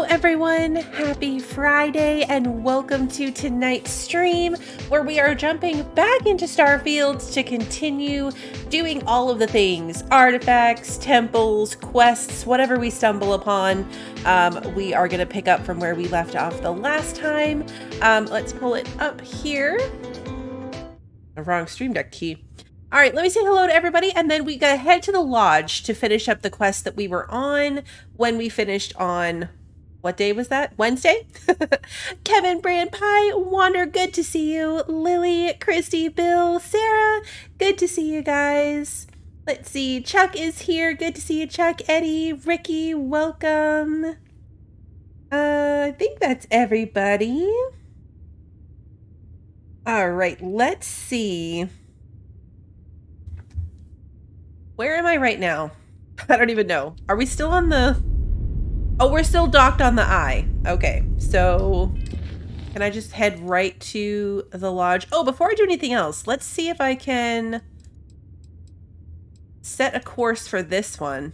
everyone, happy Friday and welcome to tonight's stream where we are jumping back into Starfield to continue doing all of the things, artifacts, temples, quests, whatever we stumble upon. We are going to pick up from where we left off the last time. Let's pull it up here. A wrong Stream Deck key. All right, let me say hello to everybody, and then we gotta head to the lodge to finish up the quest that we were on when we finished on, what day was that? Wednesday? Kevin, Brand Pie, Wander, good to see you. Lily, Christy, Bill, Sarah, good to see you guys. Let's see, Chuck is here. Good to see you, Chuck. Eddie, Ricky, welcome. I think that's everybody. All right, let's see. Where am I right now? I don't even know. Are we still on the... Oh, we're still docked on the eye. Okay, so... Can I just head right to the lodge? Oh, before I do anything else, let's see if I can... set a course for this one.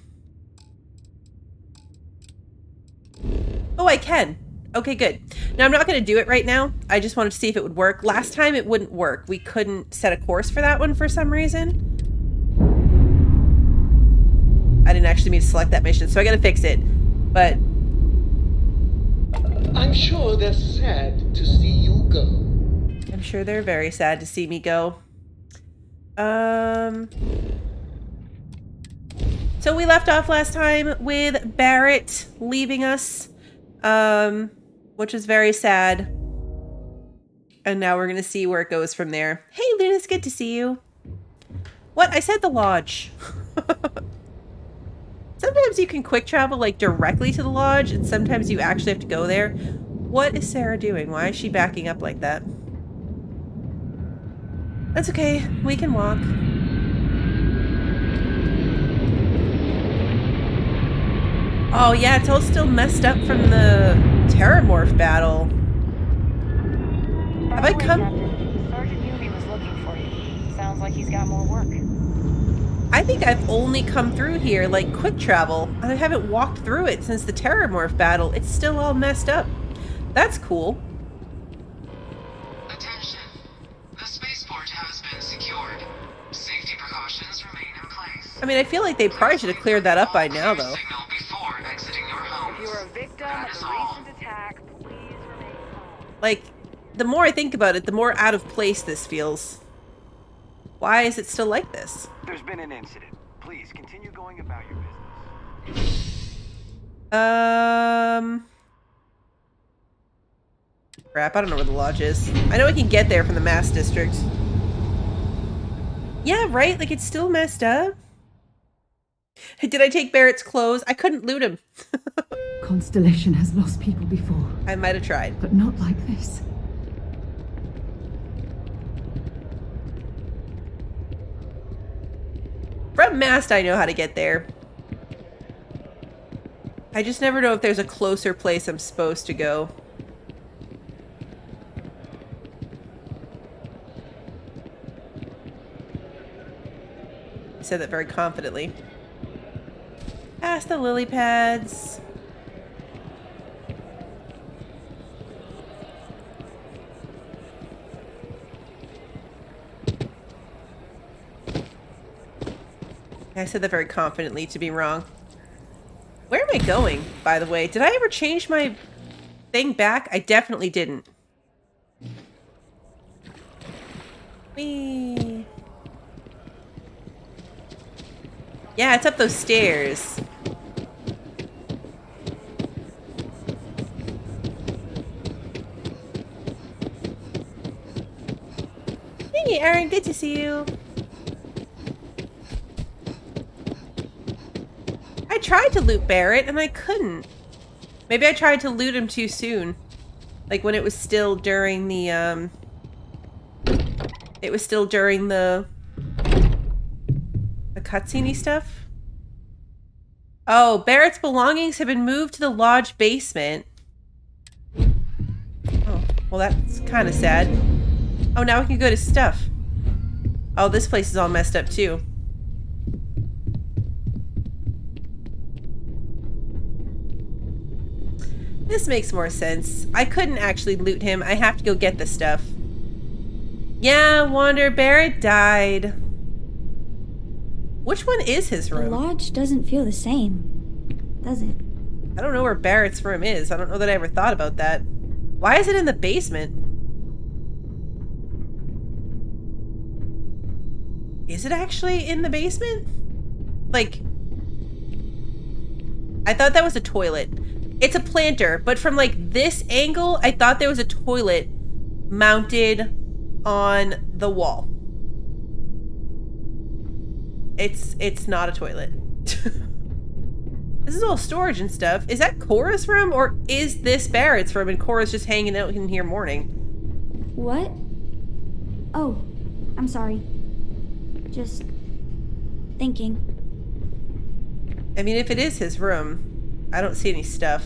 Oh, I can. Okay, good. Now, I'm not going to do it right now. I just wanted to see if it would work. Last time it wouldn't work. We couldn't set a course for that one for some reason. I didn't actually mean to select that mission, so I gotta fix it. But... I'm sure they're sad to see you go. I'm sure they're very sad to see me go. So we left off last time with Barrett leaving us, which was very sad. And now we're gonna see where it goes from there. Hey, Lunas, good to see you. What? I said the lodge. Sometimes you can quick travel like directly to the lodge, and sometimes you actually have to go there. What is Sarah doing? Why is she backing up like that? That's okay. We can walk. Oh yeah, it's all still messed up from the Terramorph battle. Have I come... Sergeant Newby was looking for you. Sounds like he's got more work. I think I've only come through here, like, quick travel. I haven't walked through it since the Terramorph battle. It's still all messed up. That's cool. Attention. The spaceport has been secured. Safety precautions remain in place. I mean, I feel like they probably should have cleared that up by now, though. Signal before exiting your homes. If you are a victim of the recent attack, please remain calm. Like, the more I think about it, the more out of place this feels. Why is it still like this? There's been an incident. Please continue going about your business. Crap, I don't know where the lodge is. I know I can get there from the Mass District. Yeah, right? Like, it's still messed up. Did I take Barrett's clothes? I couldn't loot him. Constellation has lost people before. I might have tried. But not like this. From Mast, I know how to get there. I just never know if there's a closer place I'm supposed to go. I said that very confidently. Past the lily pads. I said that very confidently to be wrong. Where am I going, by the way? Did I ever change my thing back? I definitely didn't. Whee. Yeah, it's up those stairs. Hey, Aaron, good to see you. I tried to loot Barrett, and I couldn't. Maybe I tried to loot him too soon. Like, when it was still during the, It was still during the cutscene-y stuff? Oh, Barrett's belongings have been moved to the lodge basement. Oh, well that's kind of sad. Oh, now we can go to stuff. Oh, this place is all messed up too. This makes more sense. I couldn't actually loot him. I have to go get the stuff. Yeah, Wander Barrett died. Which one is his The room? lodge doesn't feel the same, does it? I don't know where Barrett's room is. I don't know that I ever thought about that. Why is it in the basement? Is it actually in the basement? Like, I thought that was a toilet. It's a planter, but from like this angle, I thought there was a toilet mounted on the wall. It's not a toilet. This is all storage and stuff. Is that Cora's room, or is this Barrett's room and Cora's just hanging out in here mourning? What? Oh, I'm sorry. Just thinking. I mean, if it is his room, I don't see any stuff.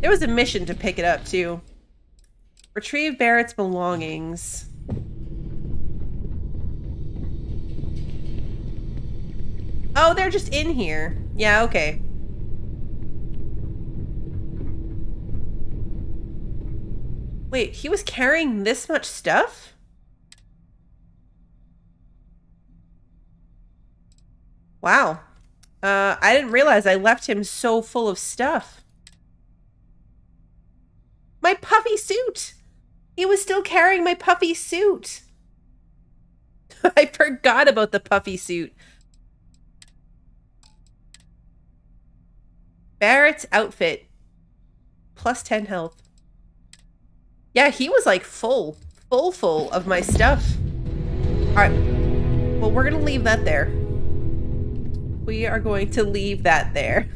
There was a mission to pick it up, too. Retrieve Barrett's belongings. Oh, they're just in here. Yeah, okay. Wait, he was carrying this much stuff? Wow. I didn't realize I left him so full of stuff. My puffy suit! He was still carrying my puffy suit. I forgot about the puffy suit. Barrett's outfit. Plus 10 health. Yeah, he was like full of my stuff. Alright. Well, we're gonna leave that there. We are going to leave that there.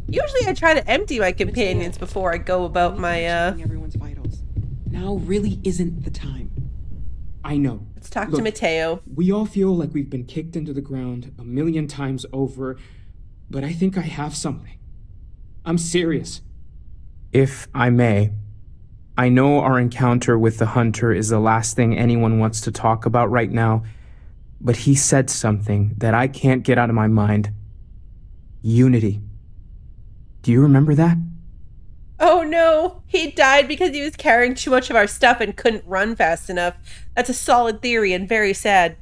Usually I try to empty my companions before I go about my, everyone's vitals. Now really isn't the time. I know. Let's talk to Mateo. We all feel like we've been kicked into the ground 1,000,000 times over, but I think I have something. I'm serious. If I may, I know our encounter with the hunter is the last thing anyone wants to talk about right now, but he said something that I can't get out of my mind. Unity. Do you remember that? Oh no, he died because he was carrying too much of our stuff and couldn't run fast enough. That's a solid theory and very sad.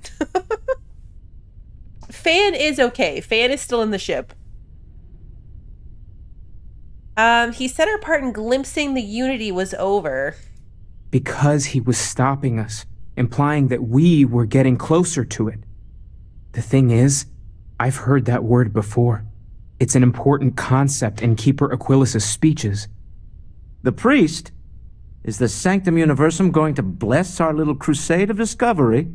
Fan is okay. Fan is still in the ship. He said our part in glimpsing the Unity was over. Because he was stopping us, implying that we were getting closer to it. The thing is, I've heard that word before. It's an important concept in Keeper Aquilas's speeches. The priest? Is the Sanctum Universum going to bless our little crusade of discovery?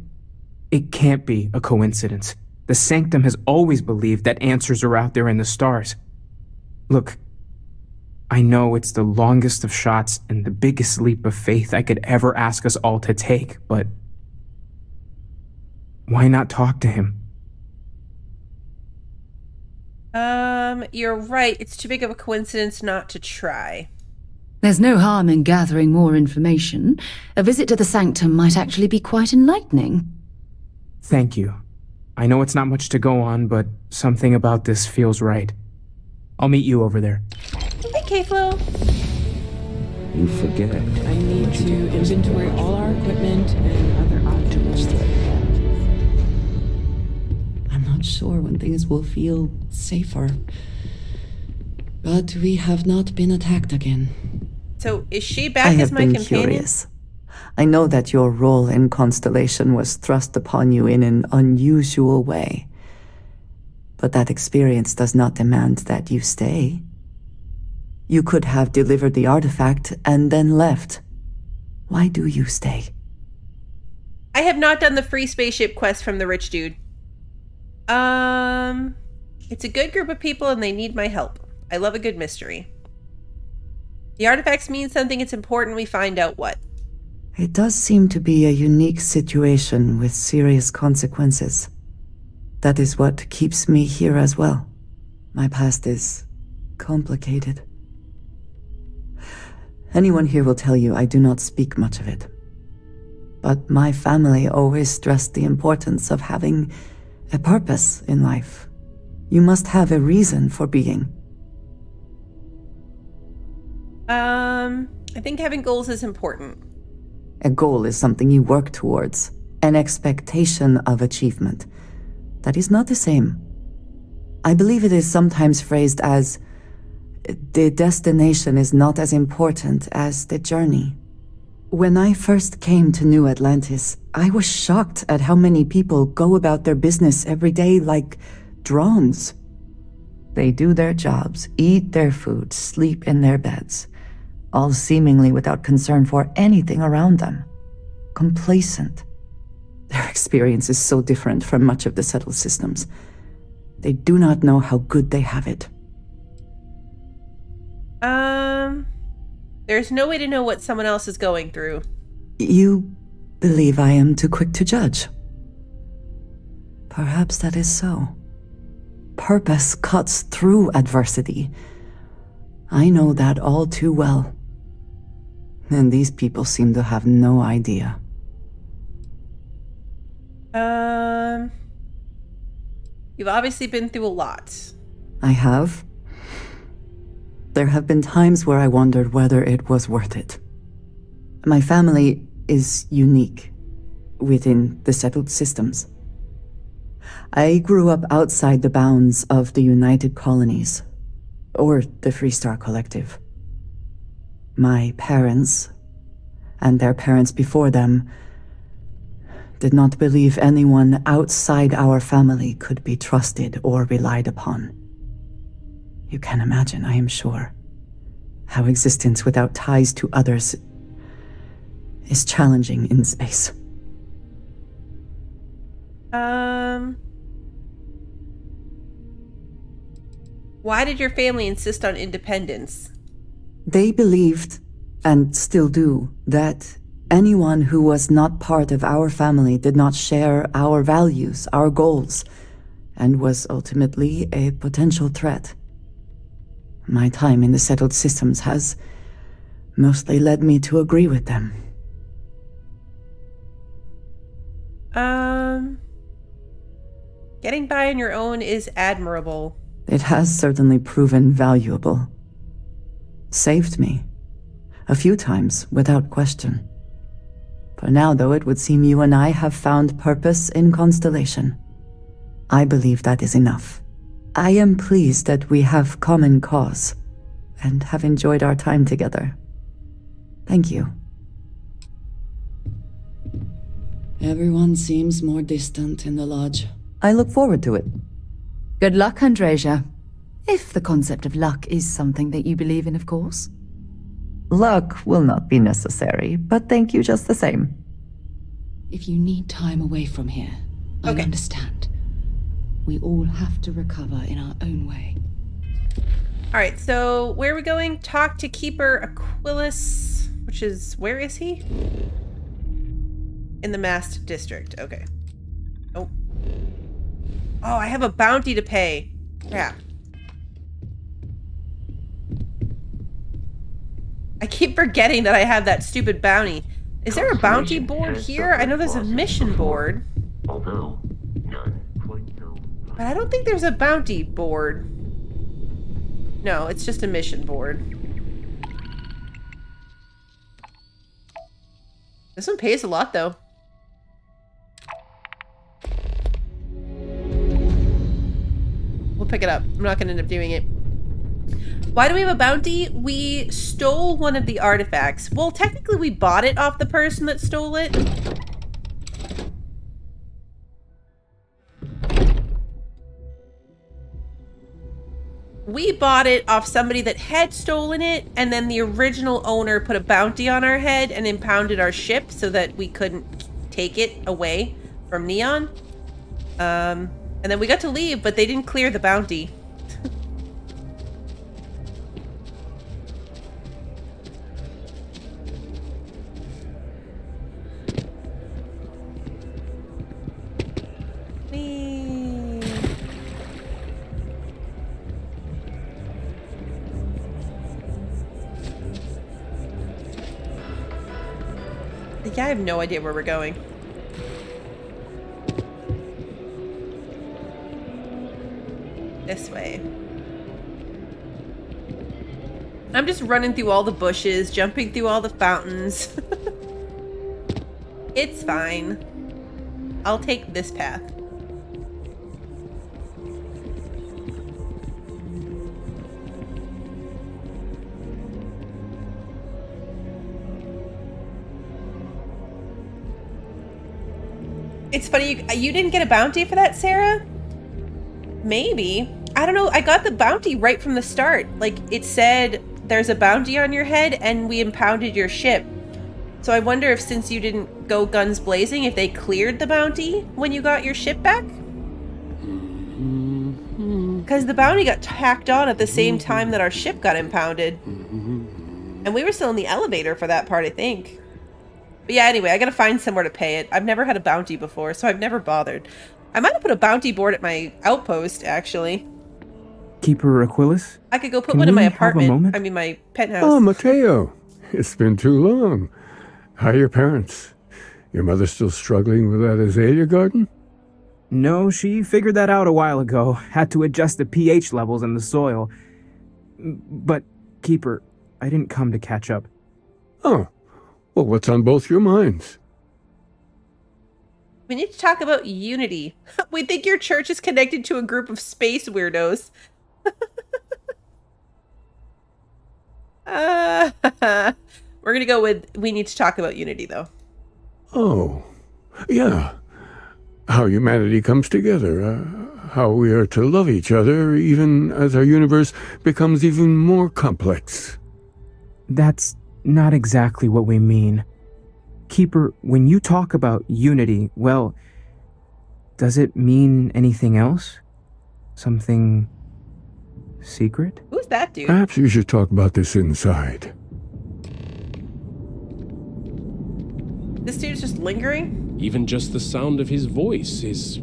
It can't be a coincidence. The Sanctum has always believed that answers are out there in the stars. Look, I know it's the longest of shots and the biggest leap of faith I could ever ask us all to take, but why not talk to him? You're right. It's too big of a coincidence not to try. There's no harm in gathering more information. A visit to the Sanctum might actually be quite enlightening. Thank you. I know it's not much to go on, but something about this feels right. I'll meet you over there. Hey, K-Flow. You forget. I need to inventory all our equipment and other objects. I'm not sure when things will feel safer. But we have not been attacked again. So, is she back as my companion? I have been curious. I know that your role in Constellation was thrust upon you in an unusual way. But that experience does not demand that you stay. You could have delivered the artifact and then left. Why do you stay? I have not done the free spaceship quest from the rich dude. It's a good group of people and they need my help. I love a good mystery. The artifacts mean something. It's important we find out what. It does seem to be a unique situation with serious consequences. That is what keeps me here as well. My past is complicated. Anyone here will tell you I do not speak much of it. But my family always stressed the importance of having a purpose in life. You must have a reason for being. I think having goals is important. A goal is something you work towards, an expectation of achievement. That is not the same. I believe it is sometimes phrased as, the destination is not as important as the journey. When I first came to New Atlantis, I was shocked at how many people go about their business every day like drones. They do their jobs, eat their food, sleep in their beds, all seemingly without concern for anything around them. Complacent. Their experience is so different from much of the settled systems. They do not know how good they have it. There's no way to know what someone else is going through. You believe I am too quick to judge? Perhaps that is so. Purpose cuts through adversity. I know that all too well. And these people seem to have no idea. You've obviously been through a lot. I have. There have been times where I wondered whether it was worth it. My family is unique within the settled systems. I grew up outside the bounds of the United Colonies, or the Freestar Collective. My parents, and their parents before them, did not believe anyone outside our family could be trusted or relied upon. You can imagine, I am sure, how existence without ties to others is challenging in space. Why did your family insist on independence? They believed, and still do, that anyone who was not part of our family did not share our values, our goals, and was ultimately a potential threat. My time in the settled systems has mostly led me to agree with them. Getting by on your own is admirable. It has certainly proven valuable. Saved me. A few times, without question. For now, though, it would seem you and I have found purpose in Constellation. I believe that is enough. I am pleased that we have common cause, and have enjoyed our time together. Thank you. Everyone seems more distant in the lodge. I look forward to it. Good luck, Andresia. If the concept of luck is something that you believe in, of course. Luck will not be necessary, but thank you just the same. If you need time away from here, I understand. We all have to recover in our own way. Alright, so where are we going? Talk to Keeper Aquilus, which is, where is he? In the Mast District, okay. Oh. Oh, I have a bounty to pay. Yeah. I keep forgetting that I have that stupid bounty. Is there a bounty board here? I know there's a mission board. Although none quite know. But I don't think there's a bounty board. No, it's just a mission board. This one pays a lot, though. We'll pick it up. I'm not gonna end up doing it. Why do we have a bounty? We stole one of the artifacts. Well, technically we bought it off the person that stole it. We bought it off somebody that had stolen it, and then the original owner put a bounty on our head and impounded our ship so that we couldn't take it away from Neon. And then we got to leave, but they didn't clear the bounty. Yeah, I have no idea where we're going. This way. I'm just running through all the bushes, jumping through all the fountains. It's fine. I'll take this path. It's funny, you didn't get a bounty for that, Sarah? Maybe. I don't know, I got the bounty right from the start. Like, it said there's a bounty on your head and we impounded your ship. So I wonder if since you didn't go guns blazing, if they cleared the bounty when you got your ship back? Because the bounty got tacked on at the same time that our ship got impounded. And we were still in the elevator for that part, I think. But yeah, anyway, I gotta find somewhere to pay it. I've never had a bounty before, so I've never bothered. I might have put a bounty board at my outpost, actually. Keeper Aquilus? I could go put one in my apartment. I mean, my penthouse. Oh, Mateo. It's been too long. How are your parents? Your mother still struggling with that azalea garden? No, she figured that out a while ago. Had to adjust the pH levels in the soil. But, Keeper, I didn't come to catch up. Oh. Well, what's on both your minds? We need to talk about unity. We think your church is connected to a group of space weirdos. We're gonna go with we need to talk about unity, though. Oh, yeah. How humanity comes together. How we are to love each other even as our universe becomes even more complex. That's not exactly what we mean. Keeper, when you talk about unity, well, does it mean anything else? Something secret? Who's that dude? Perhaps you should talk about this inside. This dude's just lingering? Even just the sound of his voice is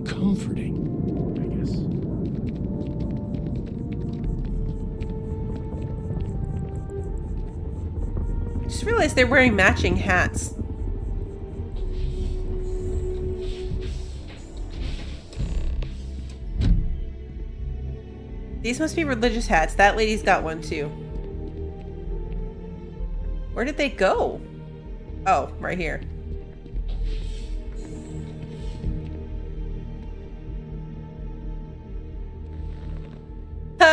comforting, I guess. I just realized they're wearing matching hats. These must be religious hats. That lady's got one too. Where did they go? Oh, right here.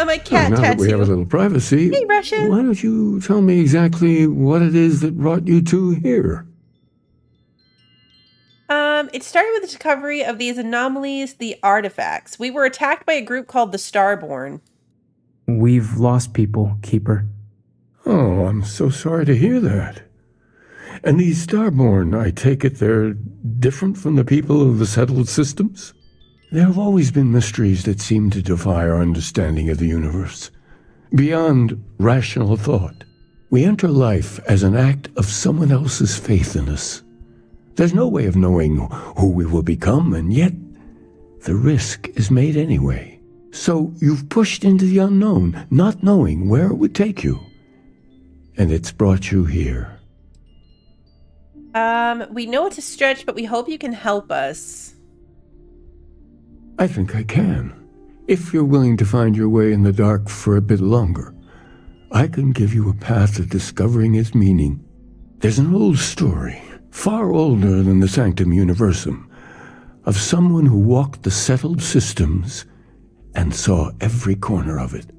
My cat now tattoo. that we have a little privacy, hey, Russian. Why don't you tell me exactly what it is that brought you two here? It started with the discovery of these anomalies, the artifacts. We were attacked by a group called the Starborn. We've lost people, Keeper. Oh, I'm so sorry to hear that. And these Starborn, I take it they're different from the people of the settled systems? There have always been mysteries that seem to defy our understanding of the universe. Beyond rational thought, we enter life as an act of someone else's faith in us. There's no way of knowing who we will become, and yet the risk is made anyway. So you've pushed into the unknown, not knowing where it would take you. And it's brought you here. We know it's a stretch, but we hope you can help us. I think I can. If you're willing to find your way in the dark for a bit longer, I can give you a path to discovering its meaning. There's an old story, far older than the Sanctum Universum, of someone who walked the settled systems and saw every corner of it.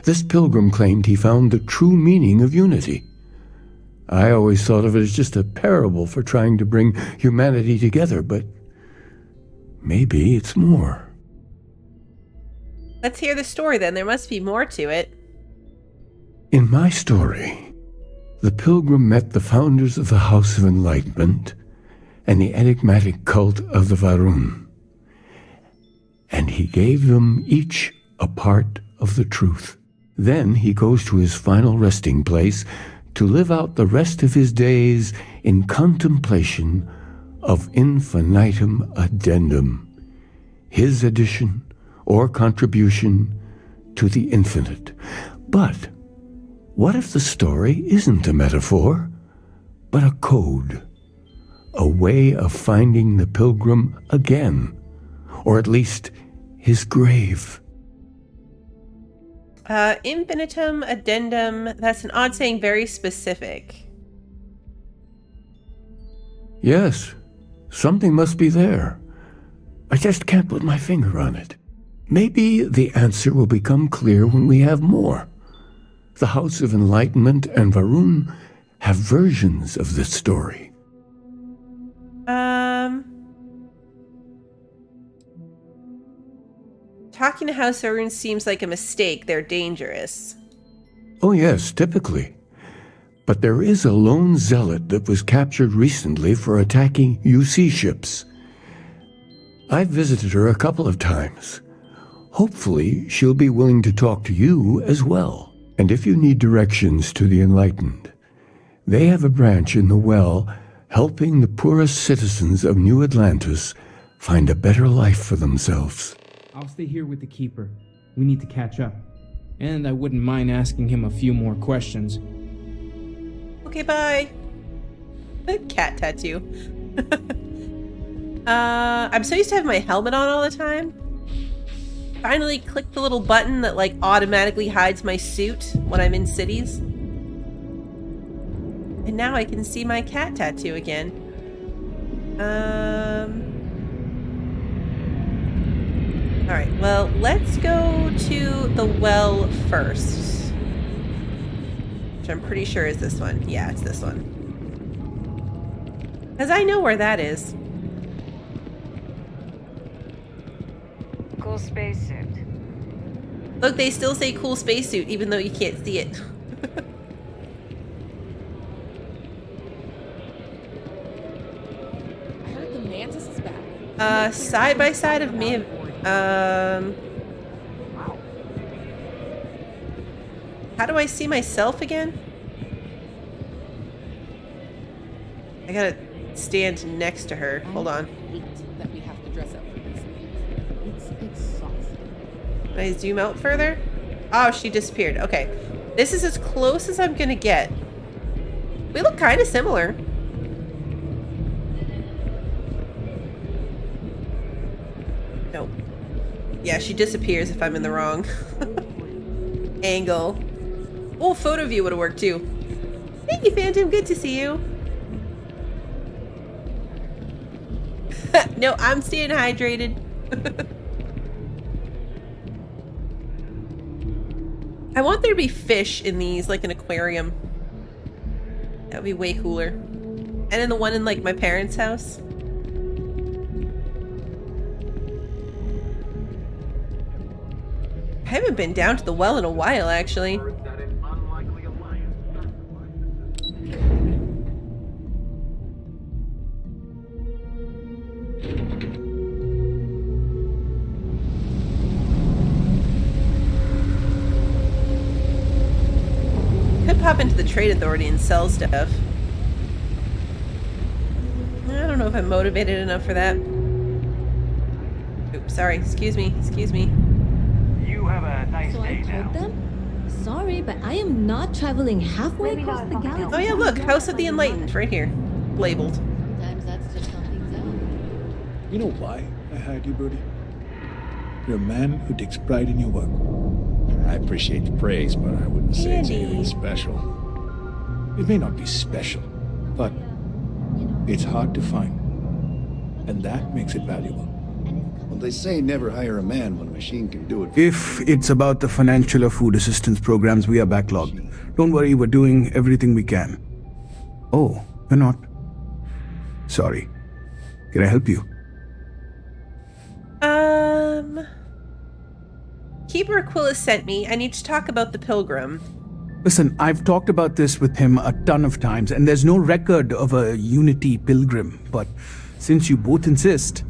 This pilgrim claimed he found the true meaning of unity. I always thought of it as just a parable for trying to bring humanity together, but maybe it's more. Let's hear the story then. There must be more to it. In my story, the pilgrim met the founders of the House of Enlightenment and the enigmatic cult of the Varun, and he gave them each a part of the truth. Then he goes to his final resting place to live out the rest of his days in contemplation of infinitum addendum, his addition or contribution to the infinite. But what if the story isn't a metaphor, but a code, a way of finding the pilgrim again, or at least his grave? Infinitum addendum. That's an odd saying, very specific. Yes, something must be there. I just can't put my finger on it. Maybe the answer will become clear when we have more. The House of Enlightenment and Varun have versions of this story. Talking to House Varun seems like a mistake. They're dangerous. Oh yes, typically. But there is a lone zealot that was captured recently for attacking UC ships. I've visited her a couple of times. Hopefully, she'll be willing to talk to you as well. And if you need directions to the Enlightened, they have a branch in the Well helping the poorest citizens of New Atlantis find a better life for themselves. I'll stay here with the Keeper. We need to catch up. And I wouldn't mind asking him a few more questions. Okay, bye. Cat tattoo. I'm so used to having my helmet on all the time. Finally click the little button that like automatically hides my suit when I'm in cities. And now I can see my cat tattoo again. Alright, well, let's go to the well first. Which I'm pretty sure is this one. Yeah, it's this one. Because I know where that is. Cool spacesuit. Look, they still say cool spacesuit, even though you can't see it. I heard the mantis is back. Side by side of me. How do I see myself again? I gotta stand next to her. Hold on. That we have to dress up for these things. It's exhausting. Can I zoom out further? Oh, she disappeared. Okay. This is as close as I'm gonna get. We look kind of similar. Nope. Yeah, she disappears if I'm in the wrong angle. Oh, photo view would have worked too. Thank you, Phantom. Good to see you. No, I'm staying hydrated. I want there to be fish in these, like an aquarium. That would be way cooler. And in the one in, like, my parents' house. I haven't been down to the well in a while, actually. Could pop into the Trade Authority and sell stuff. I don't know if I'm motivated enough for that. Oops, sorry. Excuse me. Excuse me. You have a nice So I day told now. them, sorry, but I am not traveling halfway across the galaxy. Oh yeah, look, House of the Enlightened, right here, labeled. Sometimes that's just how things are. You know why I hired you, Brody? You're a man who takes pride in your work. I appreciate the praise, but I wouldn't say it's anything special. It may not be special, but it's hard to find. And that makes it valuable. Well, they say never hire a man when a machine can do it. If it's about the financial or food assistance programs, we are backlogged. Don't worry, we're doing everything we can. Oh, you're not? Sorry. Can I help you? Keeper Aquila sent me. I need to talk about the Pilgrim. Listen, I've talked about this with him a ton of times, and there's no record of a Unity Pilgrim. But since you both insist,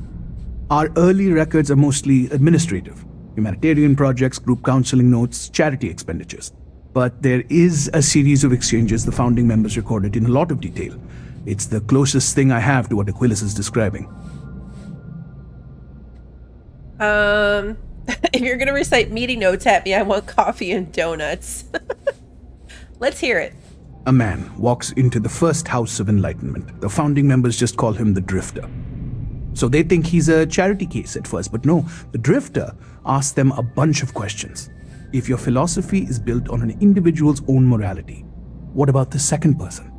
our early records are mostly administrative. Humanitarian projects, group counseling notes, charity expenditures. But there is a series of exchanges the founding members recorded in a lot of detail. It's the closest thing I have to what Aquilas is describing. If you're gonna recite meeting notes at me, I want coffee and donuts. Let's hear it. A man walks into the first House of Enlightenment. The founding members just call him the Drifter. So they think he's a charity case at first, but no, the Drifter asks them a bunch of questions. if your philosophy is built on an individual's own morality, what about the second person?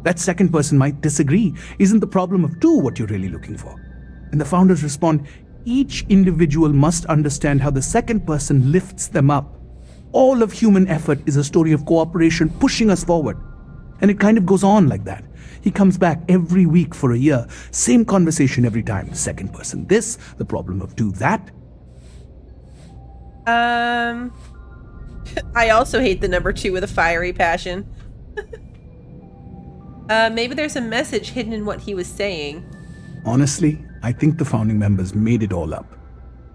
That second person might disagree. Isn't the problem of two what you're really looking for? And the founders respond, each individual must understand how the second person lifts them up. All of human effort is a story of cooperation pushing us forward. And it kind of goes on like that. He comes back every week for a year. Same conversation every time. Second person this, the problem of two that. I also hate the number 2 with a fiery passion. Maybe there's a message hidden in what he was saying. Honestly, I think the founding members made it all up.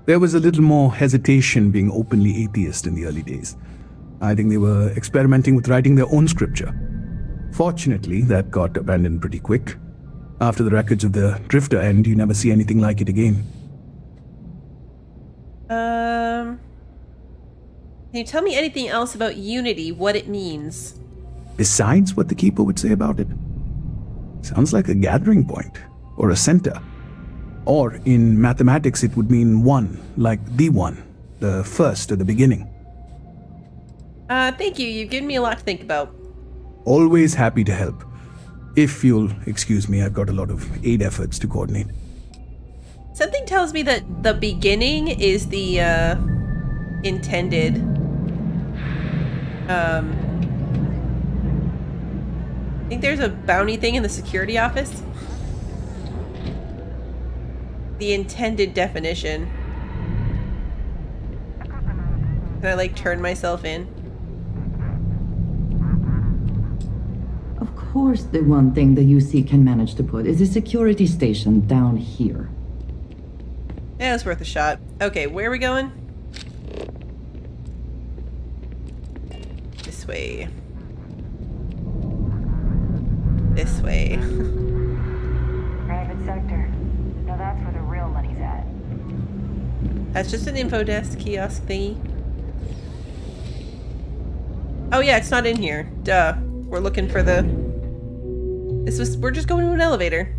There was a little more hesitation being openly atheist in the early days. I think they were experimenting with writing their own scripture. Fortunately, that got abandoned pretty quick. After the records of the Drifter end, you never see anything like it again. Can you tell me anything else about Unity, what it means? Besides what the Keeper would say about it? Sounds like a gathering point, or a center. Or, in mathematics, it would mean one, like the one, the first or the beginning. Thank you. You've given me a lot to think about. Always happy to help. If you'll excuse me, I've got a lot of aid efforts to coordinate. Something tells me that the beginning is the, intended, I think there's a bounty thing in the security office. The intended definition. Can I, like, turn myself in? Of course, the one thing the UC can manage to put is a security station down here. Yeah, it's worth a shot. Okay, where are we going? This way. This way. Private sector. Now that's where the real money's at. That's just an info desk kiosk thingy. Oh yeah, it's not in here. Duh. We're looking for the... We're just going to an elevator.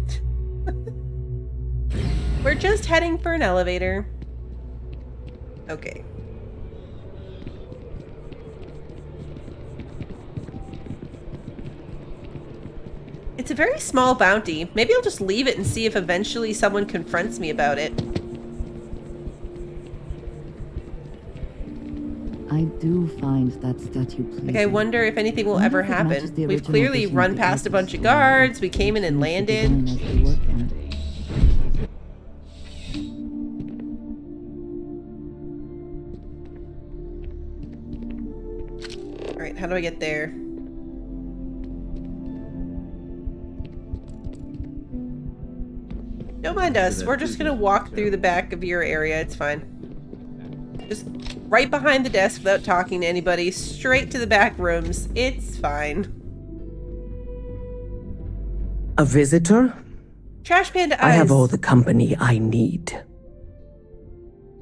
We're just heading for an elevator. Okay. It's a very small bounty.Maybe I'll just leave it and see if eventually someone confronts me about it. I do find that statue pleasing. Like, I wonder if anything will ever happen. We've clearly run past a bunch of guards. We came in and landed. Alright, how do I get there? Don't mind us. We're just gonna walk through the back of your area. It's fine. Just right behind the desk without talking to anybody. Straight to the back rooms. It's fine. A visitor? Trash Panda I Eyes. have all the company I need.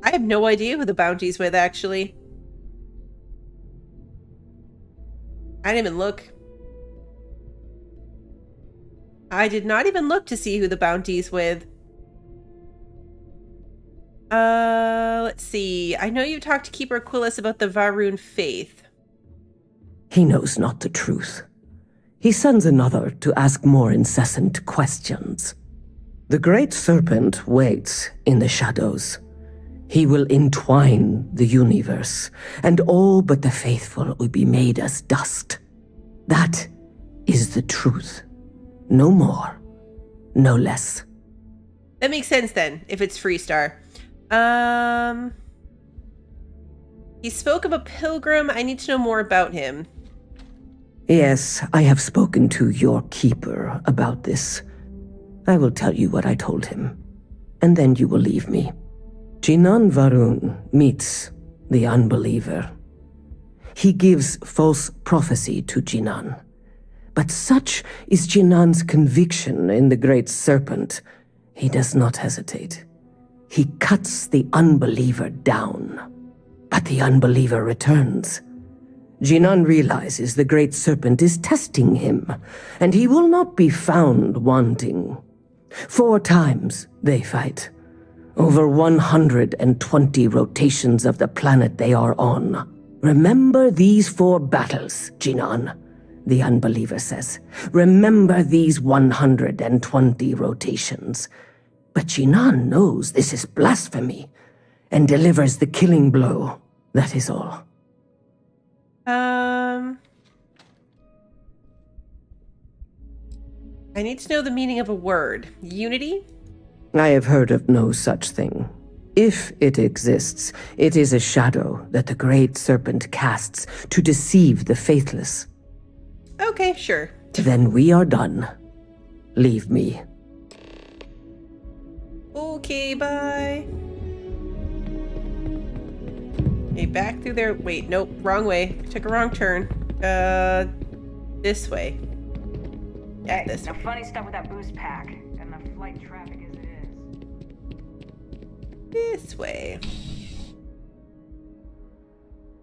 I have no idea who the bounty's with, actually. I didn't even look. I did not even look to see who the bounty's with. Let's see. I know you talked to Keeper Aquilus about the Varun faith. He knows not the truth. He sends another to ask more incessant questions. The great serpent waits in the shadows. He will entwine the universe, and all but the faithful will be made as dust. That is the truth. No more, no less. That makes sense then, if it's Freestar. He spoke of a pilgrim. I need to know more about him. Yes, I have spoken to your keeper about this. I will tell you what I told him, and then you will leave me. Jinan Varun meets the unbeliever. He gives false prophecy to Jinan. But such is Jinan's conviction in the Great Serpent, he does not hesitate. He cuts the unbeliever down. But the unbeliever returns. Jinan realizes the Great Serpent is testing him, and he will not be found wanting. 4 times they fight. Over 120 rotations of the planet they are on. Remember these 4 battles, Jinan, the unbeliever says. Remember these 120 rotations. But Jinan knows this is blasphemy and delivers the killing blow. That is all. I need to know the meaning of a word. Unity? I have heard of no such thing. If it exists, it is a shadow that the Great Serpent casts to deceive the faithless. Okay, sure. Then we are done. Leave me. Okay, bye. Okay, back through there. Wait, nope, wrong way. Took a wrong turn. This way. Yeah, Hey, this no way. funny stuff with that boost pack and the flight traffic as it is. This way.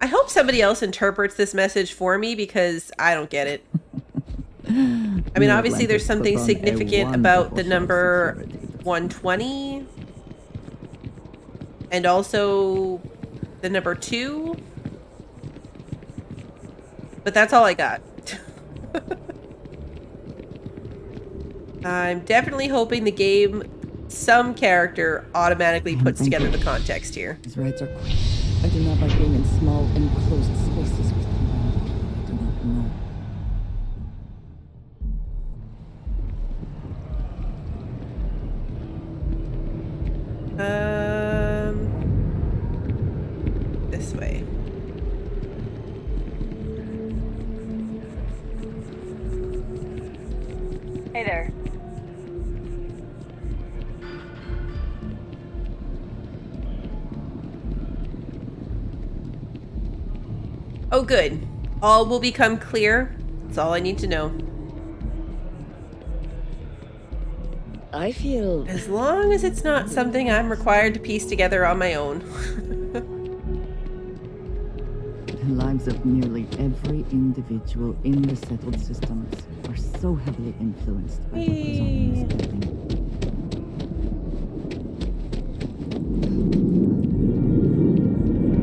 I hope somebody else interprets this message for me because I don't get it. I mean, obviously there's something significant about the number 120 and also the number 2, but that's all I got. I'm definitely hoping the game, some character automatically puts together the context here. His rights are quick. I do not like being in small, enclosed spaces with people I do not know. This way. Hey there. Oh, good. All will become clear. That's all I need to know. I feel... As long as it's not something I'm required to piece together on my own. The lives of nearly every individual in the settled systems are so heavily influenced by what goes on in this building.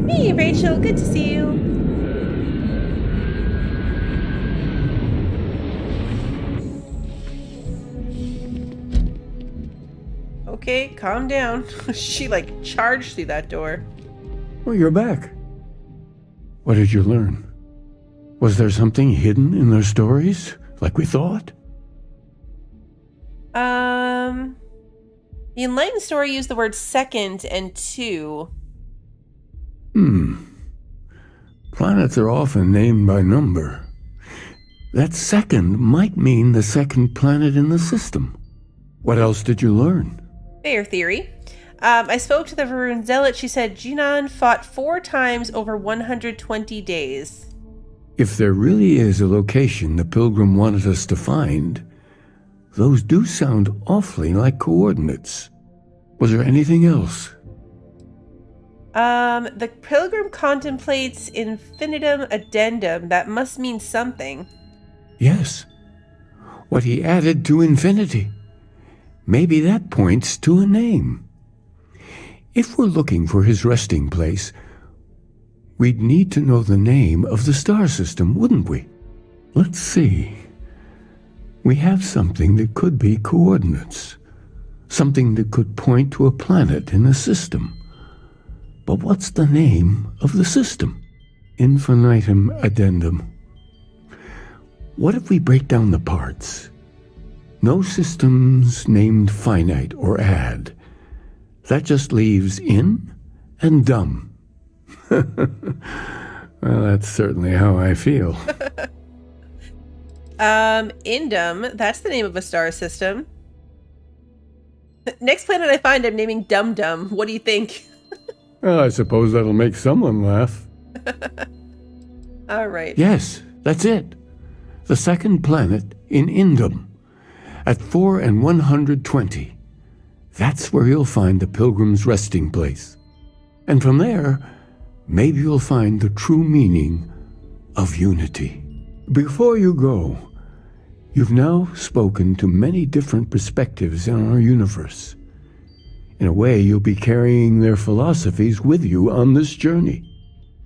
Hey, Rachel. Good to see you. Okay, calm down. She, like, charged through that door. Well, you're back. What did you learn? Was there something hidden in their stories, like we thought? The Enlightened story used the word second and 2. Planets are often named by number. That second might mean the second planet in the system. What else did you learn? Fair theory. I spoke to the Varun Zealot. She said Jinan fought 4 times over 120 days. If there really is a location the Pilgrim wanted us to find, those do sound awfully like coordinates. Was there anything else? The Pilgrim contemplates infinitum addendum. That must mean something. Yes. What he added to infinity. Maybe that points to a name. If we're looking for his resting place, we'd need to know the name of the star system, wouldn't we? Let's see. We have something that could be coordinates. Something that could point to a planet in the system. But what's the name of the system? Infinitum addendum. What if we break down the parts? No systems named finite or add. That just leaves in and dumb. Well, that's certainly how I feel. Indum, that's the name of a star system. Next planet I find, I'm naming Dum Dum. What do you think? Well, I suppose that'll make someone laugh. All right. Yes, that's it. The second planet in Indum. At 4 and 120. That's where you'll find the Pilgrim's resting place. And from there, maybe you'll find the true meaning of unity. Before you go, you've now spoken to many different perspectives in our universe. In a way, you'll be carrying their philosophies with you on this journey.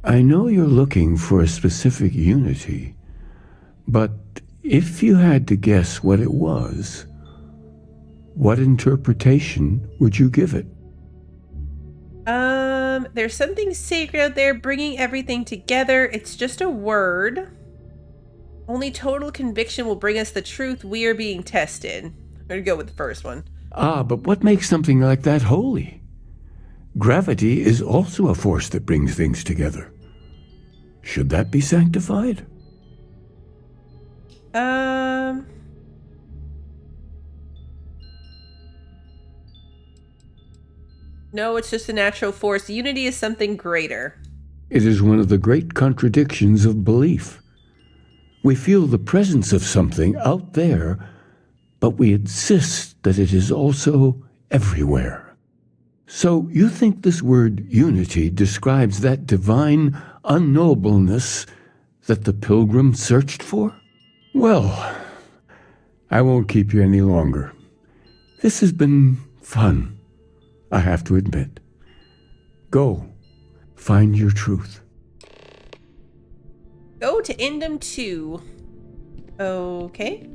I know you're looking for a specific unity, but if you had to guess what it was, what interpretation would you give it? There's something sacred out there bringing everything together. It's just a word. Only total conviction will bring us the truth. We are being tested. I'm gonna go with the first one. Ah, but what makes something like that holy? Gravity is also a force that brings things together. Should that be sanctified? No, it's just a natural force. Unity is something greater. It is one of the great contradictions of belief. We feel the presence of something out there, but we insist that it is also everywhere. So you think this word unity describes that divine unknowableness that the pilgrim searched for? Well, I won't keep you any longer. This has been fun, I have to admit. Go, find your truth. Go to Indom 2. Okay.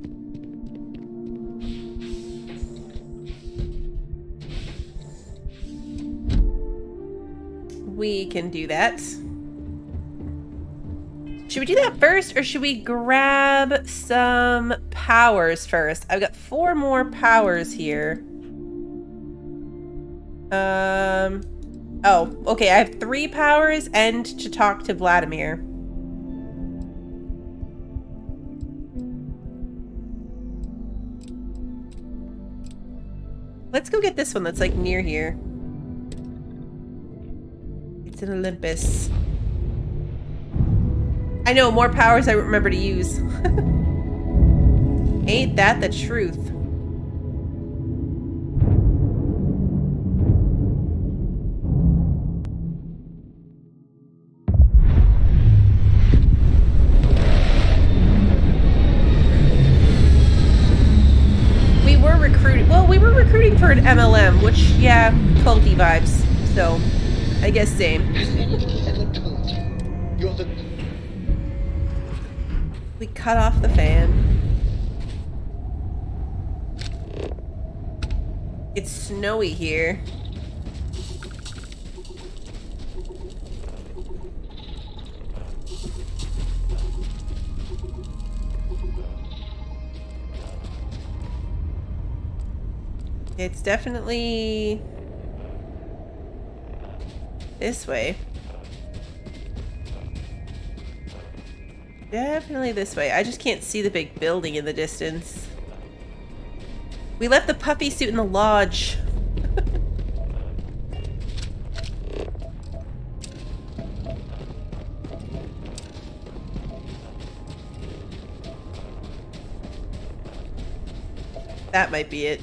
We can do that. Should we do that first, or should we grab some powers first? I've got 4 more powers here. Oh, okay, I have 3 powers and to talk to Vladimir. Let's go get this one that's like near here. It's an Olympus. I know, more powers I remember to use. Ain't that the truth? We were recruiting for an MLM, which, yeah, culty vibes. So, I guess same. We cut off the fan. It's snowy here. It's definitely this way. Definitely this way. I just can't see the big building in the distance. We left the puppy suit in the lodge. That might be it.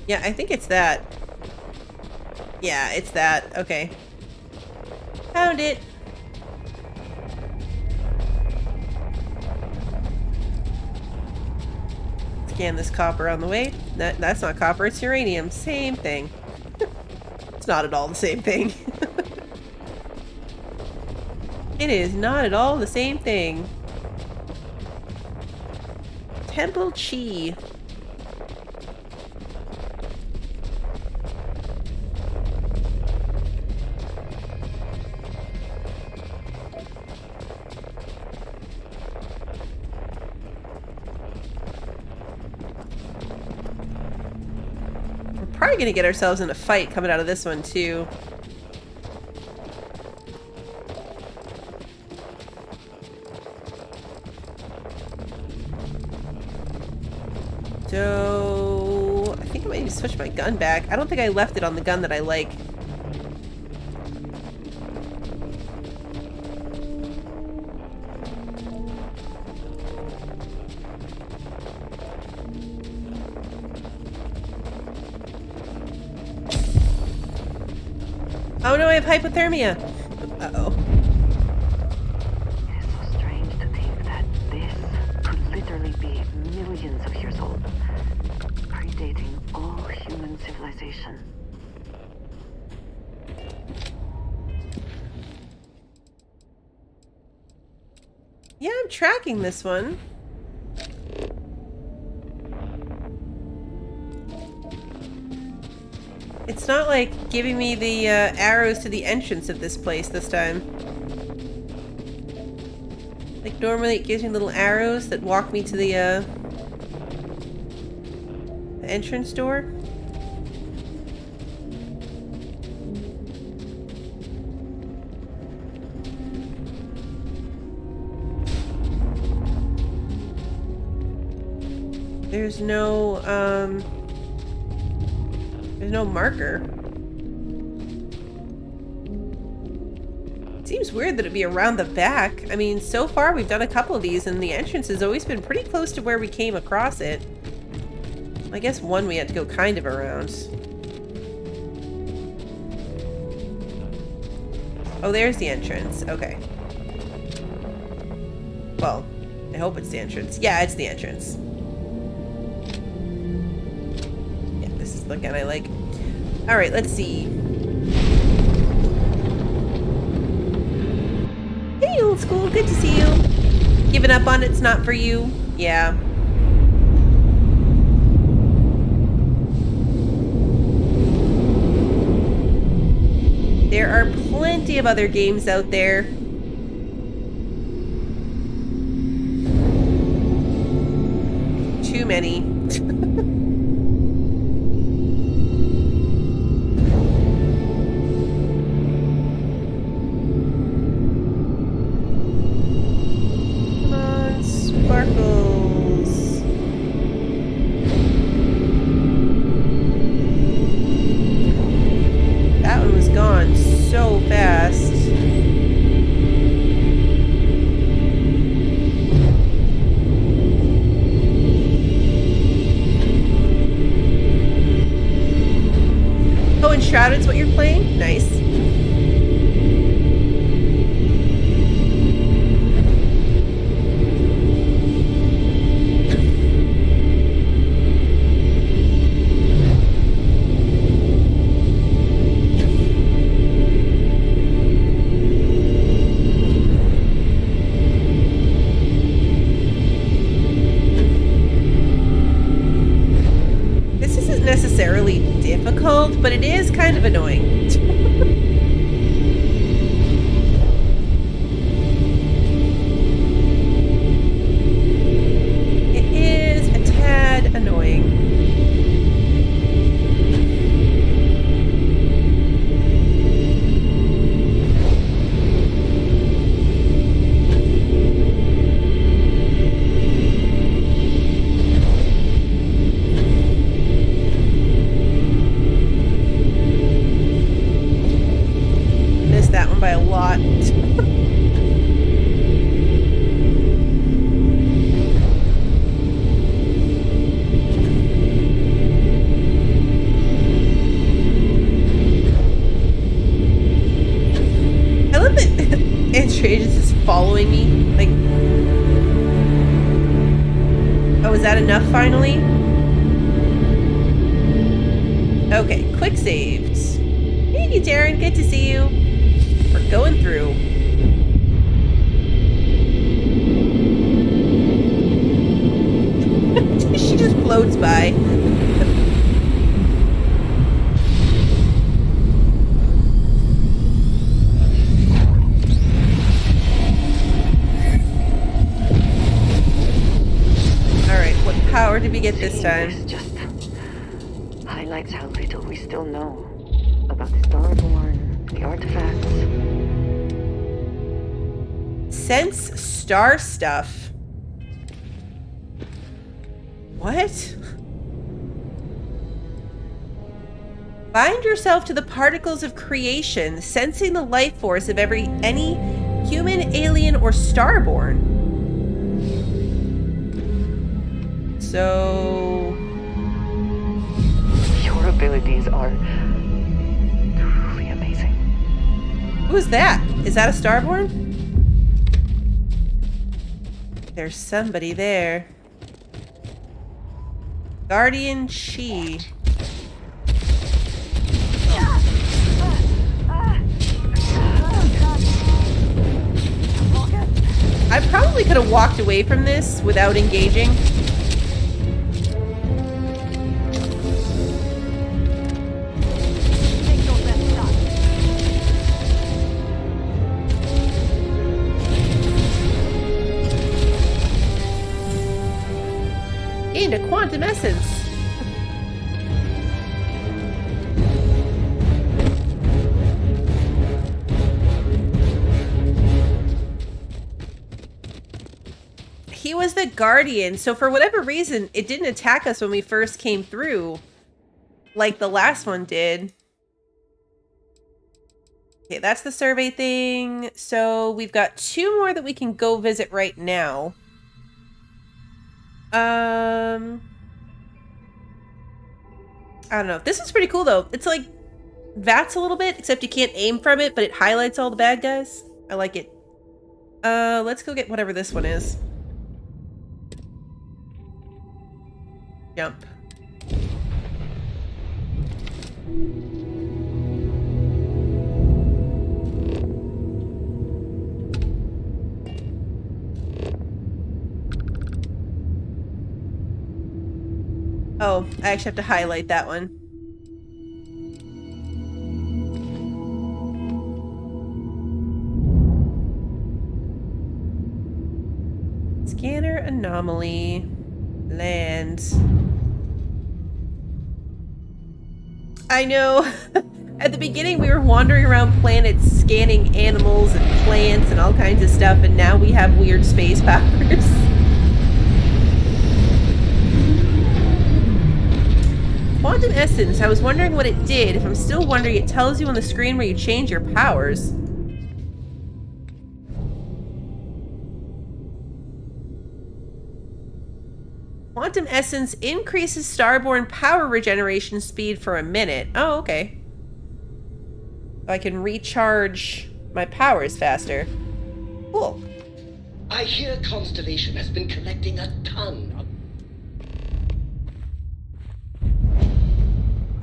Yeah, I think it's that. Yeah, it's that. Okay. Found it. Scan this copper on the way. That's not copper, it's uranium. Same thing. It's not at all the same thing. It is not at all the same thing. Temple Chi. Probably gonna get ourselves in a fight coming out of this one too. So I think I might need to switch my gun back. I don't think I left it on the gun that I like. Oh no, I have hypothermia. Uh-oh. It is so strange to think that this could literally be millions of years old, predating all human civilization. Yeah, I'm tracking this one. It's not like giving me the arrows to the entrance of this place this time. Like normally it gives me little arrows that walk me to the entrance door. There's no marker. It seems weird that it'd be around the back. I mean, so far we've done a couple of these and the entrance has always been pretty close to where we came across it. I guess one we had to go kind of around. Oh, there's the entrance. Okay. Well, I hope it's the entrance. Yeah, it's the entrance. Yeah, this is the gun I like. Alright, let's see. Hey, old school. Good to see you. Giving up on it's not for you. Yeah. There are plenty of other games out there. Too many. Come on, sparkles. That one was gone so fast. Oh, and Shrouded's what you're playing? Nice. This isn't necessarily difficult, but it is kind of annoying. It is a tad annoying. Missed that one by a lot. I love that Andreas is following me. Like, oh, is that enough finally? Okay, quick saves. Hey, Darren, good to see you. We're going through. She just floats by. Alright, what power did we get this time? This just highlights how little we still know about the Starborn, the artifacts. Sense star stuff. What? Bind yourself to the particles of creation, sensing the life force of any human, alien, or starborn. So... Your abilities are truly amazing. Who's that? Is that a Starborn? There's somebody there. Guardian She. I probably could have walked away from this without engaging. Gained a quantum essence. He was the guardian, so for whatever reason, it didn't attack us when we first came through, like the last one did. Okay, that's the survey thing. So we've got 2 more that we can go visit right now. I don't know. This is pretty cool, though. It's like VATS a little bit, except you can't aim from it, but it highlights all the bad guys. I like it. Let's go get whatever this one is. Jump. Oh, I actually have to highlight that one. Scanner anomaly. Land. I know. At the beginning we were wandering around planets scanning animals and plants and all kinds of stuff, and now we have weird space powers. Quantum Essence, I was wondering what it did. If I'm still wondering, it tells you on the screen where you change your powers. Quantum Essence increases Starborn power regeneration speed for a minute. Oh, okay. So I can recharge my powers faster. Cool. I hear Constellation has been collecting a ton of...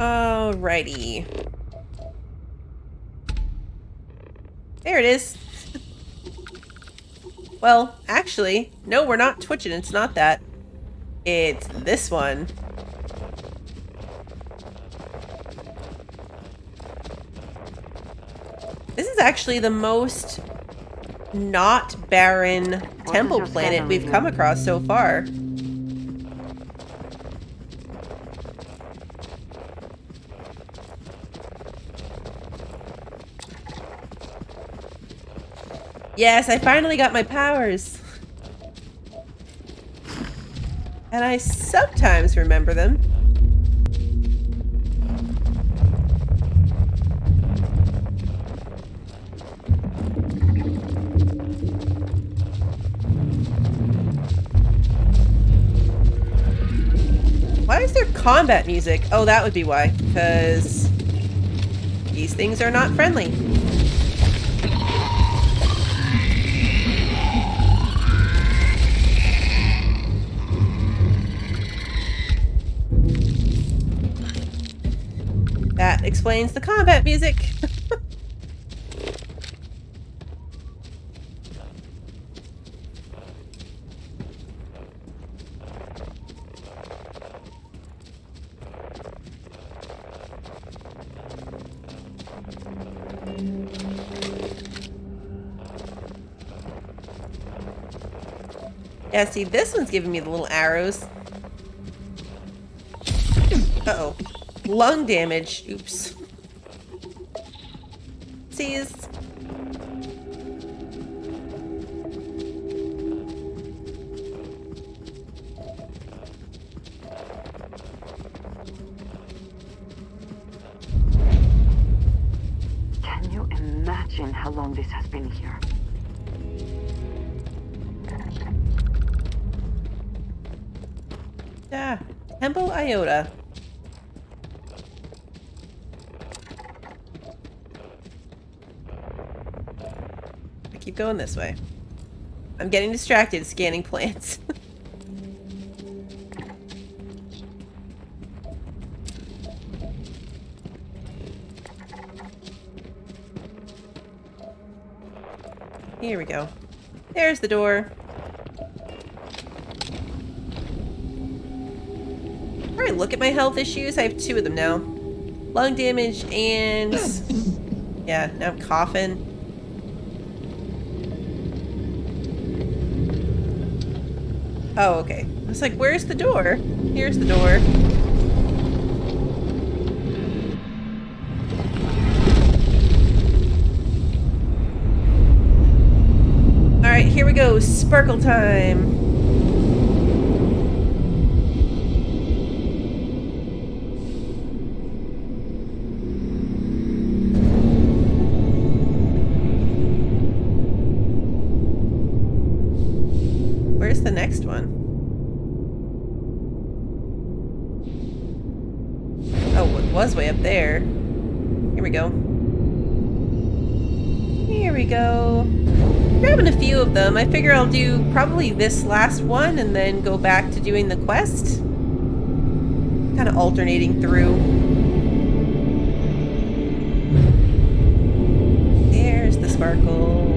Alrighty. There it is. Well, actually, no, we're not twitching. It's not that. It's this one. This is actually the most not barren temple planet we've come across so far. Yes, I finally got my powers. And I sometimes remember them. Why is there combat music? Oh, that would be why. Because these things are not friendly. That explains the combat music. Yeah, see, this one's giving me the little arrows. Uh-oh. Lung damage. Oops. Sees. Can you imagine how long this has been here? Yeah. Temple Iota. keep going this way. I'm getting distracted scanning plants. Here we go. There's the door. Alright, look at my health issues. I have 2 of them now. Lung damage and... yeah, now I'm coughing. Oh, okay. I was like, where's the door? Here's the door. Alright, here we go. Sparkle time. Where's the next one? Oh, it was way up there. Here we go. Here we go. Grabbing a few of them. I figure I'll do probably this last one and then go back to doing the quest. Kind of alternating through. There's the sparkle.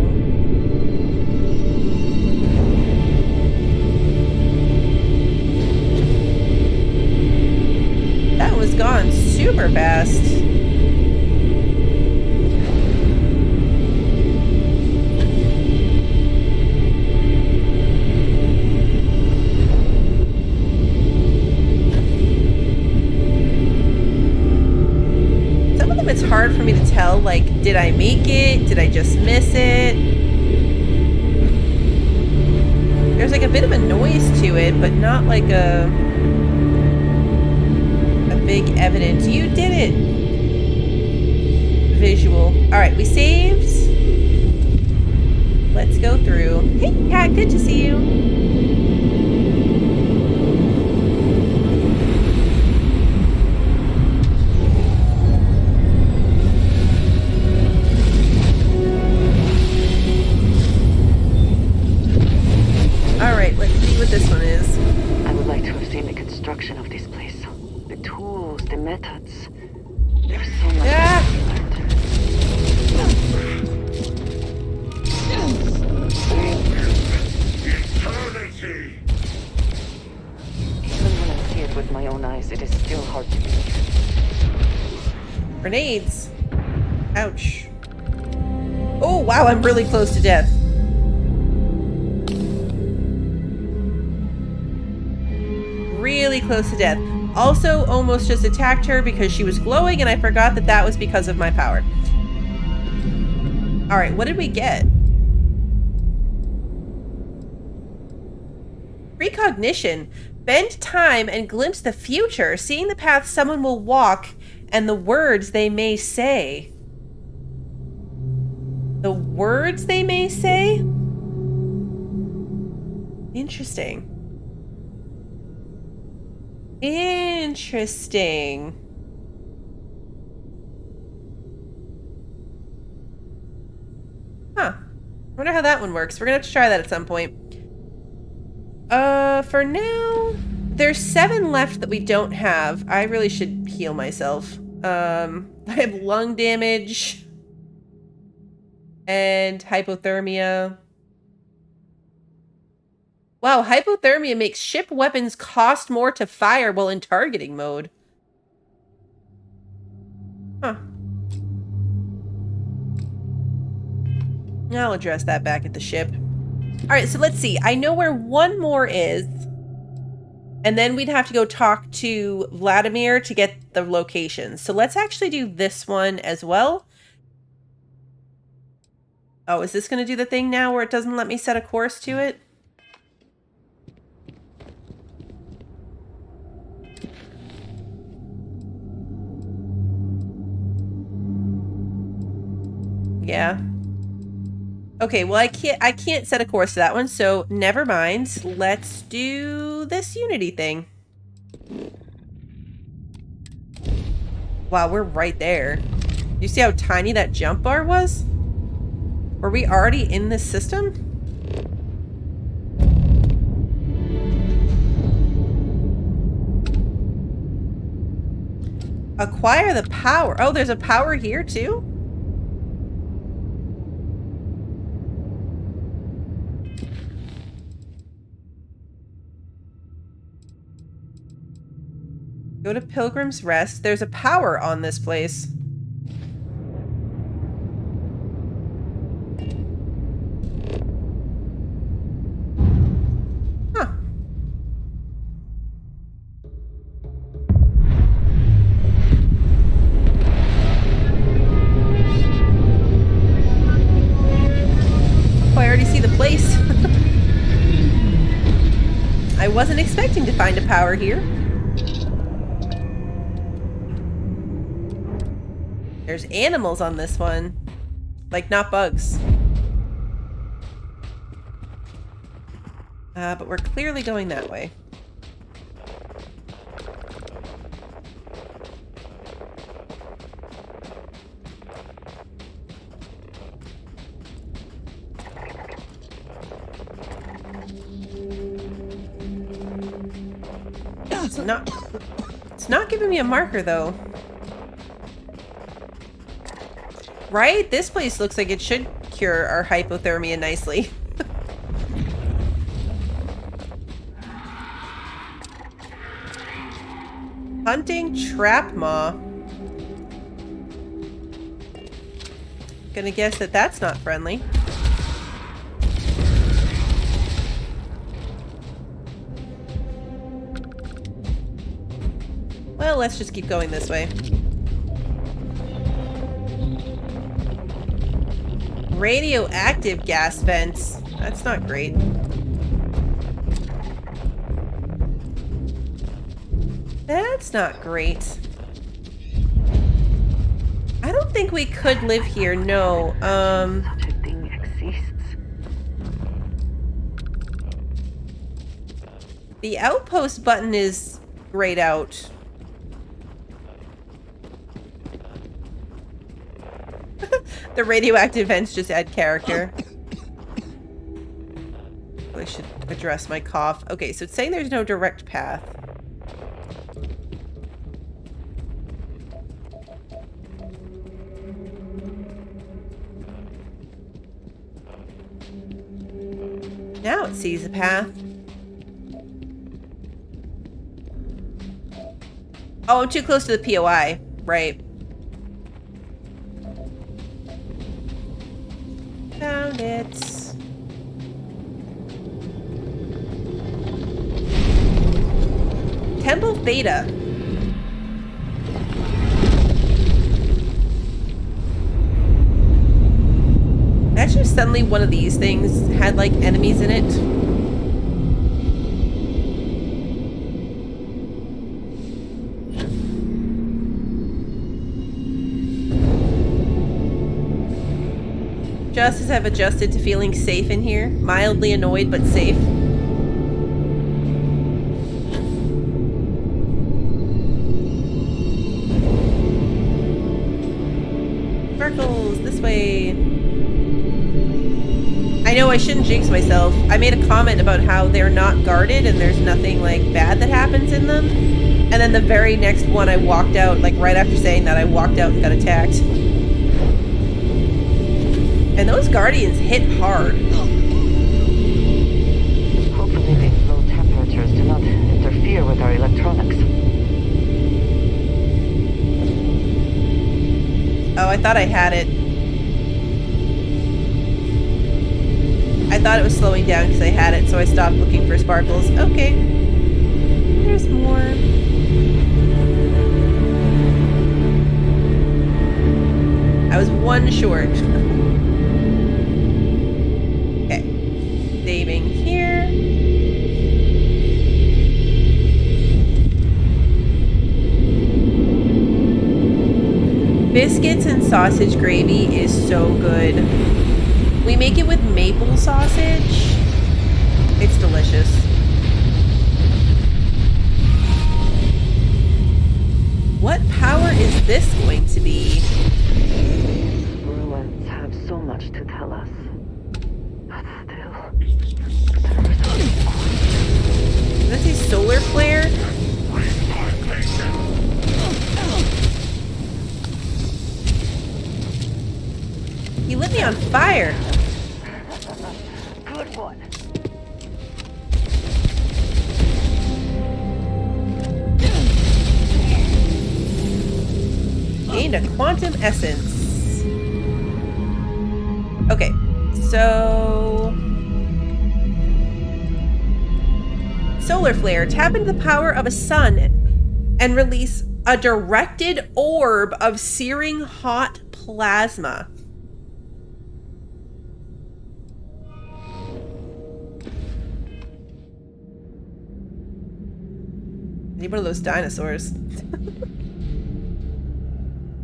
That was gone super fast. It's hard for me to tell, like, did I make it? Did I just miss it? There's like a bit of a noise to it, but not like a big evidence. You did it! Visual. Alright, we saved. Let's go through. Hey, Cat, good to see you. Alright, let's see what this one is. I would like to have seen the construction of this place. The tools, the methods. There's so much to be learned. Eternity! Even when I see it with my own eyes, it is still hard to believe. Grenades. Ouch. Oh, wow, I'm really close to death. Really close to death. Also, almost just attacked her because she was glowing and I forgot that that was because of my power. Alright, what did we get? Precognition. Bend time and glimpse the future, seeing the path someone will walk and the words they may say. The words they may say? Interesting. Interesting. Huh. Wonder how that one works. We're gonna have to try that at some point. For now, there's 7 left that we don't have. I really should heal myself. I have lung damage and hypothermia. Wow, hypothermia makes ship weapons cost more to fire while in targeting mode. Huh. I'll address that back at the ship. Alright, so let's see. I know where one more is. And then we'd have to go talk to Vladimir to get the location. So let's actually do this one as well. Oh, is this going to do the thing now where it doesn't let me set a course to it? Yeah. Okay, well I can't set a course to that one, so never mind. Let's do this Unity thing. Wow, we're right there. You see how tiny that jump bar was? Were we already in this system? Acquire the power. Oh, there's a power here too? Go to Pilgrim's Rest. There's a power on this place. Huh. Oh, I already see the place. I wasn't expecting to find a power here. There's animals on this one. Like, not bugs. But we're clearly going that way. It's not giving me a marker, though. Right? This place looks like it should cure our hypothermia nicely. Hunting trap maw. Gonna guess that that's not friendly. Well, let's just keep going this way. Radioactive gas vents. That's not great. That's not great. I don't think we could live here, no. Such a thing exists. The outpost button is grayed out. The radioactive vents just add character. I should address my cough. Okay, so it's saying there's no direct path. Now it sees a path. Oh, I'm too close to the POI. Right. Found it. Temple Theta. Actually, suddenly one of these things had like enemies in it. Just as I've adjusted to feeling safe in here, mildly annoyed but safe. Sparkles, this way. I know I shouldn't jinx myself. I made a comment about how they're not guarded and there's nothing like bad that happens in them. And then the very next one I walked out, like right after saying that, I walked out and got attacked. And those guardians hit hard. Hopefully these low temperatures do not interfere with our electronics. Oh, I thought I had it. I thought it was slowing down because I had it, so I stopped looking for sparkles. Okay. There's more. I was one short. Okay. Saving here. Biscuits and sausage gravy is so good. We make it with maple sausage. It's delicious. What power is this going to be? Ruins have so much much to tell us. But still, That's a solar flare? He lit me on fire. Good one. Gained a quantum essence. Okay, so... Solar flare. Tap into the power of a sun and release a directed orb of searing hot plasma. I need one of those dinosaurs.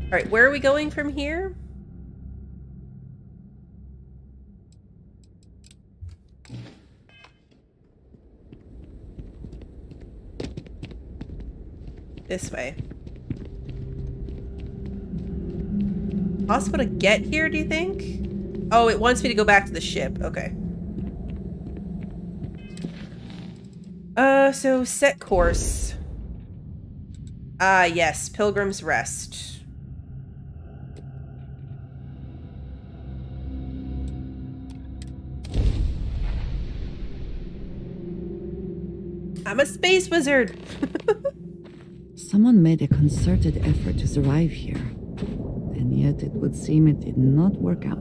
Alright, where are we going from here? This way. Possible to get here, do you think? Oh, it wants me to go back to the ship. Okay. So set course. Ah, yes, Pilgrim's Rest. I'm a space wizard. Someone made a concerted effort to survive here, and yet it would seem it did not work out.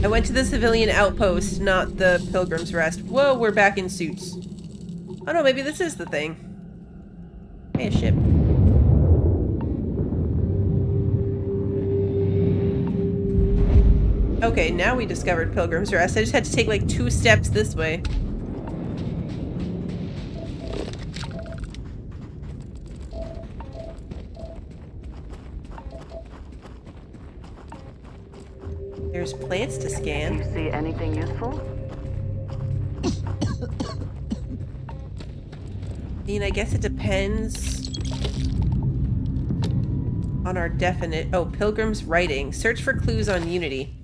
I went to the civilian outpost, not the Pilgrim's Rest. Whoa, we're back in suits. Oh no, maybe this is the thing. Hey, a ship. Okay, now we discovered Pilgrim's Rest. I just had to take like 2 steps this way. There's plants to scan. Do you see anything useful? I mean, I guess it depends on our definite... Oh, Pilgrim's Writing. Search for clues on Unity.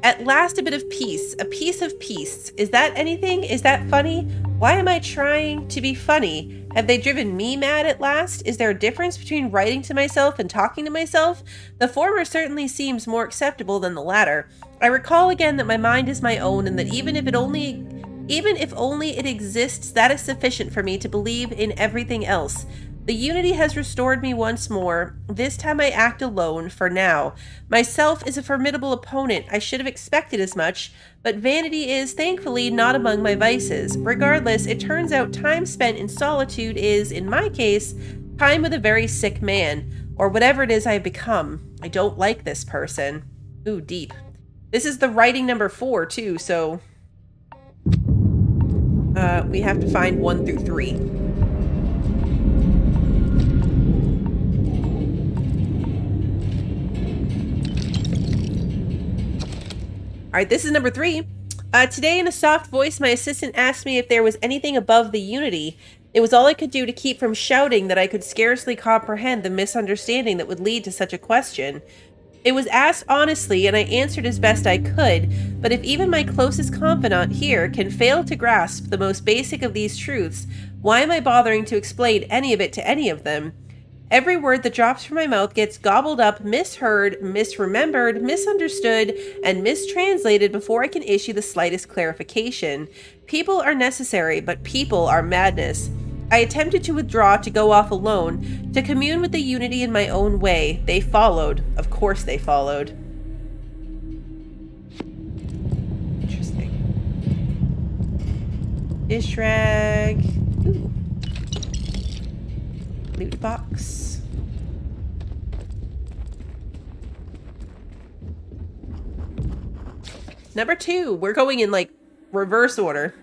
At last, a bit of peace. A piece of peace. Is that anything? Is that funny? Why am I trying to be funny? Have they driven me mad at last? Is there a difference between writing to myself and talking to myself? The former certainly seems more acceptable than the latter. I recall again that my mind is my own and that even if only it exists, that is sufficient for me to believe in everything else. The Unity has restored me once more. This time I act alone, for now. Myself is a formidable opponent. I should have expected as much, but vanity is, thankfully, not among my vices. Regardless, it turns out time spent in solitude is, in my case, time with a very sick man, or whatever it is I have become. I don't like this person. Ooh, deep. This is the writing number 4, too, so... we have to find 1 through 3. Alright, this is number 3. Today in a soft voice, my assistant asked me if there was anything above the Unity. It was all I could do to keep from shouting that I could scarcely comprehend the misunderstanding that would lead to such a question. It was asked honestly, and I answered as best I could, but if even my closest confidant here can fail to grasp the most basic of these truths, why am I bothering to explain any of it to any of them? Every word that drops from my mouth gets gobbled up, misheard, misremembered, misunderstood, and mistranslated before I can issue the slightest clarification. People are necessary, but people are madness. I attempted to withdraw, to go off alone, to commune with the Unity in my own way. They followed. Of course they followed. Interesting. Dish rag. Ooh. Loot box. Number 2. We're going in like reverse order.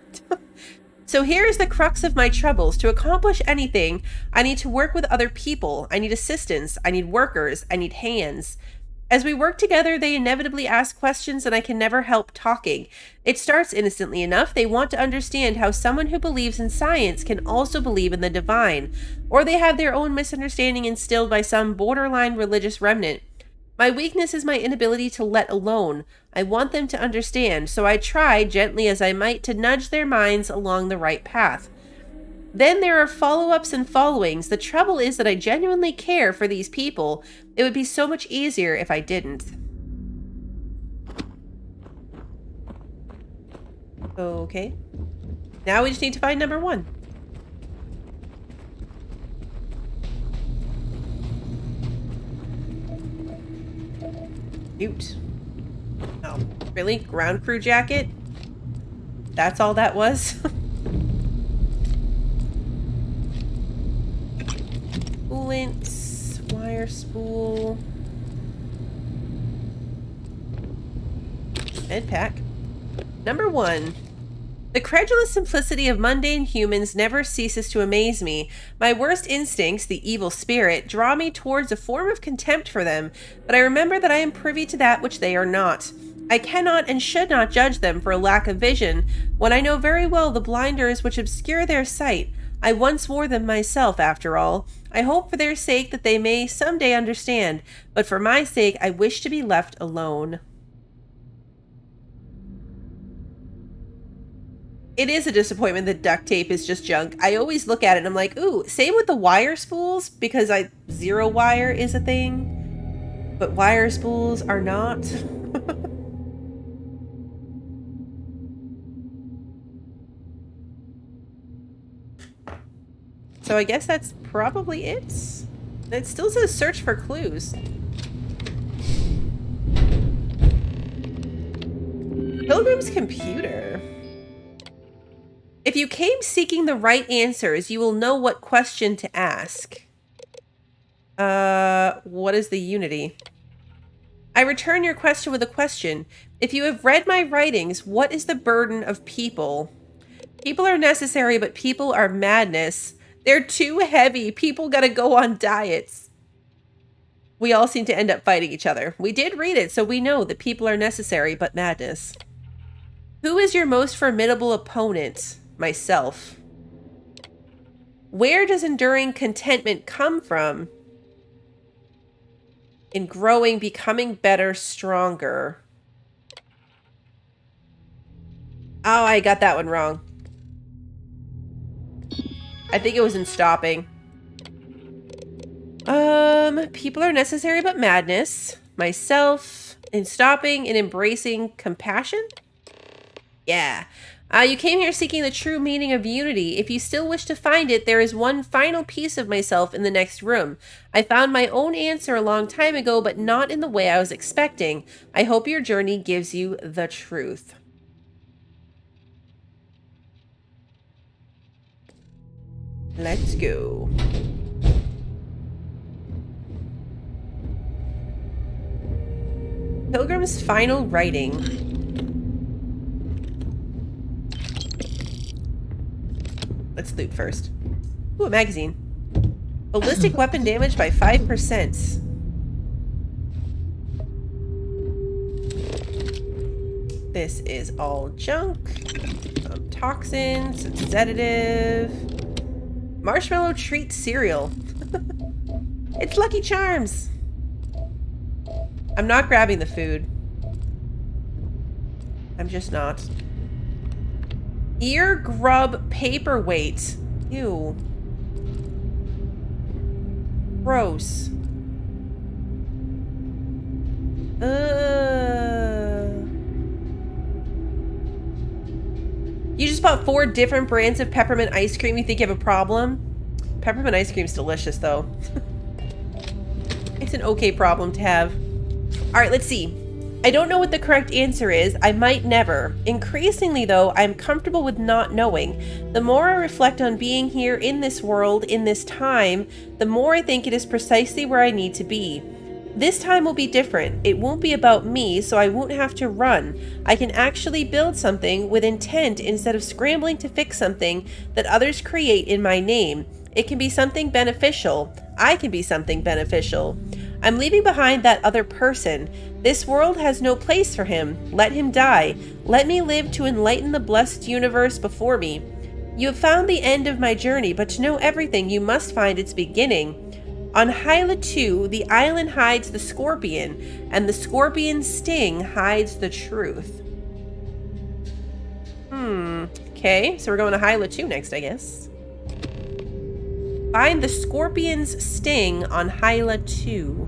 So here is the crux of my troubles. To accomplish anything, I need to work with other people. I need assistance. I need workers. I need hands. As we work together, they inevitably ask questions and I can never help talking. It starts innocently enough. They want to understand how someone who believes in science can also believe in the divine, or they have their own misunderstanding instilled by some borderline religious remnant. My weakness is my inability to let alone. I want them to understand, so I try, gently as I might, to nudge their minds along the right path. Then there are follow-ups and followings. The trouble is that I genuinely care for these people. It would be so much easier if I didn't. Okay. Now we just need to find number 1. Cute. Oh, really? Ground crew jacket? That's all that was? Coolant, wire spool, med pack. Number 1. The credulous simplicity of mundane humans never ceases to amaze me. My worst instincts, the evil spirit, draw me towards a form of contempt for them, but I remember that I am privy to that which they are not. I cannot and should not judge them for a lack of vision, when I know very well the blinders which obscure their sight. I once wore them myself, after all. I hope for their sake that they may someday understand, but for my sake I wish to be left alone. It is a disappointment that duct tape is just junk. I always look at it and I'm like, ooh, same with the wire spools, because zero wire is a thing, but wire spools are not. So I guess that's probably it. It still says search for clues. Pilgrim's computer. If you came seeking the right answers, you will know what question to ask. What is the unity? I return your question with a question. If you have read my writings, what is the burden of people? People are necessary, but people are madness. They're too heavy. People gotta go on diets. We all seem to end up fighting each other. We did read it, so we know that people are necessary, but madness. Who is your most formidable opponent? Myself. Where does enduring contentment come from? In growing, becoming better, stronger. Oh, I got that one wrong. I think it was in stopping. People are necessary but madness. Myself. In stopping and embracing compassion? Yeah. You came here seeking the true meaning of unity. If you still wish to find it, there is one final piece of myself in the next room. I found my own answer a long time ago, but not in the way I was expecting. I hope your journey gives you the truth. Let's go. Pilgrim's final writing. Let's loot first. Ooh, a magazine. Ballistic weapon damage by 5%. This is all junk. Some toxins, some sedative. Marshmallow treat cereal. It's Lucky Charms. I'm not grabbing the food. I'm just not. Ear grub paperweight. Ew. Gross. You just bought 4 different brands of peppermint ice cream. You think you have a problem? Peppermint ice cream's delicious, though. It's an okay problem to have. All right, let's see. I don't know what the correct answer is. I might never. Increasingly, though, I'm comfortable with not knowing. The more I reflect on being here in this world, in this time, the more I think it is precisely where I need to be. This time will be different. It won't be about me, so I won't have to run. I can actually build something with intent instead of scrambling to fix something that others create in my name. It can be something beneficial. I can be something beneficial. I'm leaving behind that other person. This world has no place for him. Let him die. Let me live to enlighten the blessed universe before me. You have found the end of my journey, but to know everything, you must find its beginning. On Hyla 2, the island hides the scorpion, and the scorpion's sting hides the truth. Okay, so we're going to Hyla 2 next, I guess. Find the scorpion's sting on Hyla 2.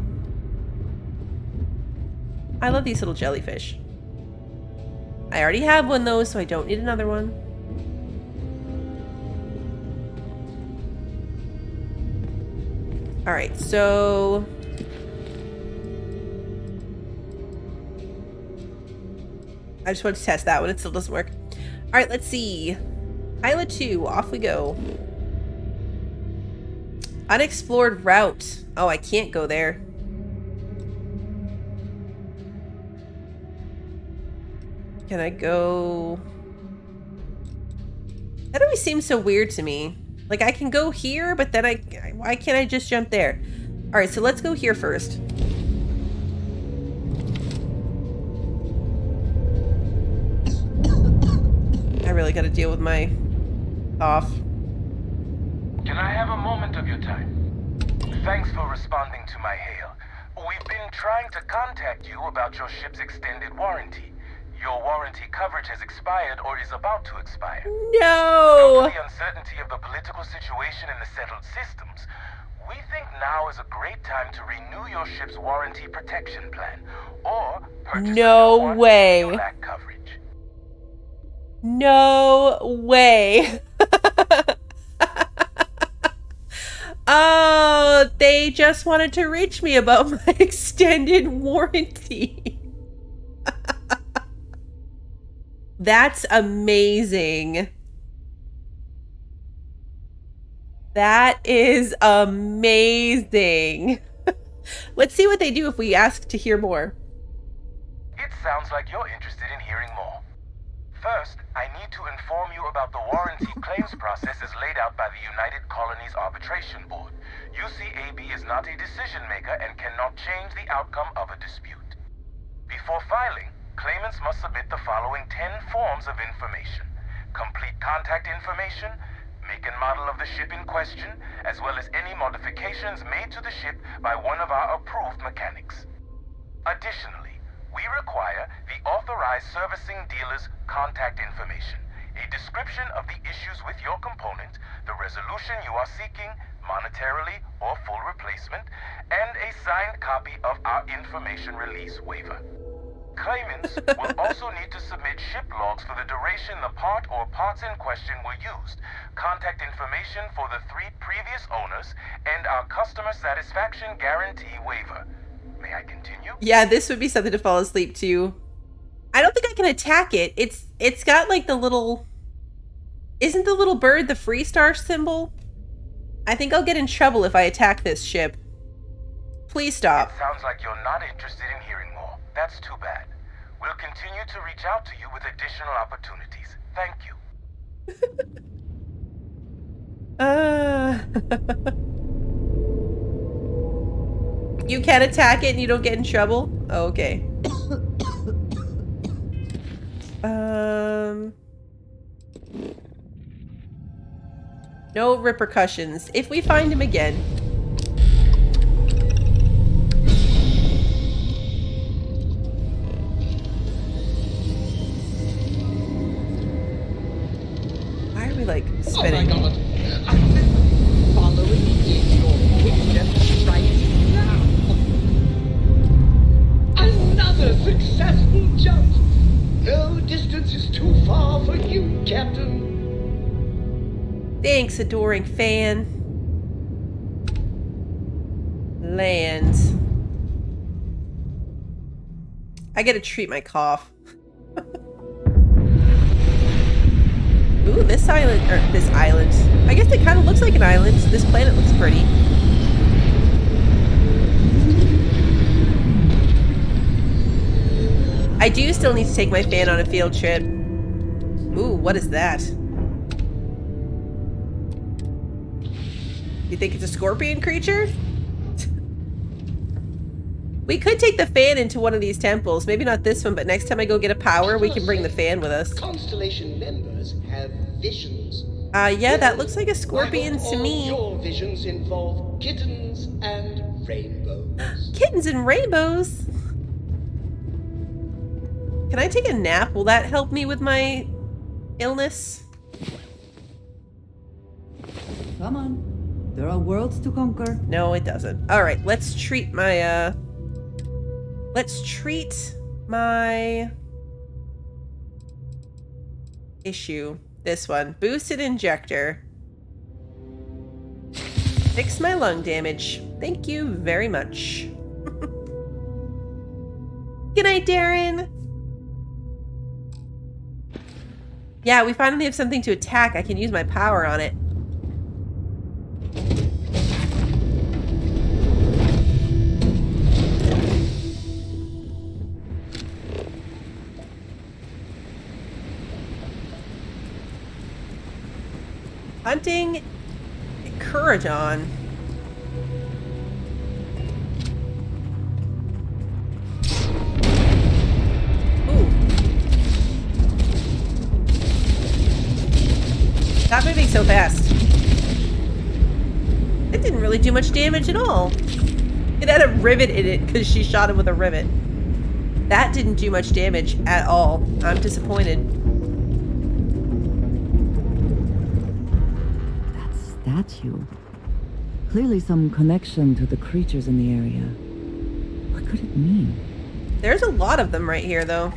I love these little jellyfish. I already have one though, so I don't need another one. Alright, so... I just want to test that one, it still doesn't work. Alright, let's see. Hyla 2, off we go. Unexplored route. Oh, I can't go there. Can I go... That always seems so weird to me. Like, I can go here, but then why can't I just jump there? Alright, so let's go here first. I really gotta deal with my cough. Can I have a moment of your time? Thanks for responding to my hail. We've been trying to contact you about your ship's extended warranty. Your warranty coverage has expired or is about to expire. No! Due to the uncertainty of the political situation in the settled systems, we think now is a great time to renew your ship's warranty protection plan or purchase no way. You lack coverage. No way. Oh, they just wanted to reach me about my extended warranty. That's amazing. That is amazing. Let's see what they do if we ask to hear more. It sounds like you're interested in hearing more. First, I need to inform you about the warranty claims process as laid out by the United Colonies Arbitration Board. UCAB is not a decision maker and cannot change the outcome of a dispute. Before filing, claimants must submit the following 10 forms of information: complete contact information, make and model of the ship in question, as well as any modifications made to the ship by one of our approved mechanics. Additionally, we require the authorized servicing dealer's contact information, a description of the issues with your component, the resolution you are seeking, monetarily or full replacement, and a signed copy of our information release waiver. Claimants will also need to submit ship logs for the duration the part or parts in question were used, contact information for the 3 previous owners, and our customer satisfaction guarantee waiver. May I continue? Yeah, this would be something to fall asleep to. I don't think I can attack it. It's got like the little... Isn't the little bird the free star symbol? I think I'll get in trouble if I attack this ship. Please stop. It sounds like you're not interested in hearing more. That's too bad. We'll continue to reach out to you with additional opportunities. Thank you. You can't attack it and you don't get in trouble? Oh, okay. No repercussions. If we find him again. Why are we like spinning? Oh my God. I've been following in your footsteps right now. Another successful jump. No distance is too far for you, Captain. Thanks, adoring fan. Lands. I gotta treat my cough. Ooh, this island, or this island. I guess it kind of looks like an island. This planet looks pretty. I do still need to take my fan on a field trip. Ooh, what is that? You think it's a scorpion creature? We could take the fan into one of these temples. Maybe not this one, but next time I go get a power, we can bring the fan with us. Constellation members have visions. Yeah, that looks like a scorpion to me. Your visions involve kittens and rainbows. Kittens and rainbows? Can I take a nap? Will that help me with my illness? Come on. There are worlds to conquer. No, it doesn't. All right, let's treat my, issue. This one. Boosted injector. Fix my lung damage. Thank you very much. Good night, Darren. Yeah, we finally have something to attack. I can use my power on it. Hunting Kuradon. Stop moving so fast. It didn't really do much damage at all. It had a rivet in it because she shot him with a rivet. That didn't do much damage at all. I'm disappointed. That statue. Clearly some connection to the creatures in the area. What could it mean? There's a lot of them right here, though.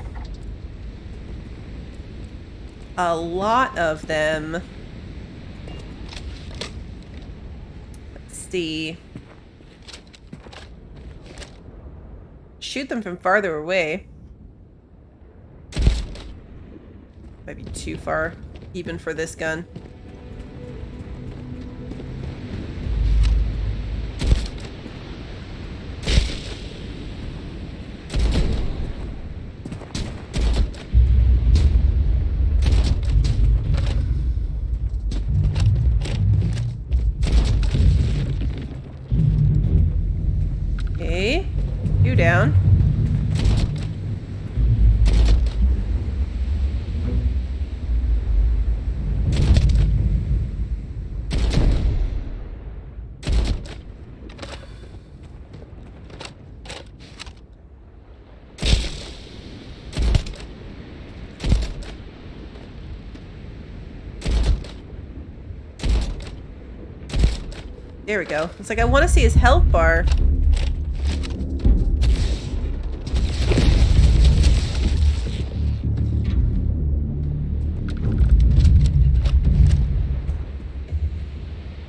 A lot of them. See. Shoot them from farther away. Might be too far, even for this gun. Okay, you down. There we go. It's like I want to see his health bar.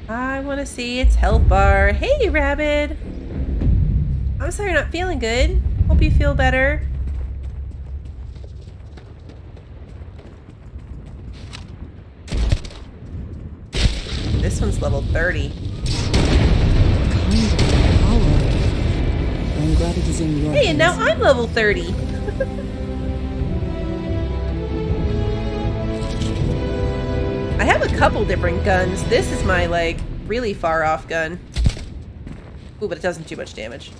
I want to see its health bar. Hey, Rabbit! I'm sorry you're not feeling good. Hope you feel better. This one's level 30. I'm glad it is in your Hey, and now I'm level 30. I have a couple different guns. This is my, like, really far off gun. Ooh, but it doesn't do much damage.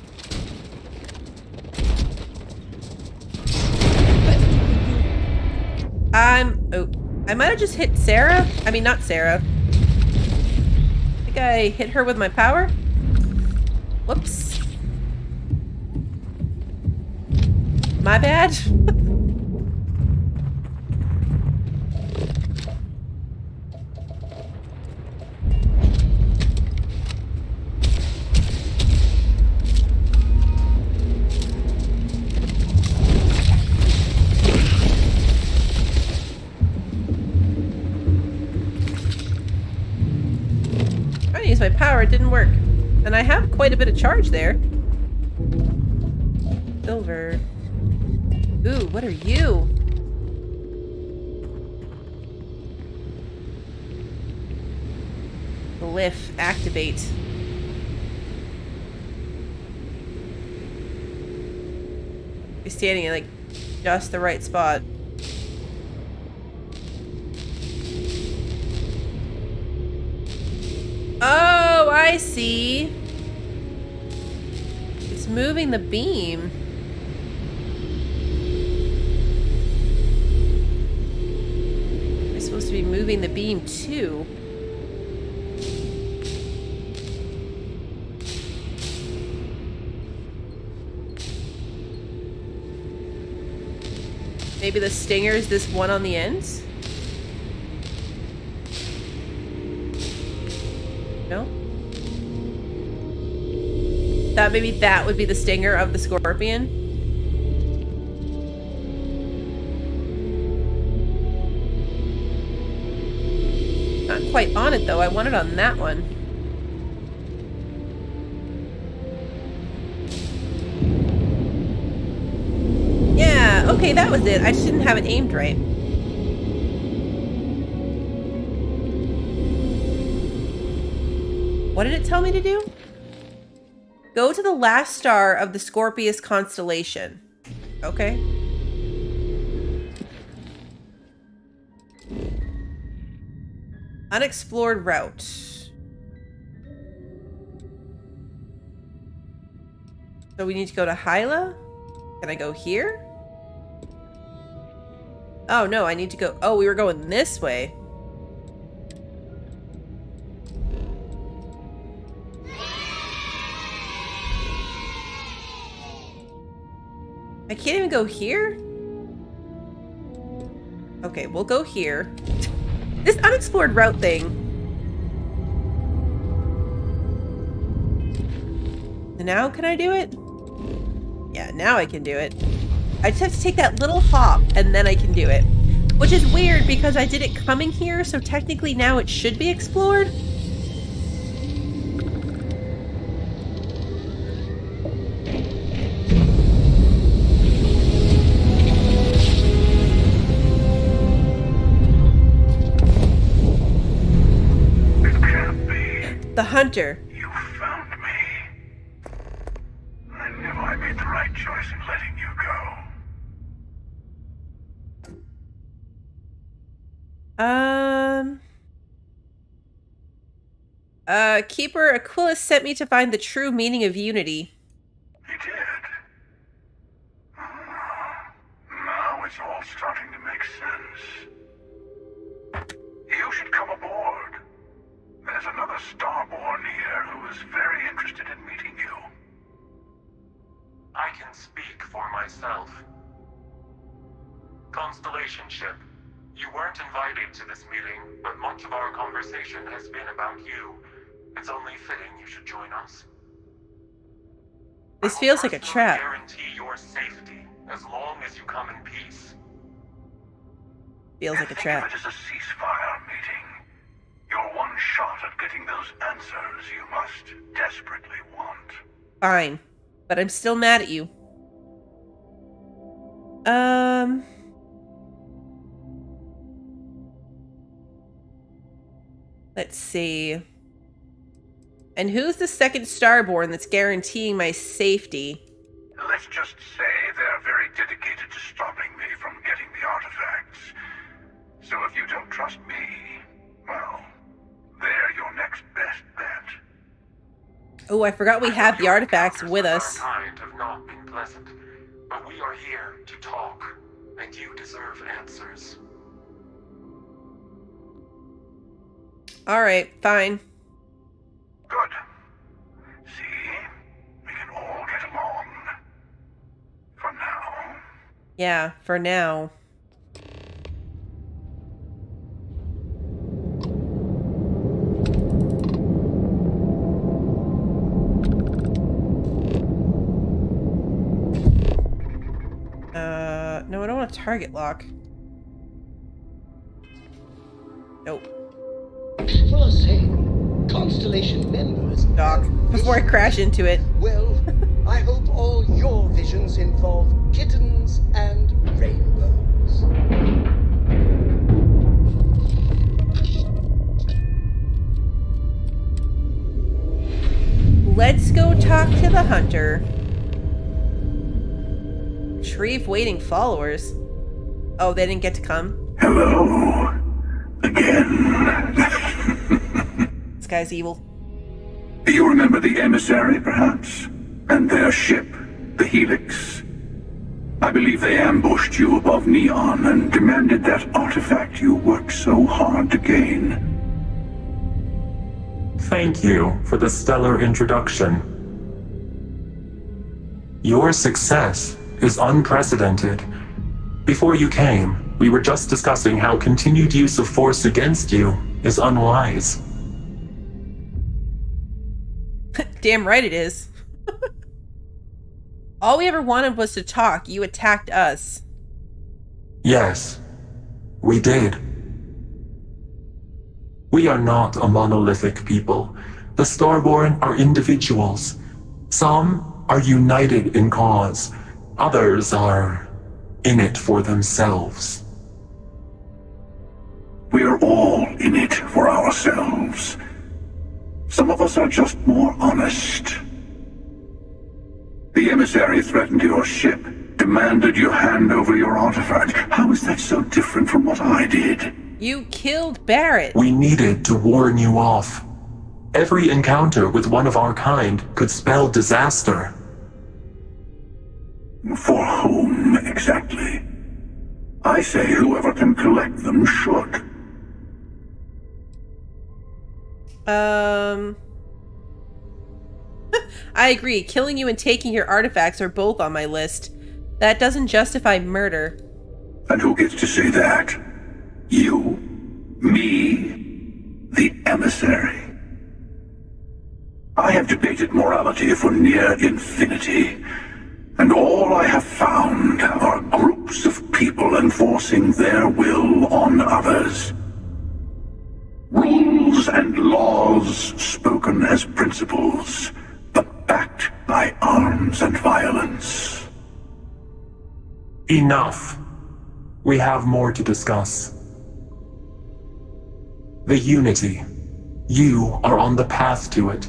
Oh, I might have just hit Sarah. I mean, not Sarah. I think I hit her with my power. Whoops. My bad. Trying to use my power, it didn't work. And I have quite a bit of charge there. Silver. Ooh, what are you? Glyph, activate. Be standing in like just the right spot. Oh, I see. It's moving the beam. We're supposed to be moving the beam too. Maybe the stinger is this one on the ends? No? That maybe that would be the stinger of the scorpion? Not quite on it though, I want it on that one. Yeah, okay, that was it. I just didn't have it aimed right. What did it tell me to do? Go to the last star of the Scorpius constellation. Okay. Unexplored route. So we need to go to Hyla? Can I go here? Oh no, I need to go... Oh, we were going this way. I can't even go here? Okay, we'll go here. This unexplored route thing. Now can I do it? Yeah, now I can do it. I just have to take that little hop and then I can do it. Which is weird because I did it coming here, so technically now it should be explored. The hunter. You found me. I knew I made the right choice in letting you go. Keeper Aquilus sent me to find the true meaning of unity. He did. Now it's all starting to make sense. You should come aboard. There's another Starborn here who is very interested in meeting you. I can speak for myself. Constellation ship, you weren't invited to this meeting, but much of our conversation has been about you. It's only fitting you should join us. This feels like a trap. I guarantee your safety as long as you come in peace. Feels like a trap. It is a ceasefire meeting. Your one shot at getting those answers you must desperately want. Fine. But I'm still mad at you. Let's see. And who's the second Starborn that's guaranteeing my safety? Let's just say they're very dedicated to stopping me from getting the artifacts. So if you don't trust me, well, they're your next best bet. Oh, I forgot we have the artifacts with us. Kind have not been pleasant, but we are here to talk, and you deserve answers. Alright, fine. Good. See? We can all get along. For now. Yeah, for now. No, I don't want a target lock. Nope. For our sake, Constellation members... Doc, before I crash into it. Well, I hope all your visions involve kittens and rainbows. Let's go talk to the hunter. Retrieve waiting followers. Oh, they didn't get to come? Hello. Again. This guy's evil. You remember the emissary, perhaps? and their ship, the Helix. I believe they ambushed you above Neon and demanded that artifact you worked so hard to gain. Thank you for the stellar introduction. Your success is unprecedented. Before you came, we were just discussing how continued use of force against you is unwise. Damn right it is. All we ever wanted was to talk. You attacked us. Yes, we did. We are not a monolithic people. The Starborn are individuals. Some are united in cause. Others are in it for themselves. We are all in it for ourselves. Some of us are just more honest. The emissary threatened your ship, demanded you hand over your artifact. How is that so different from what I did? You killed Barrett. We needed to warn you off. Every encounter with one of our kind could spell disaster. For whom, exactly? I say whoever can collect them should. I agree. Killing you and taking your artifacts are both on my list. That doesn't justify murder. And who gets to say that? You? Me? The emissary? I have debated morality for near infinity, and all I have found are groups of people enforcing their will on others. Rules and laws spoken as principles, but backed by arms and violence. Enough. We have more to discuss. The Unity. You are on the path to it.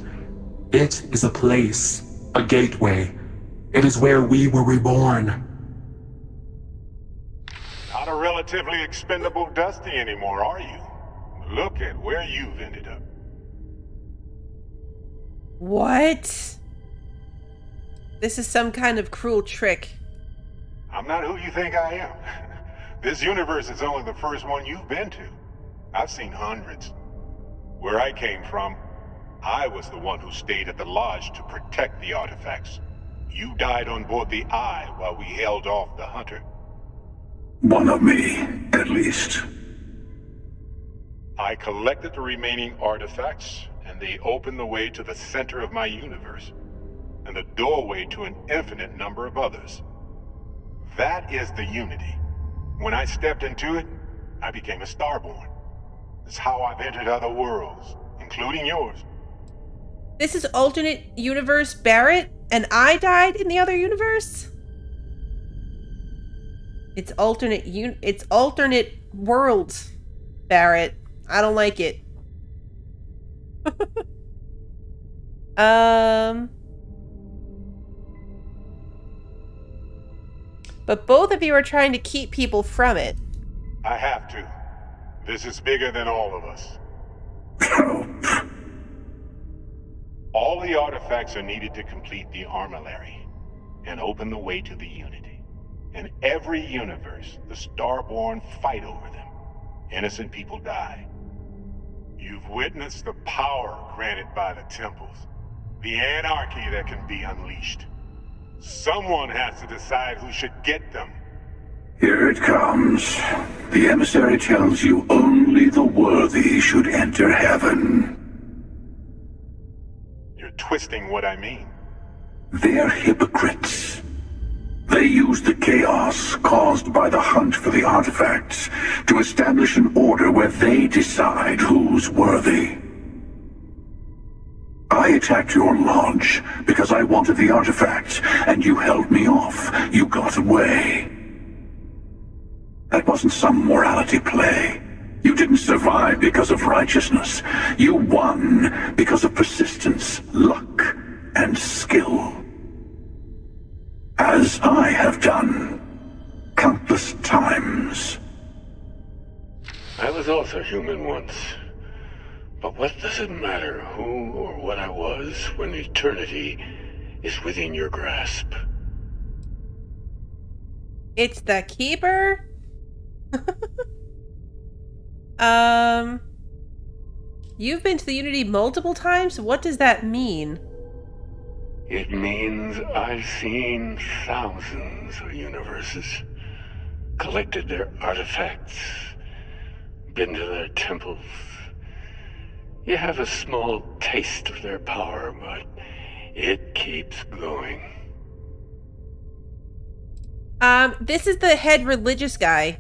It is a place, a gateway. It is where we were reborn. Not a relatively expendable Dusty anymore, are you? Look at where you've ended up. What? This is some kind of cruel trick. I'm not who you think I am. This universe is only the first one you've been to. I've seen hundreds. Where I came from, I was the one who stayed at the lodge to protect the artifacts. You died on board the Eye while we held off the Hunter. One of me, at least. I collected the remaining artifacts, and they opened the way to the center of my universe, and the doorway to an infinite number of others. That is the Unity. When I stepped into it, I became a Starborn. It's how I've entered other worlds, including yours. This is alternate universe Barrett, and I died in the other universe? It's alternate worlds, Barrett. I don't like it. But both of you are trying to keep people from it. I have to. This is bigger than all of us. All the artifacts are needed to complete the armillary and open the way to the Unity. In every universe, the Starborn fight over them. Innocent people die. You've witnessed the power granted by the temples, the anarchy that can be unleashed. Someone has to decide who should get them. Here it comes. The emissary tells you only the worthy should enter heaven. You're twisting what I mean. They're hypocrites. They use the chaos caused by the hunt for the artifacts to establish an order where they decide who's worthy. I attacked your lodge because I wanted the artifacts, and you held me off. You got away. That wasn't some morality play. You didn't survive because of righteousness. You won because of persistence, luck, and skill. As I have done countless times. I was also human once. But what does it matter who or what I was when eternity is within your grasp. It's the Keeper? You've been to the Unity multiple times? What does that mean? It means I've seen thousands of universes, collected their artifacts, been to their temples. You have a small taste of their power, but it keeps going. This is the head religious guy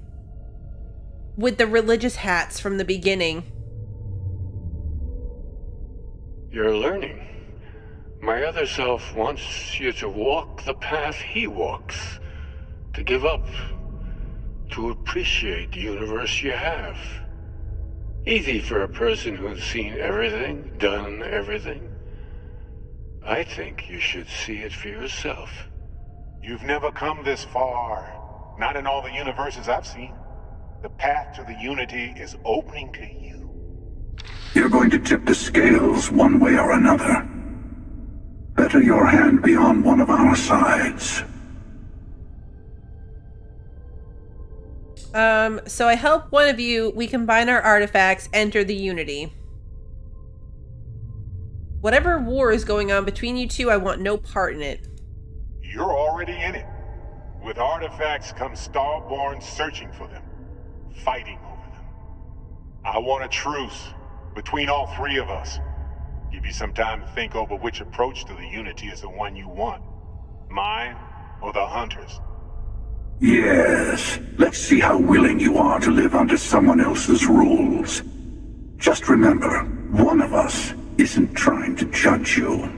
with the religious hats from the beginning. You're learning. My other self wants you to walk the path he walks, to give up, to appreciate the universe you have. Easy for a person who's seen everything, done everything. I think you should see it for yourself. You've never come this far. Not in all the universes I've seen. The path to the Unity is opening to you. You're going to tip the scales one way or another. Better your hand be on one of our sides. So I help one of you, we combine our artifacts, enter the Unity. Whatever war is going on between you two, I want no part in it. You're already in it. With artifacts comes Starborn searching for them, fighting over them. I want a truce between all three of us. Give you some time to think over which approach to the Unity is the one you want. Mine or the Hunters? Yes, let's see how willing you are to live under someone else's rules. Just remember, one of us isn't trying to judge you.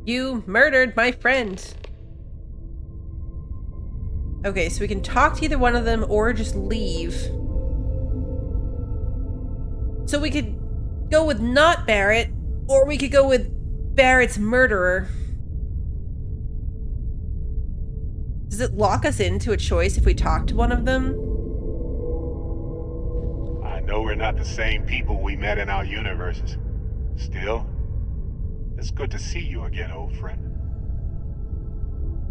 You murdered my friend. Okay, so we can talk to either one of them or just leave. So we could go with not Barrett, or we could go with Barrett's murderer. Does it lock us into a choice if we talk to one of them? I know we're not the same people we met in our universes. Still, it's good to see you again, old friend.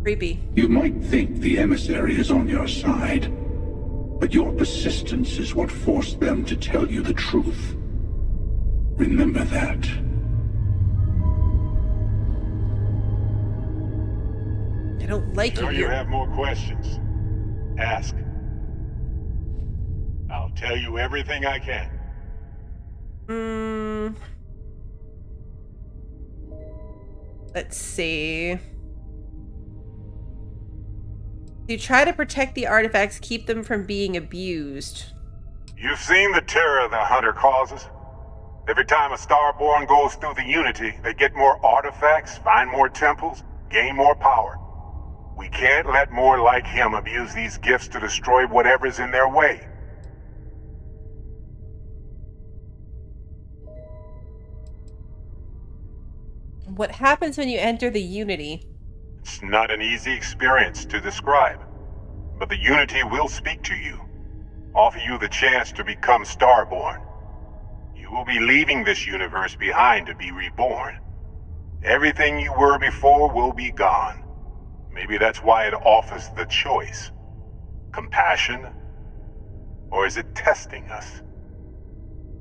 Creepy. You might think the emissary is on your side, but your persistence is what forced them to tell you the truth. Remember that. I don't like Sure you. you have more questions? Ask. I'll tell you everything I can. Let's see. You try to protect the artifacts, keep them from being abused. You've seen the terror the Hunter causes. Every time a Starborn goes through the Unity, they get more artifacts, find more temples, gain more power. We can't let more like him abuse these gifts to destroy whatever's in their way. What happens when you enter the Unity? It's not an easy experience to describe, but the Unity will speak to you, offer you the chance to become Starborn. You will be leaving this universe behind to be reborn. Everything you were before will be gone. Maybe that's why it offers the choice. Compassion? Or is it testing us?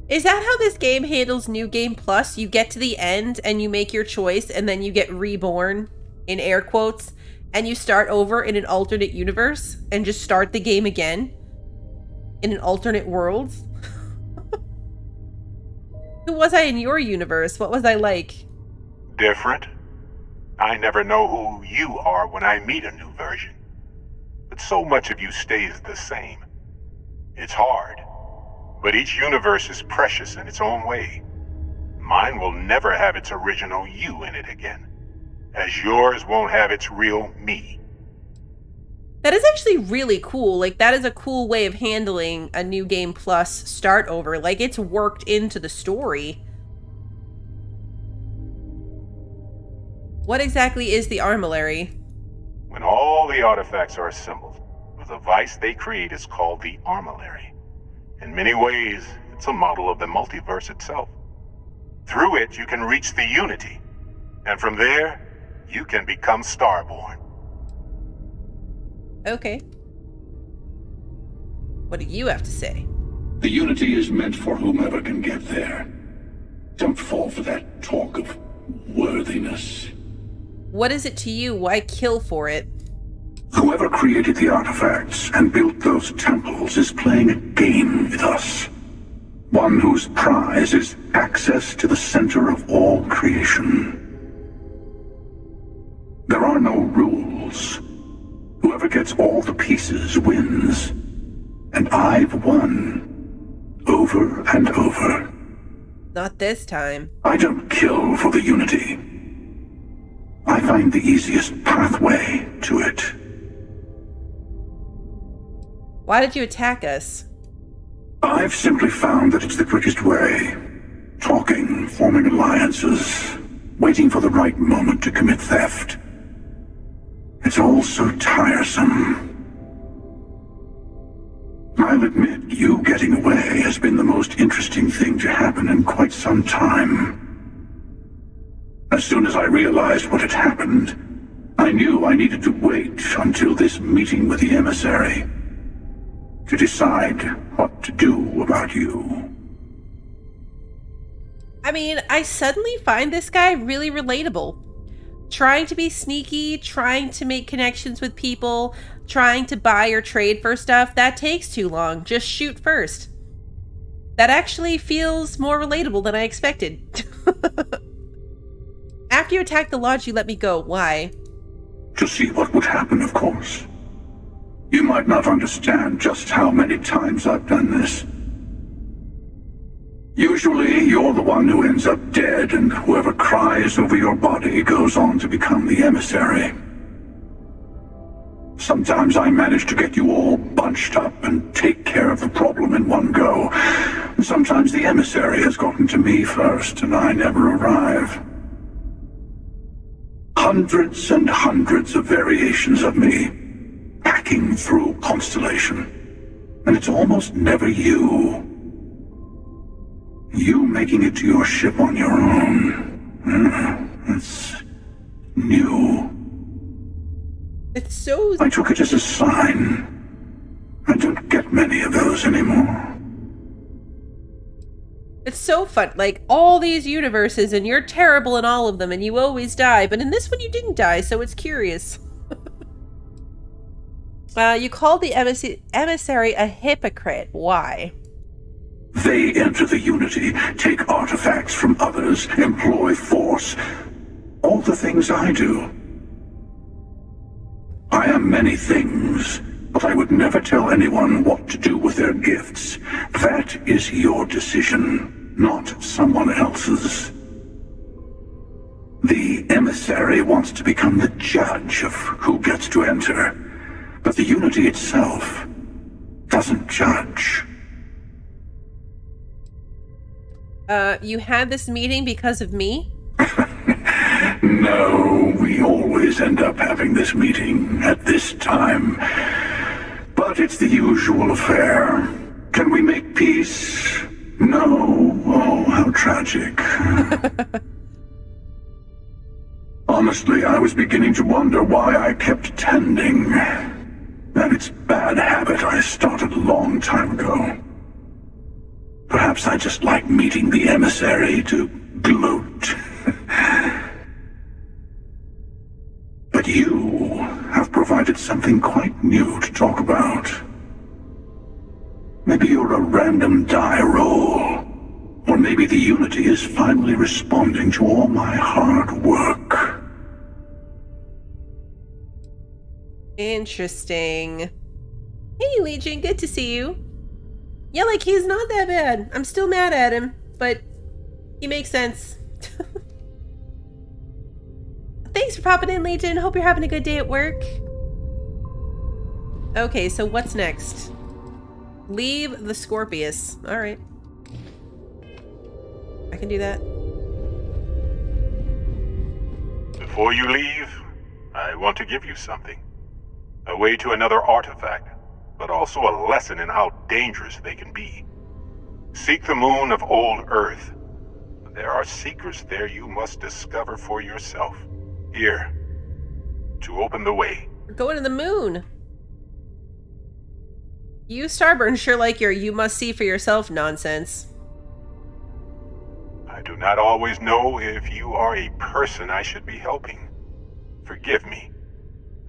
Is that how this game handles New Game Plus? You get to the end and you make your choice and then you get reborn, in air quotes, and you start over in an alternate universe and just start the game again in an alternate world? Who was I in your universe? What was I like? Different. I never know who you are when I meet a new version. But so much of you stays the same. It's hard. But each universe is precious in its own way. Mine will never have its original you in it again, as yours won't have its real me. That is actually really cool. Like, that is a cool way of handling a New Game Plus start over. Like, it's worked into the story. What exactly is the Armillary? When all the artifacts are assembled, the device they create is called the Armillary. In many ways, it's a model of the multiverse itself. Through it, you can reach the Unity. And from there, you can become Starborn. Okay. What do you have to say? The Unity is meant for whomever can get there. Don't fall for that talk of worthiness. What is it to you? Why kill for it? Whoever created the artifacts and built those temples is playing a game with us. One whose prize is access to the center of all creation. There are no rules. Whoever gets all the pieces wins. And I've won. Over and over. Not this time. I don't kill for the Unity. I find the easiest pathway to it. Why did you attack us? I've simply found that it's the quickest way. Talking, forming alliances, waiting for the right moment to commit theft. It's all so tiresome. I'll admit, you getting away has been the most interesting thing to happen in quite some time. As soon as I realized what had happened, I knew I needed to wait until this meeting with the emissary to decide what to do about you. I mean, I suddenly find this guy really relatable. Trying to be sneaky, trying to make connections with people, trying to buy or trade for stuff, that takes too long. Just shoot first. That actually feels more relatable than I expected. After you attacked the lodge, you let me go. Why? To see what would happen, of course. You might not understand just how many times I've done this. Usually, you're the one who ends up dead, and whoever cries over your body goes on to become the emissary. Sometimes I manage to get you all bunched up and take care of the problem in one go. Sometimes the emissary has gotten to me first, and I never arrive. Hundreds and hundreds of variations of me, hacking through Constellation. And it's almost never you. You making it to your ship on your own. It's new. It's so... I took it as a sign. I don't get many of those anymore. It's so fun. Like, all these universes, and you're terrible in all of them, and you always die. But in this one, you didn't die, so it's curious. You called the emissary a hypocrite. Why? They enter the Unity, take artifacts from others, employ force. All the things I do. I am many things, but I would never tell anyone what to do with their gifts. That is your decision, not someone else's. The emissary wants to become the judge of who gets to enter, but the Unity itself doesn't judge. You had this meeting because of me? No, we always end up having this meeting at this time. But it's the usual affair. Can we make peace? No. Oh, how tragic. Honestly, I was beginning to wonder why I kept attending. And it's a bad habit I started a long time ago. Perhaps I just like meeting the emissary to gloat. But you have provided something quite new to talk about. Maybe you're a random die roll. Or maybe the Unity is finally responding to all my hard work. Interesting. Hey, Legion, good to see you. Yeah, like, he's not that bad. I'm still mad at him, but he makes sense. Thanks for popping in, Legion. Hope you're having a good day at work. Okay, so what's next? Leave the Scorpius. Alright. I can do that. Before you leave, I want to give you something. A way to another artifact, but also a lesson in how dangerous they can be. Seek the moon of old Earth. There are secrets there you must discover for yourself. Here. To open the way. We're going to the moon. You, Starburn, sure like your you must see for yourself nonsense. I do not always know if you are a person I should be helping. Forgive me.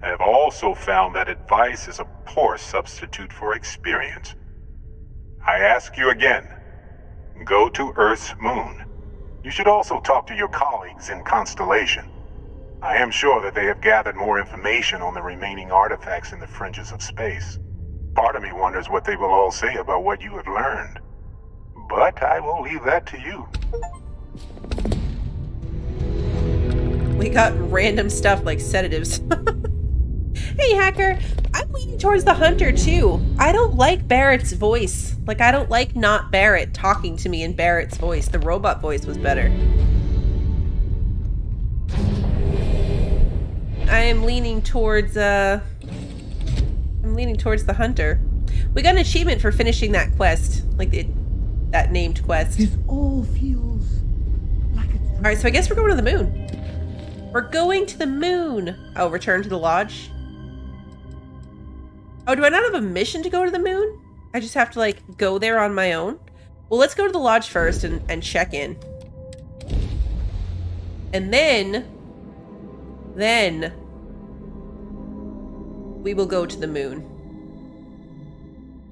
I have also found that advice is a poor substitute for experience. I ask you again, go to Earth's moon. You should also talk to your colleagues in Constellation. I am sure that they have gathered more information on the remaining artifacts in the fringes of space. Part of me wonders what they will all say about what you have learned. But I will leave that to you. We got random stuff like sedatives. Hey, Hacker. I'm leaning towards the Hunter, too. I don't like Barrett's voice. Like, I don't like not Barrett talking to me in Barrett's voice. The robot voice was better. I am leaning towards, I'm leaning towards the Hunter. We got an achievement for finishing that quest. Like, that named quest. This all feels like a... Alright, so I guess we're going to the moon. We're going to the moon. Oh, return to the lodge. Oh, do I not have a mission to go to the moon? I just have to, like, go there on my own? Well, let's go to the lodge first and check in. And then we will go to the moon.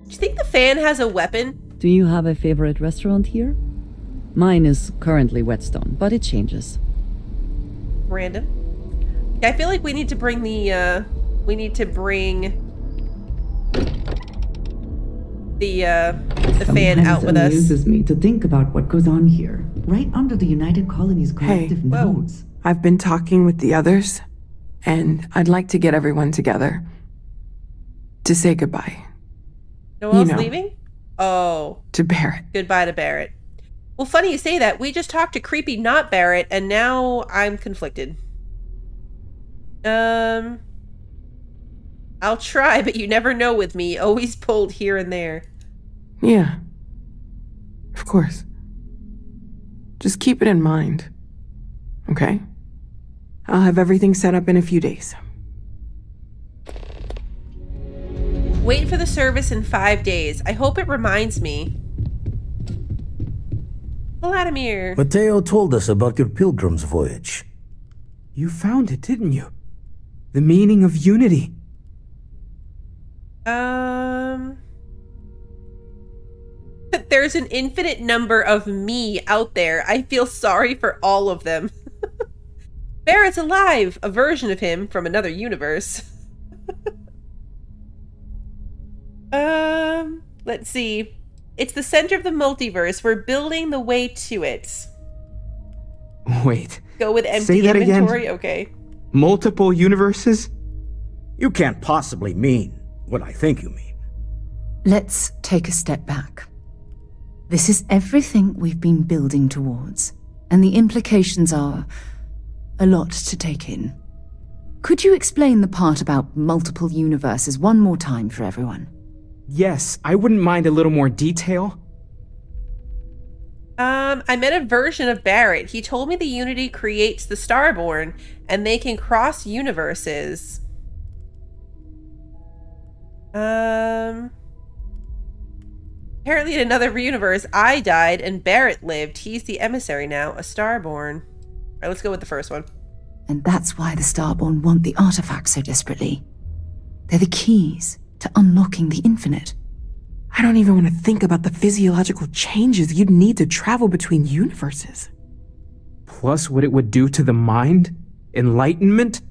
Do you think the fan has a weapon? Do you have a favorite restaurant here? Mine is currently Whetstone, but it changes. Random. Yeah, I feel like we need to bring the fan out with us. It amuses me to think about what goes on here, right under the United Colonies' collective nodes. I've been talking with the others, and I'd like to get everyone together to say goodbye. No one else leaving? Oh. To Barrett. Goodbye to Barrett. Well, funny you say that. We just talked to creepy not Barrett, and now I'm conflicted. I'll try, but you never know with me. Always pulled here and there. Yeah. Of course. Just keep it in mind. Okay? I'll have everything set up in a few days. Wait for the service in 5 days. I hope it reminds me. Vladimir. Mateo told us about your pilgrim's voyage. You found it, didn't you? The meaning of unity. There's an infinite number of me out there. I feel sorry for all of them. Barrett's alive, a version of him from another universe. Let's see. It's the center of the multiverse. We're building the way to it. Wait. Go with empty say that inventory? Again? Okay. Multiple universes? You can't possibly mean what I think you mean. Let's take a step back. This is everything we've been building towards, and the implications are a lot to take in. Could you explain the part about multiple universes one more time for everyone? Yes, I wouldn't mind a little more detail. I met a version of Barrett. He told me the Unity creates the Starborn, and they can cross universes. Apparently in another universe, I died and Barrett lived. He's the emissary now, a Starborn. All right, let's go with the first one. And that's why the Starborn want the artifacts so desperately. They're the keys to unlocking the infinite. I don't even want to think about the physiological changes you'd need to travel between universes. Plus what it would do to the mind? Enlightenment?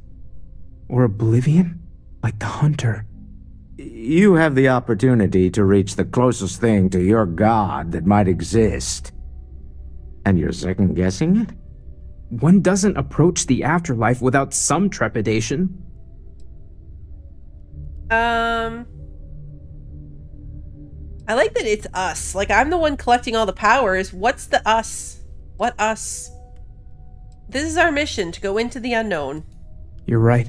Or oblivion? Like the Hunter. You have the opportunity to reach the closest thing to your god that might exist. And you're second-guessing it? One doesn't approach the afterlife without some trepidation. I like that it's us. Like, I'm the one collecting all the powers. What's the us? What us? This is our mission, to go into the unknown. You're right.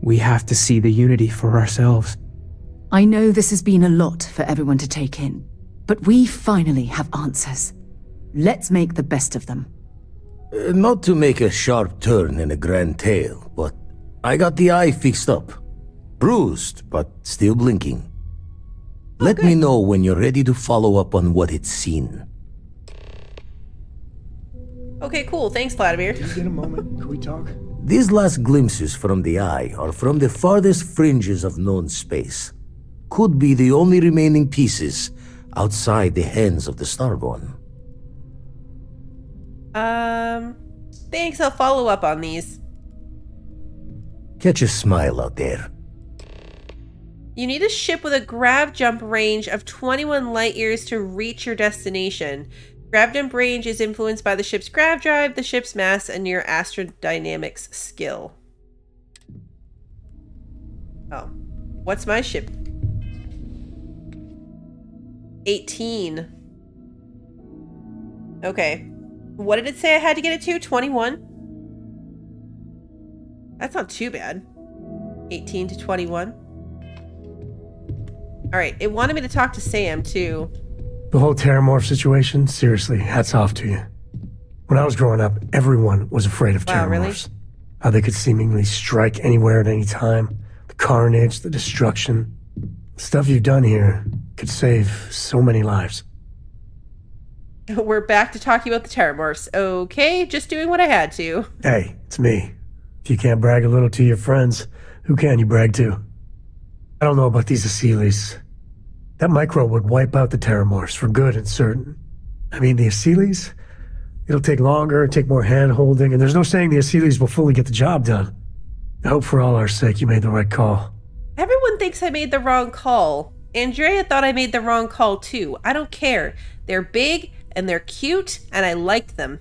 We have to see the Unity for ourselves. I know this has been a lot for everyone to take in, but we finally have answers. Let's make the best of them. Not to make a sharp turn in a grand tale, but I got the eye fixed up. Bruised, but still blinking. Let me know when you're ready to follow up on what it's seen. Okay, cool. Thanks, Vladimir. Can you get a moment? Can we talk? These last glimpses from the eye are from the farthest fringes of known space. Could be the only remaining pieces outside the hands of the Starborn. Thanks. I'll follow up on these. Catch a smile out there. You need a ship with a grav jump range of 21 light years to reach your destination. Grav jump range is influenced by the ship's grav drive, the ship's mass, and your astrodynamics skill. Oh. What's my ship? 18. Okay. What did it say I had to get it to? 21? That's not too bad. 18 to 21. Alright, it wanted me to talk to Sam, too. The whole Terramorph situation, seriously, hats off to you. When I was growing up, everyone was afraid of Terramorphs. Really? How they could seemingly strike anywhere at any time. The carnage, the destruction. The stuff you've done here could save so many lives. We're back to talking about the Terramorphs. Okay, just doing what I had to. Hey, it's me. If you can't brag a little to your friends, who can you brag to? I don't know about these Aseles. That microbe would wipe out the Terramorphs for good and certain. I mean, the Aseles? It'll take longer, take more hand-holding, and there's no saying the Aseles will fully get the job done. I hope for all our sake you made the right call. Everyone thinks I made the wrong call. Andrea thought I made the wrong call, too. I don't care. They're big, and they're cute, and I liked them.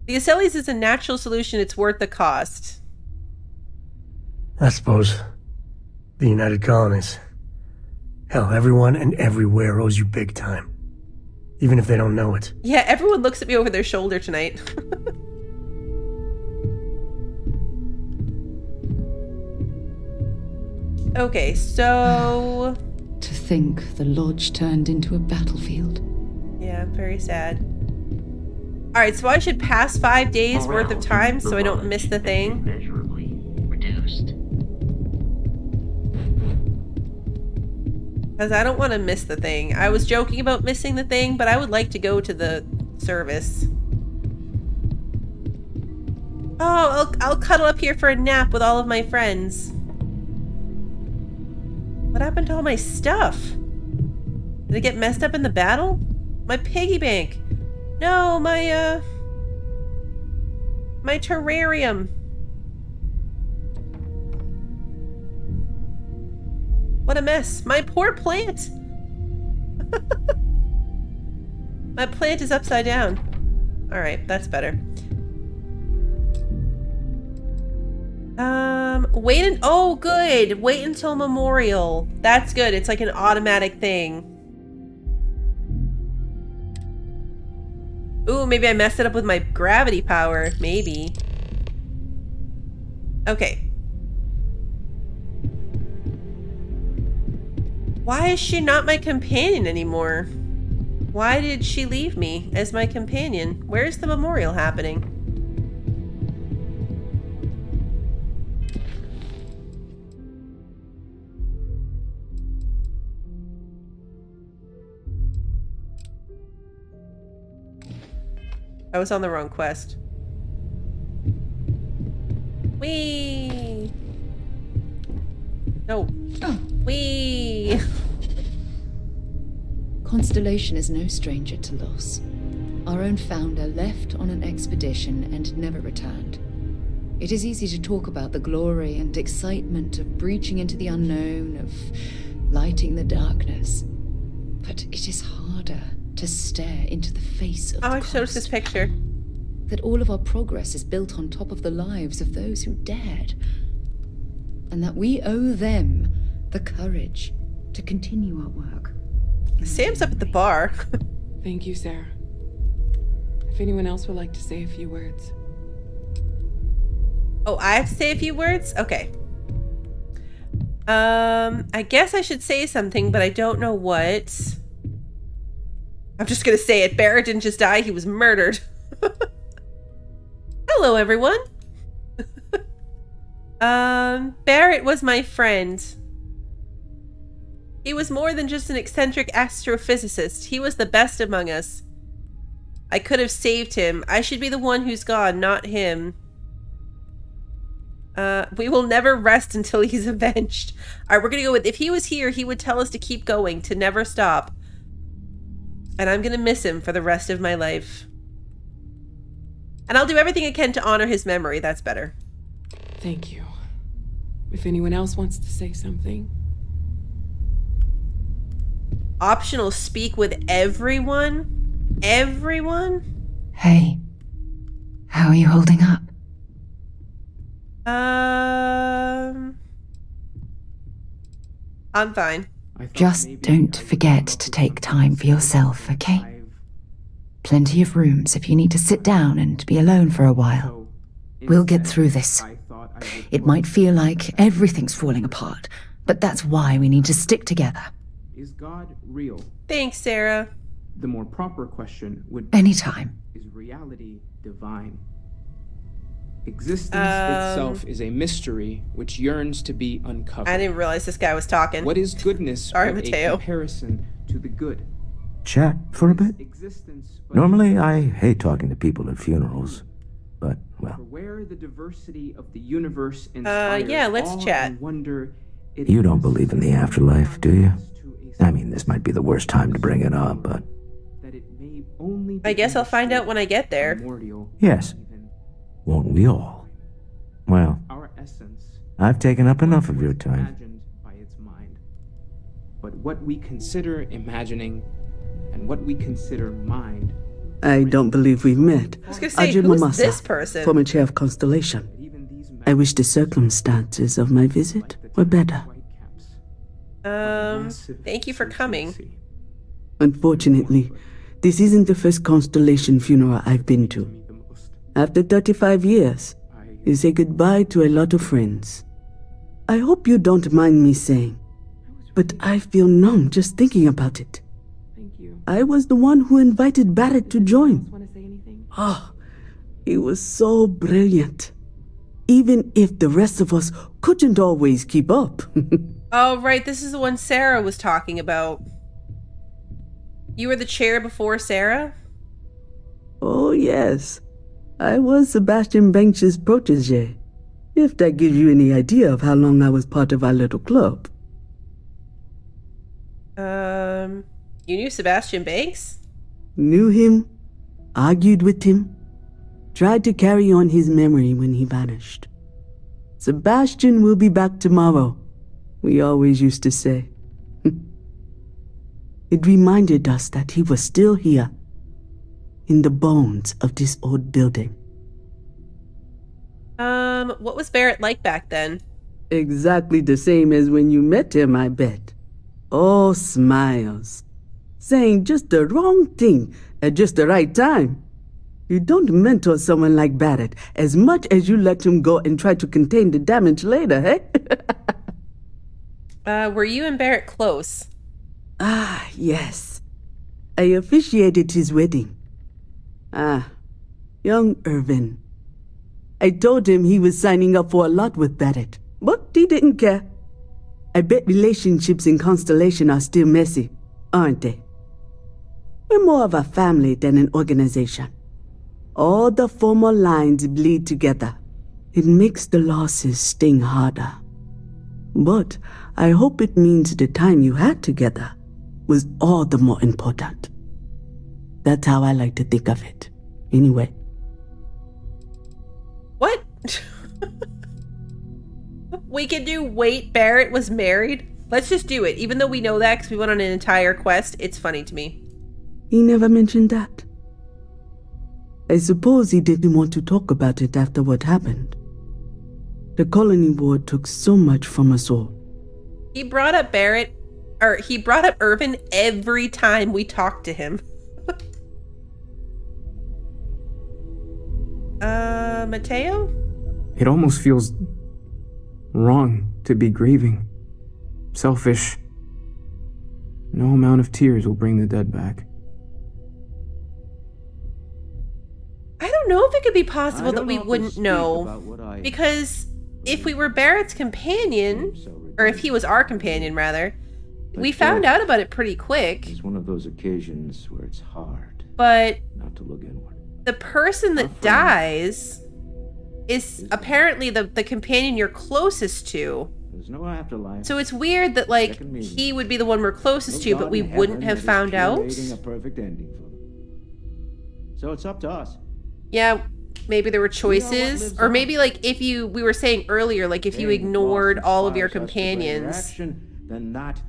The Aseles is a natural solution. It's worth the cost. I suppose. The United Colonies. Hell, everyone and everywhere owes you big time. Even if they don't know it. Yeah, everyone looks at me over their shoulder tonight. Okay, so... To think the lodge turned into a battlefield. Yeah, very sad. Alright, so I should pass 5 days worth of time so I don't miss the thing. Measurably reduced. Because I don't want to miss the thing. I was joking about missing the thing, but I would like to go to the service. Oh, I'll cuddle up here for a nap with all of my friends. What happened to all my stuff? Did it get messed up in the battle? My piggy bank. No, my terrarium. What a mess. My poor plant. My plant is upside down. Alright, that's better. Oh, good. Wait until Memorial. That's good. It's like an automatic thing. Ooh, maybe I messed it up with my gravity power. Maybe. Okay. Why is she not my companion anymore? Why did she leave me as my companion? Where's the memorial happening? I was on the wrong quest. Whee! No. Whee! Constellation is no stranger to loss. Our own founder left on an expedition and never returned. It is easy to talk about the glory and excitement of breaching into the unknown, of lighting the darkness. But it is harder to stare into the face of the I showed this picture. That all of our progress is built on top of the lives of those who dared. And that we owe them the courage to continue our work. Sam's up at the bar. Thank you, Sarah. If anyone else would like to say a few words. Oh, I have to say a few words? Okay. I guess I should say something, but I don't know what. I'm just gonna say it. Barrett didn't just die, he was murdered. Hello, everyone. Barrett was my friend. He was more than just an eccentric astrophysicist. He was the best among us. I could have saved him. I should be the one who's gone, not him. We will never rest until he's avenged. Alright, we're gonna go with, if he was here, he would tell us to keep going, to never stop. And I'm gonna miss him for the rest of my life. And I'll do everything I can to honor his memory. That's better. Thank you. If anyone else wants to say something. Optional speak with everyone? Everyone? Hey, how are you holding up? I'm fine. Just don't forget to take time for yourself, okay? Plenty of rooms if you need to sit down and be alone for a while. We'll get through this. It might feel like everything's falling apart, but that's why we need to stick together. Is God real? Thanks, Sarah. The more proper question would Anytime. Is reality divine? Existence itself is a mystery which yearns to be uncovered. I didn't realize this guy was talking. What is goodness Sorry, but Mateo. a comparison to the good? Chat for a bit? Normally, I hate talking to people at funerals, but, well. For where the diversity of the universe inspires yeah, let's awe chat. and wonder, it You don't believe in the afterlife, do you? I mean, this might be the worst time to bring it up, but... I guess I'll find out when I get there. Yes. Won't we all? Well, Our essence I've taken up enough of your time. imagined by its mind. But what we consider imagining and what we consider mind. I don't believe we've met. I was gonna say, Ajay who's Mamasa, this person? former chair of Constellation. I wish the circumstances of my visit were better. Thank you for coming. Unfortunately, this isn't the first Constellation funeral I've been to. After 35 years, you say goodbye to a lot of friends. I hope you don't mind me saying, but I feel numb just thinking about it. I was the one who invited Barrett to join. Oh, he was so brilliant. Even if the rest of us couldn't always keep up. Oh, right. This is the one Sarah was talking about. You were the chair before Sarah? Oh, yes. I was Sebastian Banks's protege, if that gives you any idea of how long I was part of our little club. You knew Sebastian Banks? Knew him, argued with him, tried to carry on his memory when he vanished. Sebastian will be back tomorrow, we always used to say. It reminded us that he was still here, in the bones of this old building. What was Barrett like back then? Exactly the same as when you met him, I bet. All smiles. Saying just the wrong thing at just the right time. You don't mentor someone like Barrett as much as you let him go and try to contain the damage later, eh? Were you and Barrett close? Ah, yes. I officiated his wedding. Young Irvin. I told him he was signing up for a lot with Barrett, but he didn't care. I bet relationships in Constellation are still messy, aren't they? We're more of a family than an organization. All the former lines bleed together. It makes the losses sting harder. But I hope it means the time you had together was all the more important. That's how I like to think of it. Anyway. What? We can do wait, Barrett was married? Let's just do it. Even though we know that because we went on an entire quest, it's funny to me. He never mentioned that. I suppose he didn't want to talk about it after what happened. The colony war took so much from us all. He brought up Barrett, or he brought up Irvin every time we talked to him. Mateo? It almost feels wrong to be grieving. Selfish. No amount of tears will bring the dead back. I don't know if it could be possible that we wouldn't know. Because if we were Barrett's companion, or if he was our companion, rather, we found out about it pretty quick. It's one of those occasions where it's hard But not to look inward. the person that dies is apparently the companion you're closest to. There's no afterlife. So it's weird that, like, he would be the one we're closest to, but we wouldn't have found out. A perfect ending for them. So it's up to us. Yeah, maybe there were choices. Or maybe, like, if you, we were saying earlier, like, if you ignored all of your companions. Then that.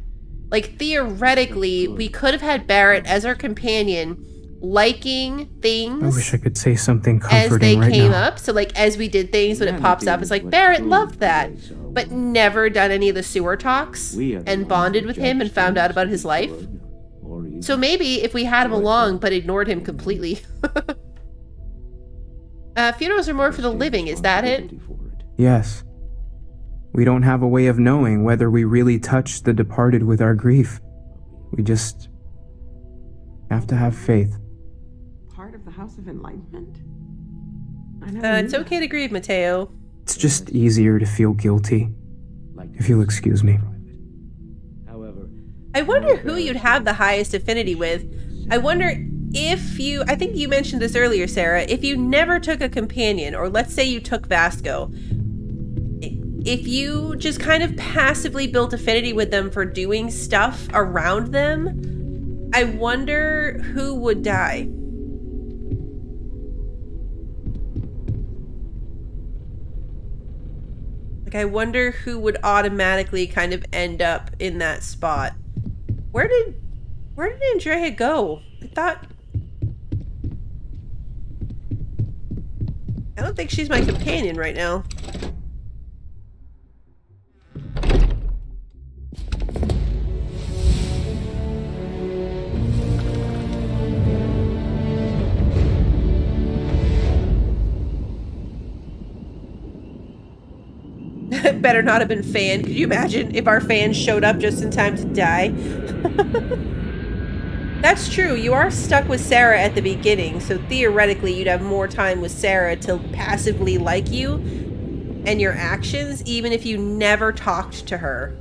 Like, theoretically, we could have had Barrett as our companion, liking things. I wish I could say something as comforting they right came now. up. So, like, as we did things, when it pops up, it's like, Barrett loved that. But never done any of the sewer talks and bonded with him and found out about his life. So maybe if we had him along but ignored him completely. Funerals are more for the living, is that it? Yes. We don't have a way of knowing whether we really touched the departed with our grief. We just have to have faith. Part of the House of Enlightenment? It's okay to grieve, Mateo. It's just easier to feel guilty, if you'll excuse me. I wonder who you'd have the highest affinity with. I wonder if you, I think you mentioned this earlier, Sarah, if you never took a companion, or let's say you took Vasco, if you just kind of passively built affinity with them for doing stuff around them, I wonder who would die. Like, I wonder who would automatically kind of end up in that spot. Where did Andrea go? I don't think she's my companion right now. Better not have been Fan. Could you imagine if our fan showed up just in time to die? That's true. You are stuck with Sarah at the beginning, so theoretically you'd have more time with Sarah to passively like you and your actions, even if you never talked to her.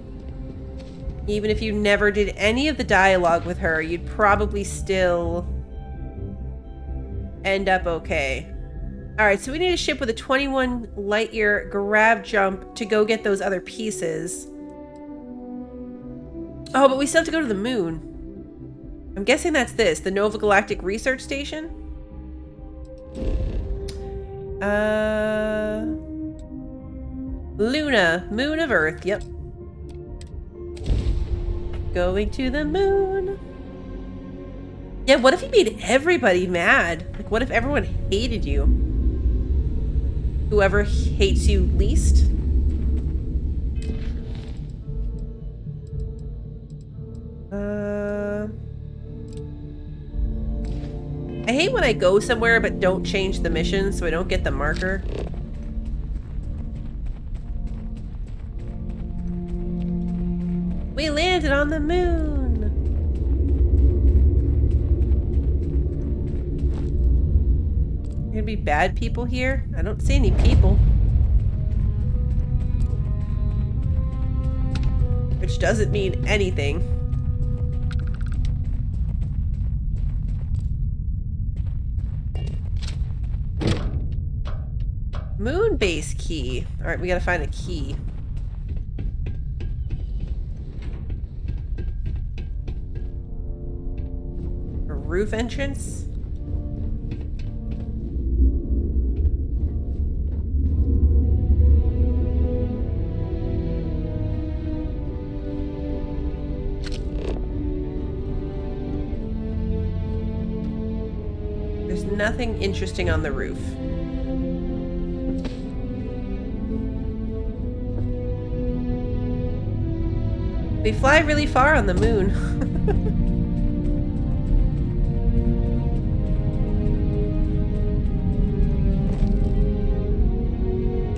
Even if you never did any of the dialogue with her, you'd probably still end up okay. Alright, so we need a ship with a 21 light year grav jump to go get those other pieces. Oh, but we still have to go to the moon. I'm guessing that's this, the Nova Galactic Research Station? Luna, moon of Earth, yep. Going to the moon. Yeah, what if you made everybody mad? Like, what if everyone hated you? Whoever hates you least? I hate when I go somewhere but don't change the mission so I don't get the marker. We landed on the moon! Gonna be bad people here? I don't see any people. Which doesn't mean anything. Moon base key. Alright, we gotta find a key. A roof entrance? There's nothing interesting on the roof. We fly really far on the moon.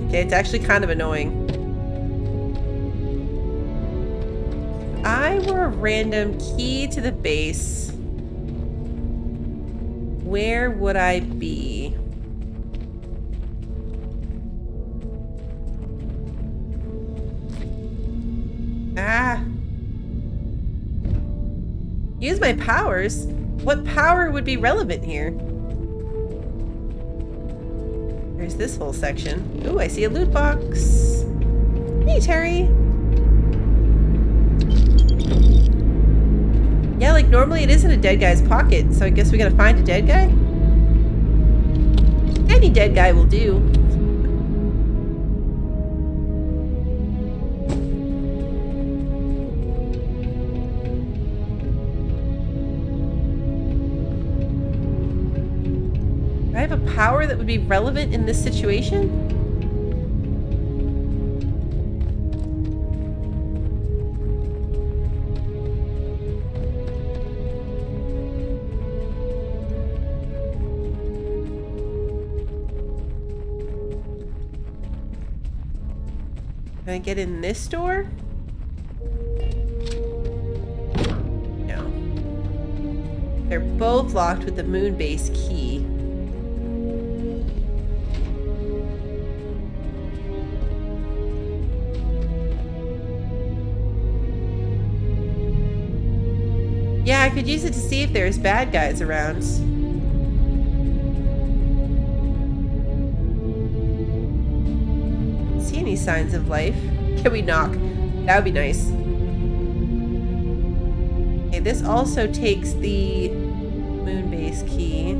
Okay, it's actually kind of annoying. If I were a random key to the base, where would I be? Use my powers? What power would be relevant here? There's this whole section. Ooh, I see a loot box. Hey, Terry. Yeah, like normally it is in a dead guy's pocket, so I guess we gotta find a dead guy? Any dead guy will do. Do I have a power that would be relevant in this situation? Can I get in this door? No. They're both locked with the moon base key. Yeah, I could use it to see if there's bad guys around. See any signs of life? Can we knock? That would be nice. Okay, this also takes the moon base key.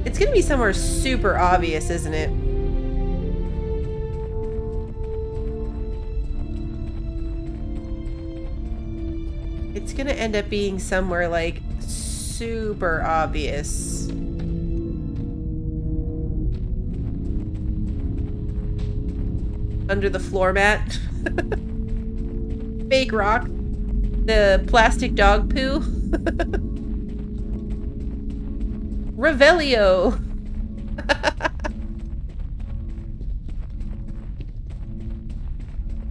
It's gonna be somewhere super obvious, isn't it? It's gonna end up being somewhere like super obvious. Under the floor mat. Fake rock. The plastic dog poo. Revelio.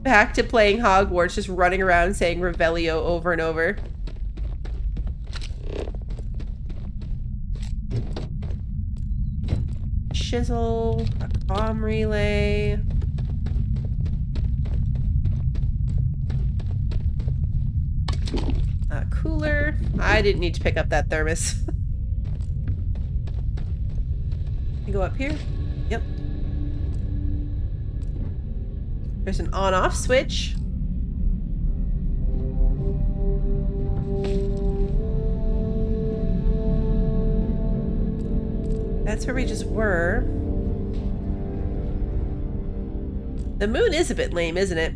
Back to playing Hogwarts, just running around saying Revelio over and over. Chisel, a comm relay. A cooler. I didn't need to pick up that thermos. You go up here? Yep. There's an on-off switch. That's where we just were. The moon is a bit lame, isn't it?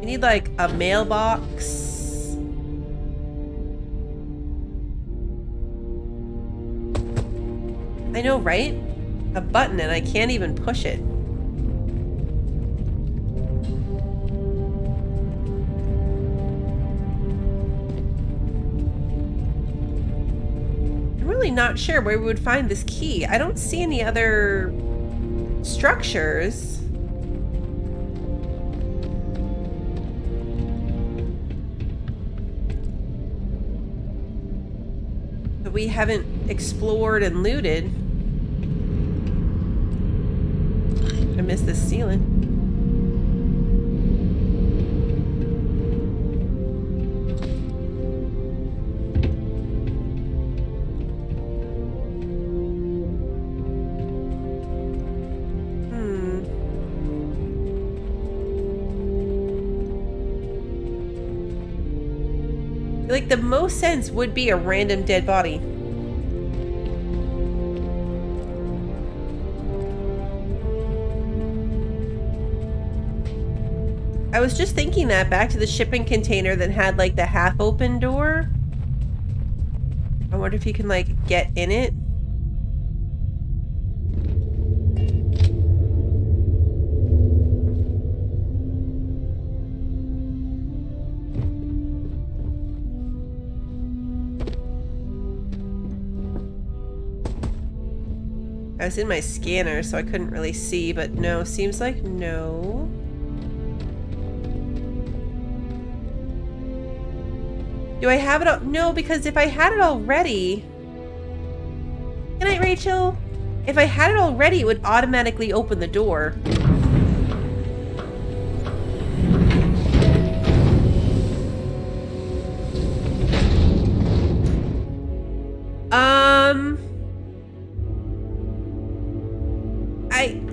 We need like a mailbox. I know, right? A button and I can't even push it. I'm really not sure where we would find this key. I don't see any other structures. That we haven't explored and looted. I missed this ceiling. Like, the most sense would be a random dead body. I was just thinking that back to the shipping container that had like the half open door. I wonder if you can like get in it. I was in my scanner, so I couldn't really see, but no, seems like no. Do I have it all? No, because if I had it already... Good night, Rachel. If I had it already, it would automatically open the door.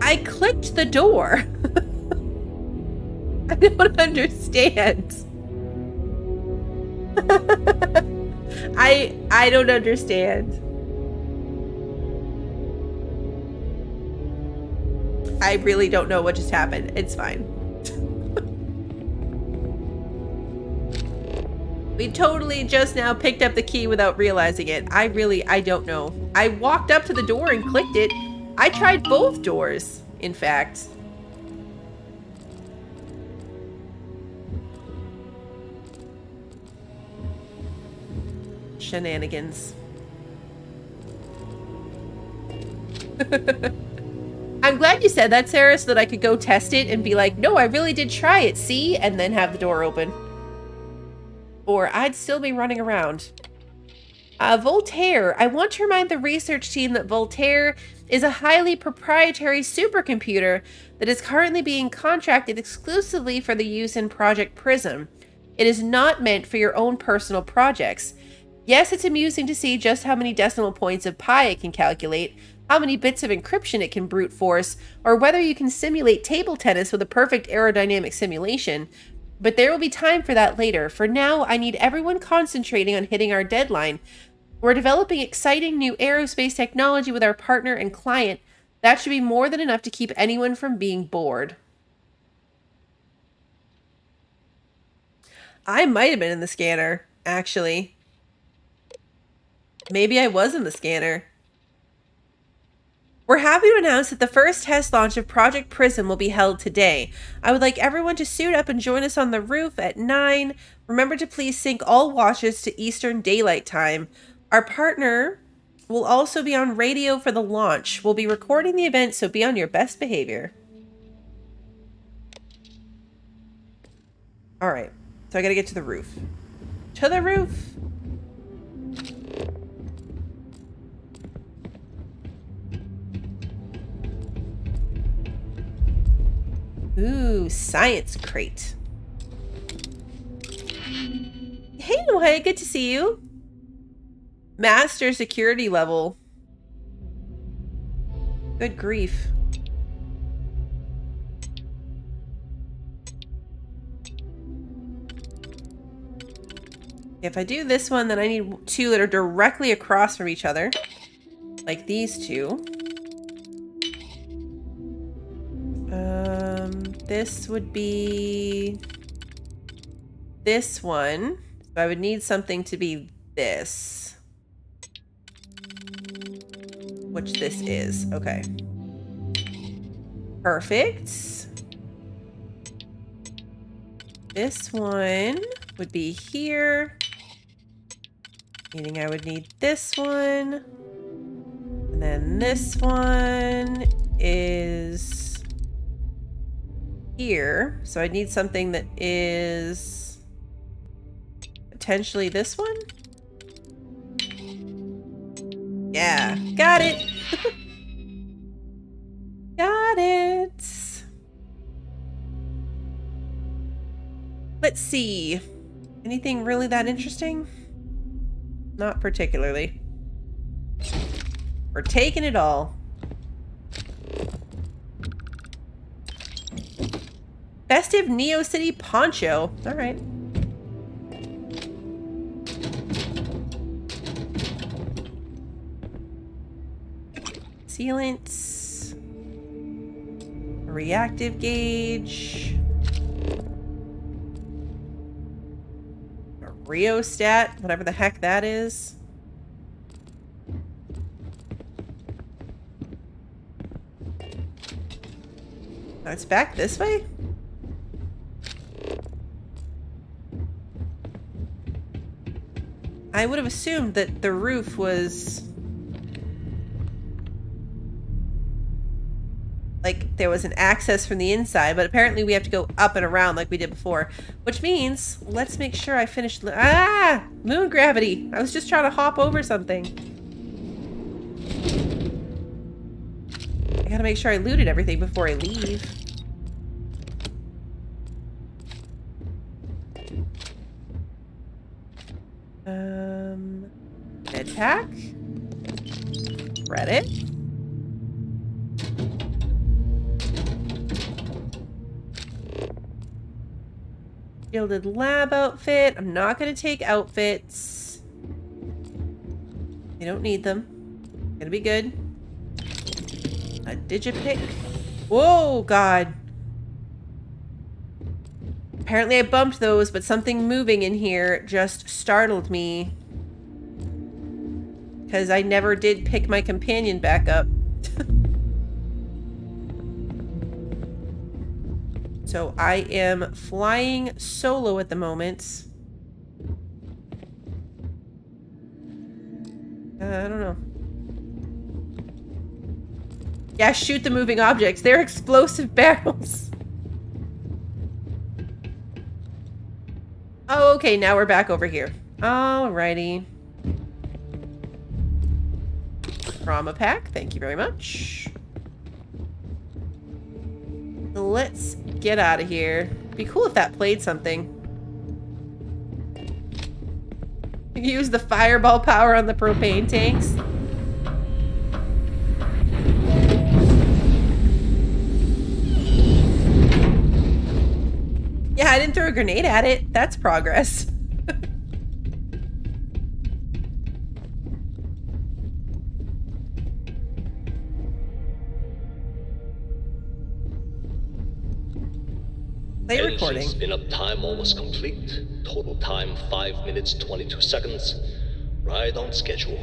I clicked the door. I don't understand. I don't understand. I really don't know what just happened. It's fine. We totally just now picked up the key without realizing it. I don't know. I walked up to the door and clicked it. I tried both doors, in fact. Shenanigans. I'm glad you said that, Sarah, so that I could go test it and be like, no, I really did try it, see? And then have the door open. Or I'd still be running around. Voltaire. I want to remind the research team that Voltaire is a highly proprietary supercomputer that is currently being contracted exclusively for the use in Project Prism. It is not meant for your own personal projects. Yes, it's amusing to see just how many decimal points of pi it can calculate, how many bits of encryption it can brute force, or whether you can simulate table tennis with a perfect aerodynamic simulation. But there will be time for that later. For now, I need everyone concentrating on hitting our deadline. We're developing exciting new aerospace technology with our partner and client. That should be more than enough to keep anyone from being bored. I might have been in the scanner, actually. Maybe I was in the scanner. We're happy to announce that the first test launch of Project Prism will be held today. I would like everyone to suit up and join us on the roof at 9. Remember to please sync all watches to Eastern Daylight Time. Our partner will also be on radio for the launch. We'll be recording the event, so be on your best behavior. All right, so I gotta get to the roof. To the roof! Ooh, science crate. Hey, Nohaya, good to see you. Master security level. Good grief. If I do this one, then I need 2 that are directly across from each other. Like these 2. This would be this one. So I would need something to be this. Which this is. Okay. Perfect. This one would be here. Meaning I would need this one. And then this one is here. So I need something that is potentially this one. Yeah, got it. Got it. Let's see. Anything really that interesting? Not particularly. We're taking it all. Festive Neo City poncho. All right. Sealants. A reactive gauge. A rheostat, whatever the heck that is. Oh, it's back this way? I would have assumed that the roof was like there was an access from the inside, but apparently we have to go up and around like we did before, which means let's make sure I finish. Moon gravity. I was just trying to hop over something. I gotta make sure I looted everything before I leave. Med pack. Reddit. Gilded lab outfit. I'm not going to take outfits. I don't need them. Gonna be good. A digipick. Whoa, God. Apparently I bumped those, but something moving in here just startled me. Because I never did pick my companion back up. So I am flying solo at the moment. I don't know. Yeah, shoot the moving objects. They're explosive barrels. Oh, okay, now we're back over here. Alrighty. Trauma pack, thank you very much. Let's get out of here. Be cool if that played something. Use the fireball power on the propane tanks. Yeah, I didn't throw a grenade at it. That's progress. Play recording. Engine spin-up time almost complete. Total time 5 minutes 22 seconds. Right on schedule.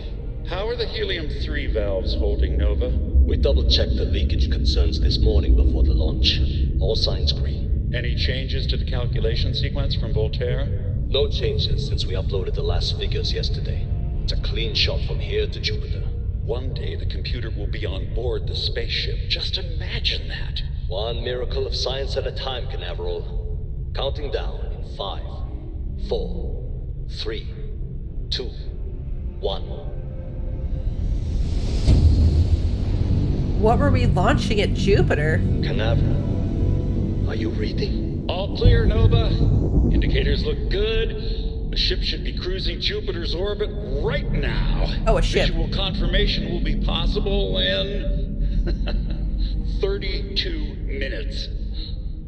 How are the helium-3 valves holding, Nova? We double-checked the leakage concerns this morning before the launch. All signs green. Any changes to the calculation sequence from Voltaire? No changes since we uploaded the last figures yesterday. It's a clean shot from here to Jupiter. One day the computer will be on board the spaceship. Just imagine that. One miracle of science at a time, Canaveral. Counting down in 5, 4, 3, 2, 1. What were we launching at Jupiter? Canaveral, are you reading? All clear, Nova. Indicators look good. The ship should be cruising Jupiter's orbit right now. Oh, a ship. Visual confirmation will be possible in 32 minutes.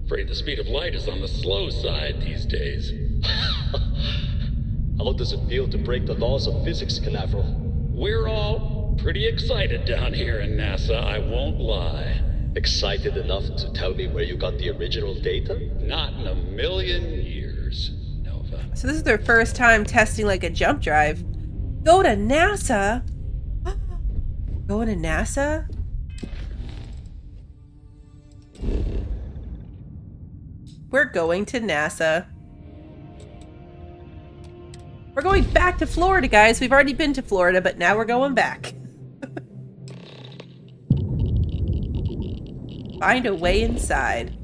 Afraid the speed of light is on the slow side these days. How does it feel to break the laws of physics, Canaveral? We're all pretty excited down here in NASA, I won't lie. Excited enough to tell me where you got the original data? Not in a million years, Nova. So this is their first time testing like a jump drive. Go to NASA? Going to NASA? We're going to NASA. We're going back to Florida, guys. We've already been to Florida, but now we're going back. Find a way inside.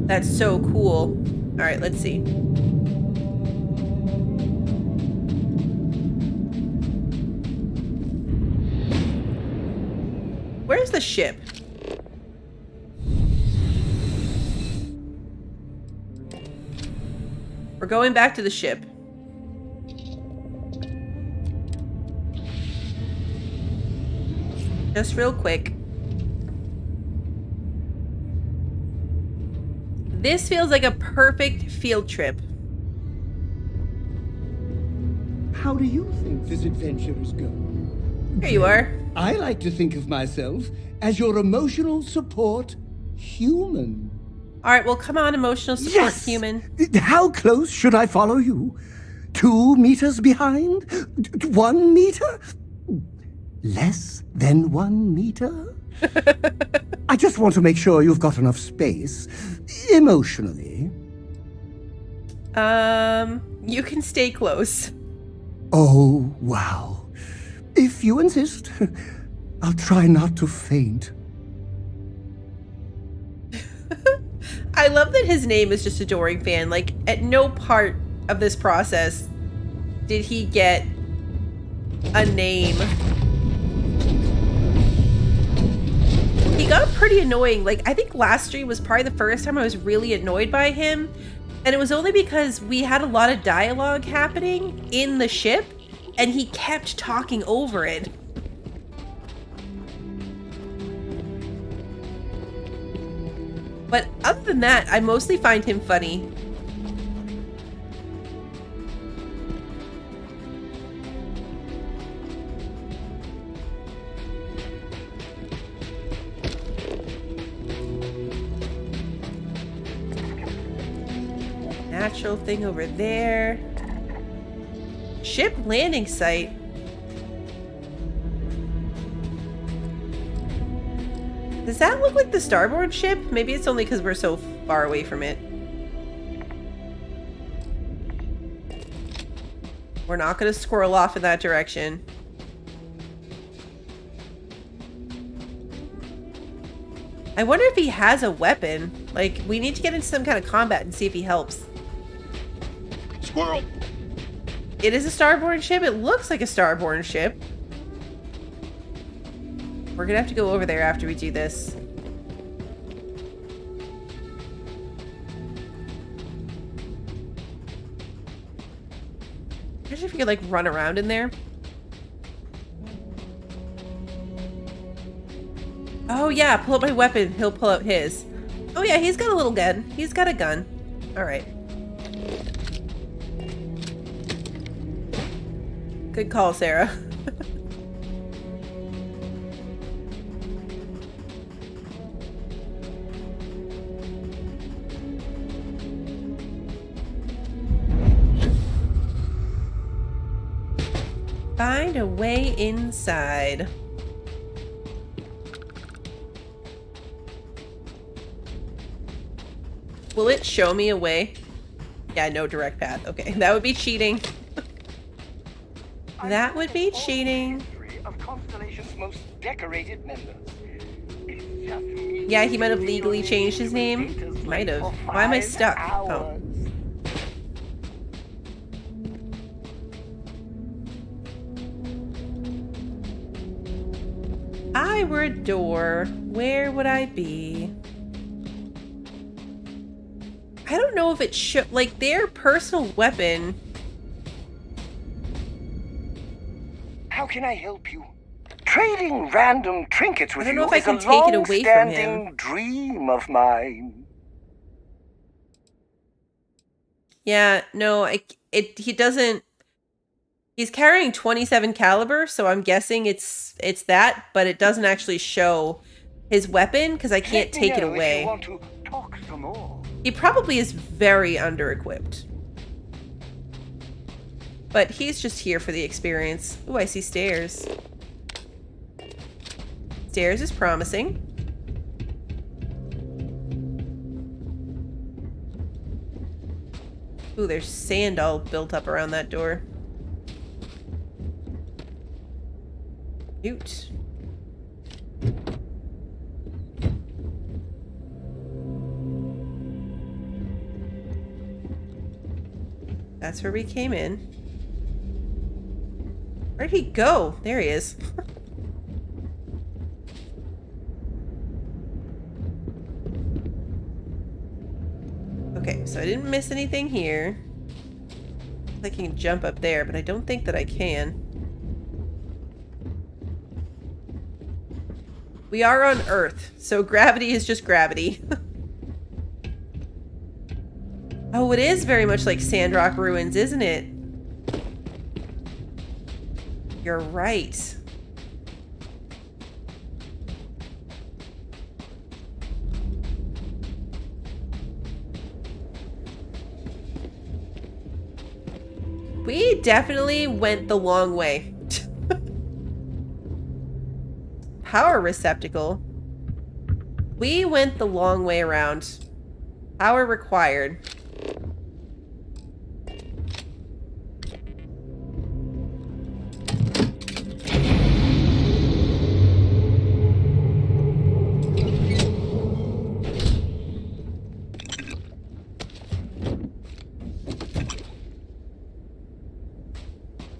That's so cool. All right, let's see. Where's the ship? We're going back to the ship. Just real quick. This feels like a perfect field trip. How do you think this adventure is going? Here you are. I like to think of myself as your emotional support human. All right, well, come on, emotional support human. How close should I follow you? 2 meters behind? 1 meter? Less than 1 meter? I just want to make sure you've got enough space, emotionally. You can stay close. Oh, wow. If you insist, I'll try not to faint. I love that his name is just Adoring Fan. Like, at no part of this process did he get a name. He got pretty annoying. Like, I think last stream was probably the first time I was really annoyed by him. And it was only because we had a lot of dialogue happening in the ship, and he kept talking over it. But other than that, I mostly find him funny. Natural thing over there. Ship landing site. Does that look like the starboard ship? Maybe it's only because we're so far away from it. We're not going to squirrel off in that direction. I wonder if he has a weapon. Like, we need to get into some kind of combat and see if he helps. Squirrel! It is a starboard ship. It looks like a starboard ship. We're gonna have to go over there after we do this. Imagine if you could, like, run around in there. Oh, yeah, pull out my weapon. He'll pull out his. Oh, yeah, he's got a little gun. He's got a gun. Alright. Good call, Sarah. Find a way inside. Will it show me a way? Yeah, no direct path. Okay, that would be cheating. That would be cheating. Of Constellation's most decorated members. Yeah, he might have legally changed his name. Might have. Why am I stuck? Oh. I were a door, where would I be? I don't know if it should, like, their personal weapon. How can I help you? Trading random trinkets with I don't know you if I is can a take it away from him. long-standing dream of mine. Yeah, no, he doesn't. He's carrying 27 caliber, so I'm guessing it's that, but it doesn't actually show his weapon because I can't take it away. If you want to talk some more. He probably is very under-equipped. But he's just here for the experience. Ooh, I see stairs. Stairs is promising. Ooh, there's sand all built up around that door. Cute. That's where we came in. Where'd he go? There he is. Okay, so I didn't miss anything here. I can jump up there, but I don't think that I can. We are on Earth, so gravity is just gravity. Oh, it is very much like Sandrock Ruins, isn't it? You're right. We definitely went the long way. Power receptacle. We went the long way around. Power required.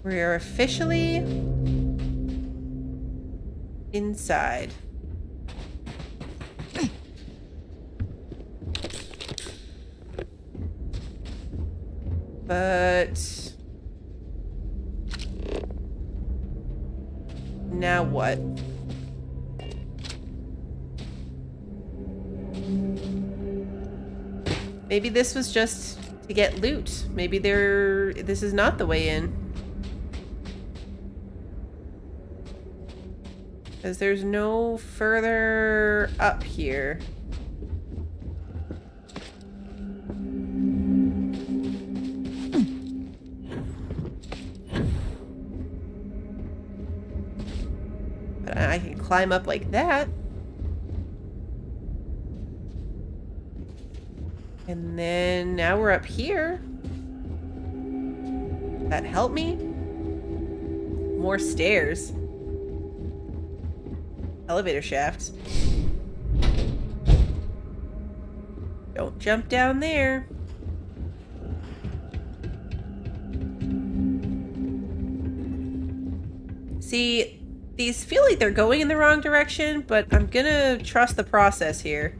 We are officially inside. But now what? Maybe this was just to get loot. Maybe this is not the way in. Because there's no further up here. But I can climb up like that. And then now we're up here. That help me? More stairs. Elevator shaft. Don't jump down there. See, these feel like they're going in the wrong direction, but I'm gonna trust the process here.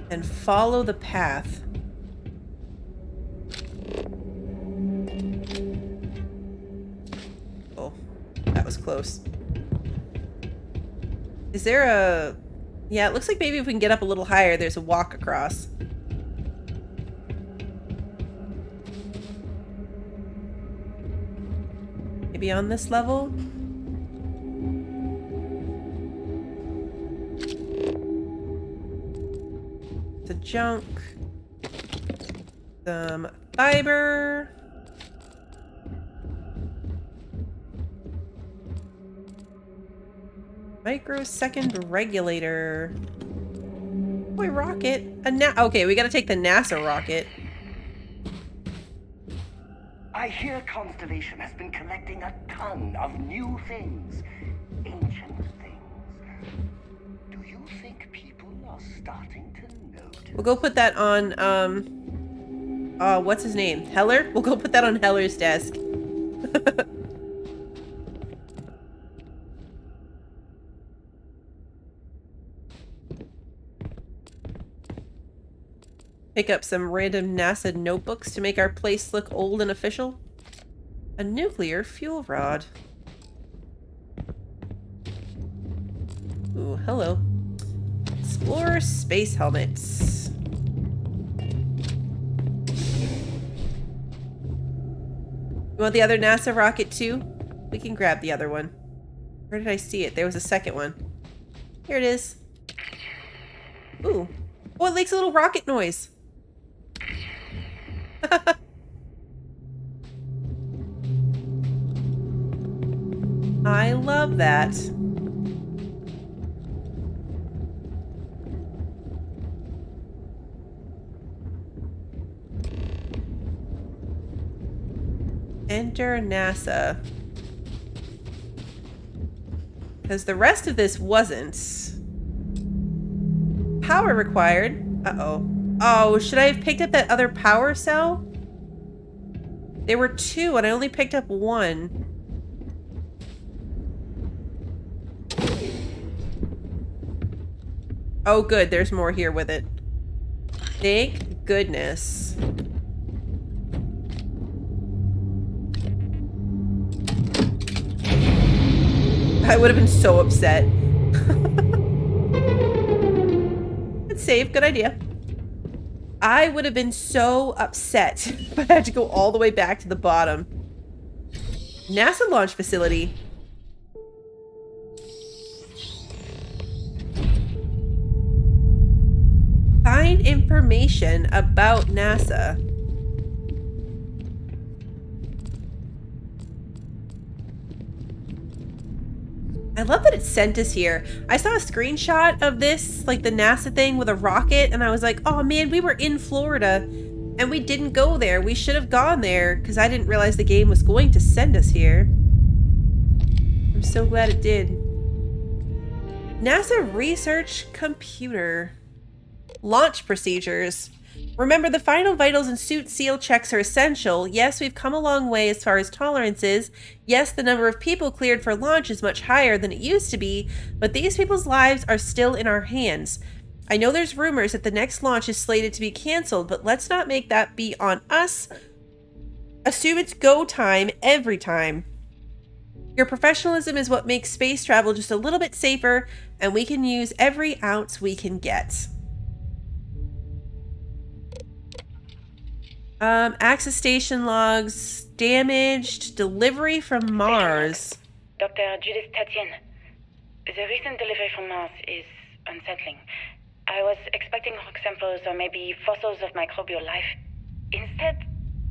And follow the path. Oh, that was close. Is there a... Yeah, it looks like maybe if we can get up a little higher, there's a walk across. Maybe on this level? The junk. Some fiber. Microsecond regulator. Boy, rocket. Okay, we gotta take the NASA rocket. I hear Constellation has been collecting a ton of new things. Ancient things. Do you think people are starting to notice? We'll go put that on, what's his name? Heller? We'll go put that on Heller's desk. Pick up some random NASA notebooks to make our place look old and official. A nuclear fuel rod. Ooh, hello. Explorer space helmets. You want the other NASA rocket too? We can grab the other one. Where did I see it? There was a second one. Here it is. Ooh. Oh, it makes a little rocket noise. I love that. Enter NASA. Because the rest of this wasn't. Power required. Uh-oh. Oh, should I have picked up that other power cell? There were two, and I only picked up one. Oh, good. There's more here with it. Thank goodness. I would have been so upset. Good save. Good idea. I would have been so upset if I had to go all the way back to the bottom. NASA launch facility. Find information about NASA. I love that it sent us here. I saw a screenshot of this, like the NASA thing with a rocket, and I was like, oh man, we were in Florida and we didn't go there. We should have gone there because I didn't realize the game was going to send us here. I'm so glad it did. NASA Research Computer. Launch procedures. Remember, the final vitals and suit seal checks are essential. Yes, we've come a long way as far as tolerances. Yes, the number of people cleared for launch is much higher than it used to be, but these people's lives are still in our hands. I know there's rumors that the next launch is slated to be canceled, but let's not make that be on us. Assume it's go time every time. Your professionalism is what makes space travel just a little bit safer, and we can use every ounce we can get. Access station logs, damaged, delivery from Mars. Dr. Judith Tatien, the recent delivery from Mars is unsettling. I was expecting rock samples or maybe fossils of microbial life. Instead,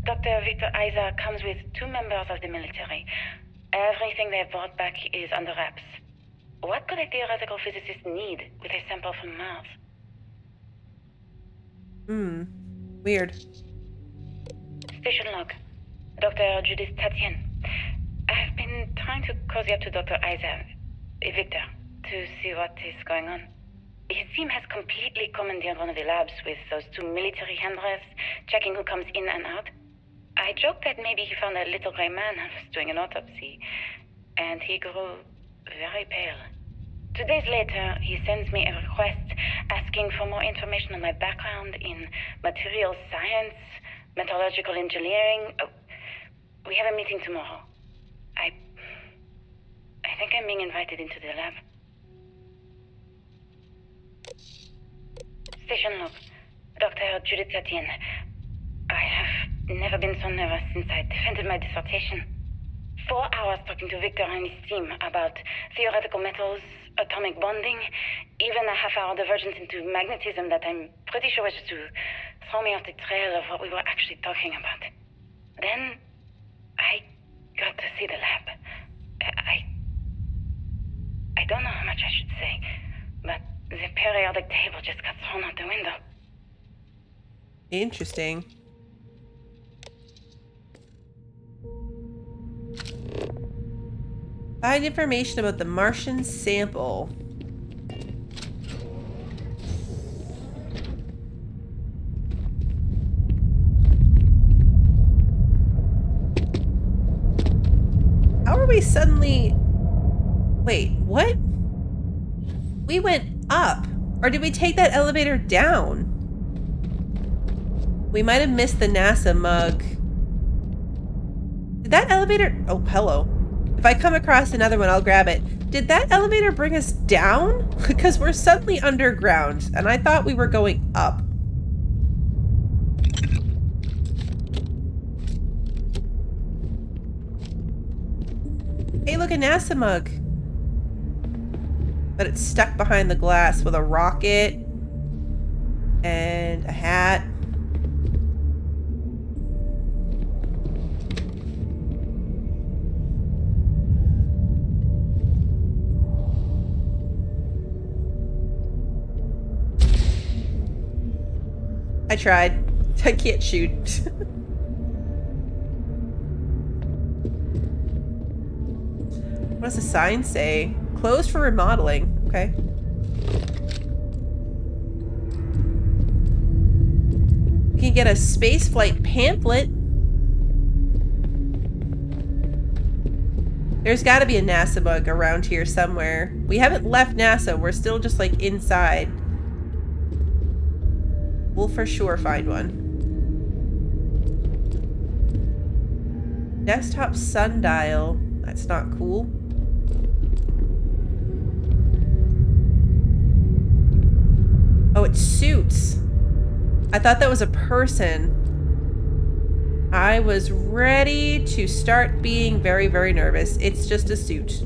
Dr. Victor Isa comes with 2 members of the military. Everything they've brought back is under wraps. What could a theoretical physicist need with a sample from Mars? Weird. Station log. Dr. Judith Tatien. I've been trying to cozy up to Dr. Isa, Victor, to see what is going on. His team has completely commandeered one of the labs with those 2 military handlers, checking who comes in and out. I joked that maybe he found a little gray man and was doing an autopsy, and he grew very pale. 2 days later, he sends me a request asking for more information on my background in materials science, metallurgical engineering. Oh, we have a meeting tomorrow. I think I'm being invited into the lab. Station log. Dr. Judith Tatien. I have never been so nervous since I defended my dissertation. 4 hours talking to Victor and his team about theoretical metals, atomic bonding, even a half-hour divergence into magnetism that I'm pretty sure was just to throw me off the trail of what we were actually talking about. Then I got to see the lab. I don't know how much I should say, but the periodic table just got thrown out the window. Interesting. Find information about the Martian sample. How are we suddenly... Wait, what? We went up. Or did we take that elevator down? We might have missed the NASA mug. Did that elevator... Oh, hello. If I come across another one, I'll grab it. Did that elevator bring us down? Because we're suddenly underground, and I thought we were going up. Hey, look, a NASA mug. But it's stuck behind the glass with a rocket and a hat. I tried. I can't shoot. What does the sign say? Closed for remodeling. Okay. We can get a spaceflight pamphlet. There's got to be a NASA bug around here somewhere. We haven't left NASA. We're still just like inside. We'll for sure find one. Desktop sundial. That's not cool. Oh, it's suits. I thought that was a person. I was ready to start being very, very nervous. It's just a suit.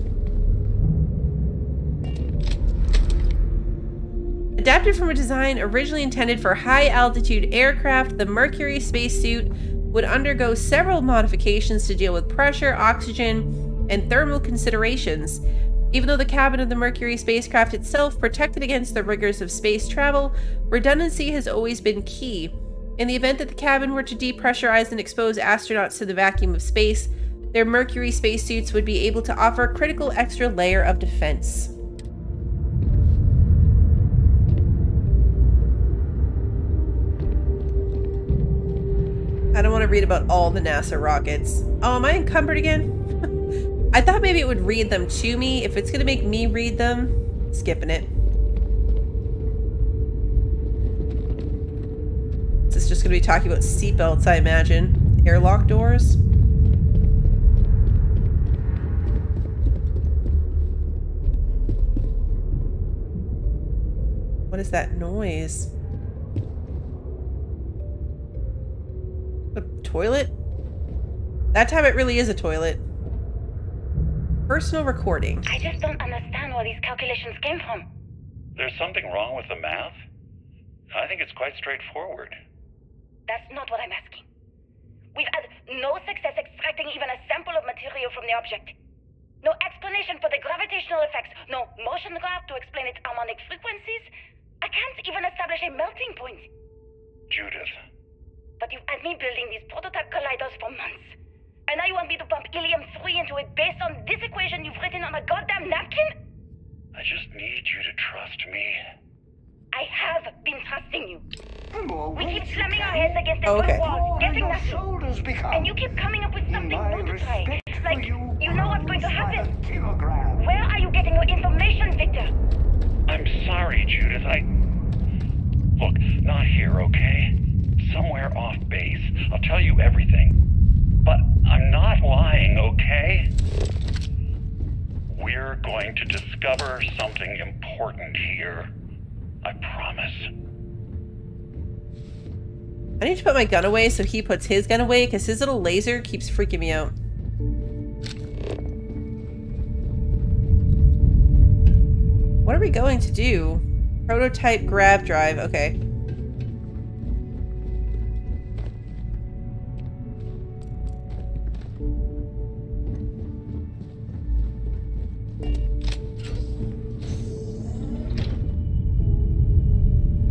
Adapted from a design originally intended for high-altitude aircraft, the Mercury spacesuit would undergo several modifications to deal with pressure, oxygen, and thermal considerations. Even though the cabin of the Mercury spacecraft itself protected against the rigors of space travel, redundancy has always been key. In the event that the cabin were to depressurize and expose astronauts to the vacuum of space, their Mercury spacesuits would be able to offer a critical extra layer of defense. I don't want to read about all the NASA rockets. Oh, am I encumbered again? I thought maybe it would read them to me. If it's going to make me read them, skipping it. This is just going to be talking about seatbelts, I imagine. Airlock doors. What is that noise? A toilet? That time it really is a toilet. Personal recording. I just don't understand where these calculations came from. There's something wrong with the math? I think it's quite straightforward. That's not what I'm asking. We've had no success extracting even a sample of material from the object. No explanation for the gravitational effects. No motion graph to explain its harmonic frequencies. I can't even establish a melting point. Judith. But you've had me building these prototype colliders for months. And now you want me to pump helium-3 into it based on this equation you've written on a goddamn napkin? I just need you to trust me. I have been trusting you. We keep slamming our heads against the brick wall, getting nothing. And you keep coming up with something new to try. Like, you know what's going to happen. Where are you getting your information, Victor? I'm sorry, Judith. Look, not here, okay? Somewhere off base. I'll tell you everything. But I'm not lying, okay? We're going to discover something important here. I promise. I need to put my gun away so he puts his gun away because his little laser keeps freaking me out. What are we going to do? Prototype grav drive. Okay.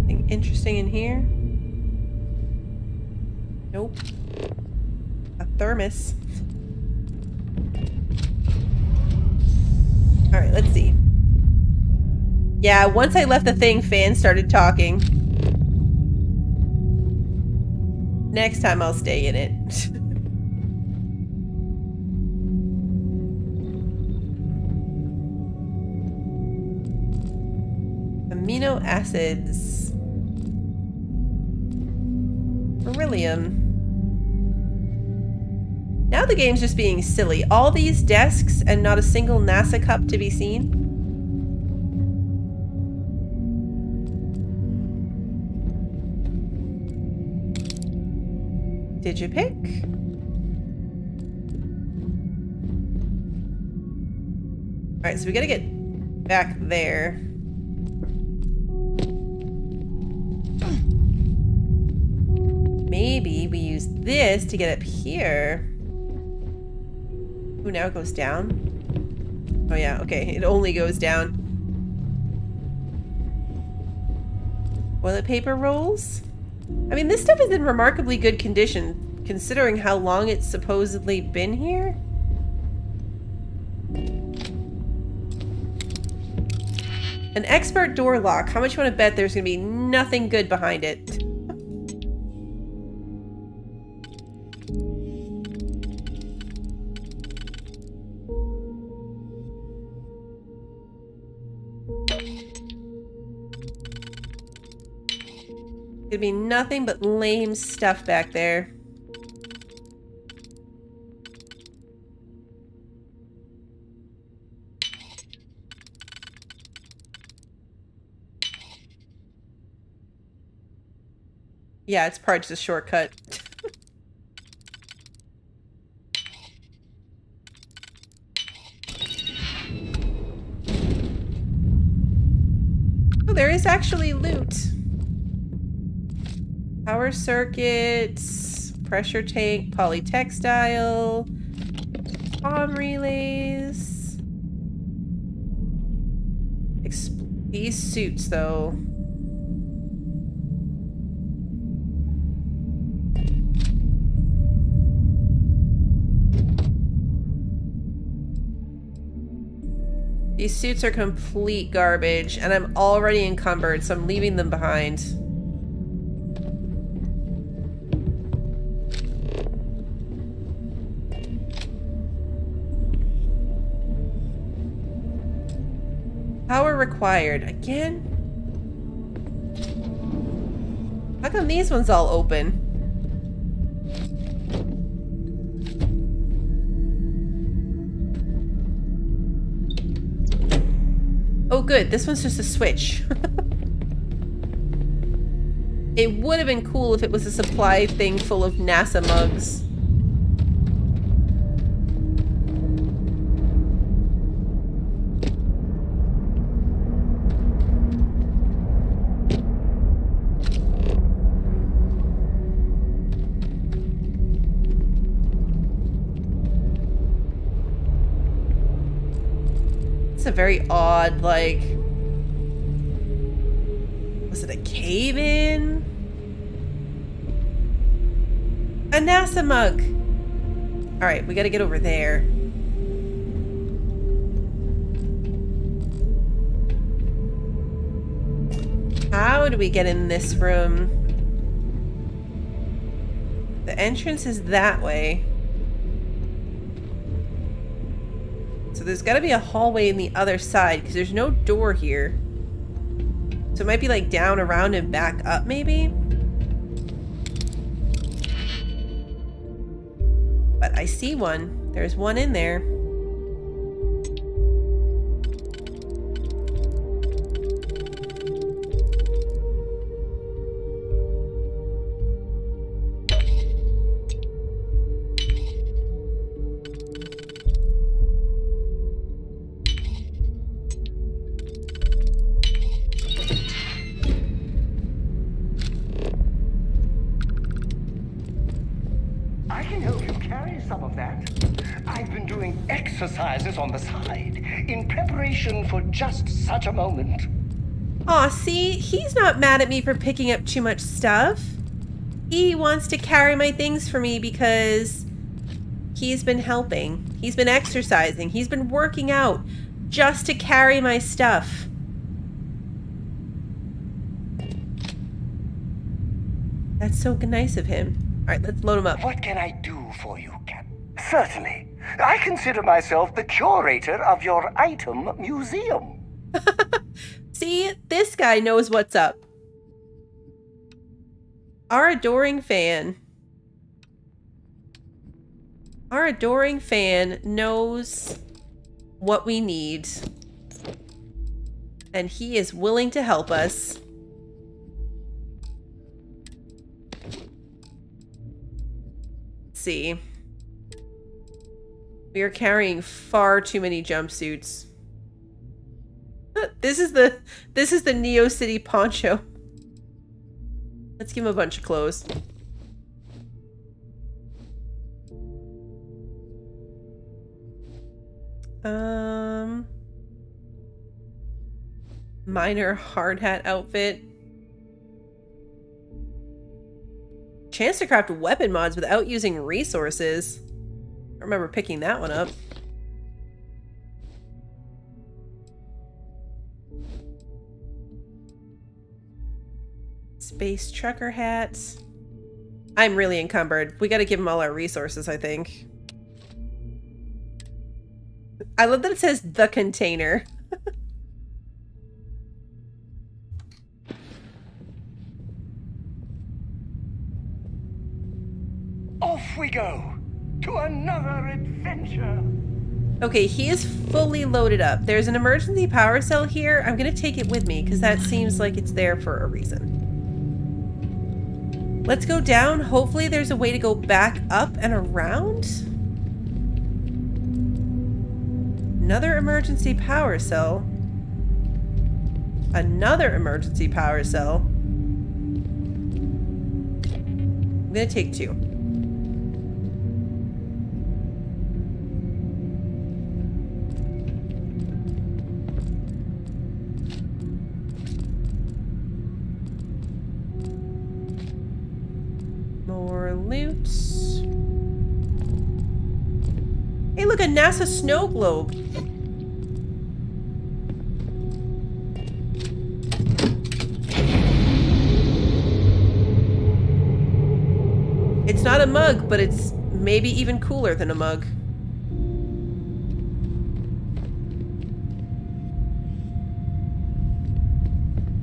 Anything interesting in here? Nope. A thermos. Alright, let's see. Yeah, once I left the thing, fans started talking. Next time I'll stay in it. Amino acids. Beryllium. Now the game's just being silly. All these desks and not a single NASA cup to be seen. Did you pick? Alright, so we gotta get back there. Maybe we use this to get up here. Who now goes down? Oh yeah, okay, it only goes down. Toilet paper rolls? I mean, this stuff is in remarkably good condition, considering how long it's supposedly been here. An expert door lock. How much you want to bet there's going to be nothing good behind it? Could be nothing but lame stuff back there. Yeah, it's probably just a shortcut. Oh, there is actually loot. Power circuits, pressure tank, polytextile, comm relays. These suits, though. These suits are complete garbage, and I'm already encumbered, so I'm leaving them behind. Power required. Again? How come these ones all open? Oh good, this one's just a switch. It would have been cool if it was a supply thing full of NASA mugs. It's a very odd, like... Was it a cave-in? A NASA mug! Alright, we gotta get over there. How do we get in this room? The entrance is that way. So there's gotta be a hallway in the other side, because there's no door here. So it might be like down, around, and back up, maybe? But I see one. There's one in there. I can help you carry some of that. I've been doing exercises on the side in preparation for just such a moment. Aw, see? He's not mad at me for picking up too much stuff. He wants to carry my things for me because he's been helping. He's been exercising. He's been working out just to carry my stuff. That's so nice of him. All right, let's load him up. What can I do for you, Cap? Certainly. I consider myself the curator of your item museum. See, this guy knows what's up. Our adoring fan. Our adoring fan knows what we need. And he is willing to help us. Let's see. We are carrying far too many jumpsuits. This is the Neo City poncho. Let's give him a bunch of clothes. Minor hard hat outfit. Chance to craft weapon mods without using resources. I remember picking that one up. Space trucker hats. I'm really encumbered. We gotta give him all our resources, I think. I love that it says the container. Off we go to another adventure. Okay, he is fully loaded up. There's an emergency power cell here. I'm gonna take it with me because that seems like it's there for a reason. Let's go down. Hopefully there's a way to go back up and around. Another emergency power cell. Another emergency power cell. I'm gonna take two. More loot. Hey, look, a NASA snow globe. It's not a mug, but it's maybe even cooler than a mug.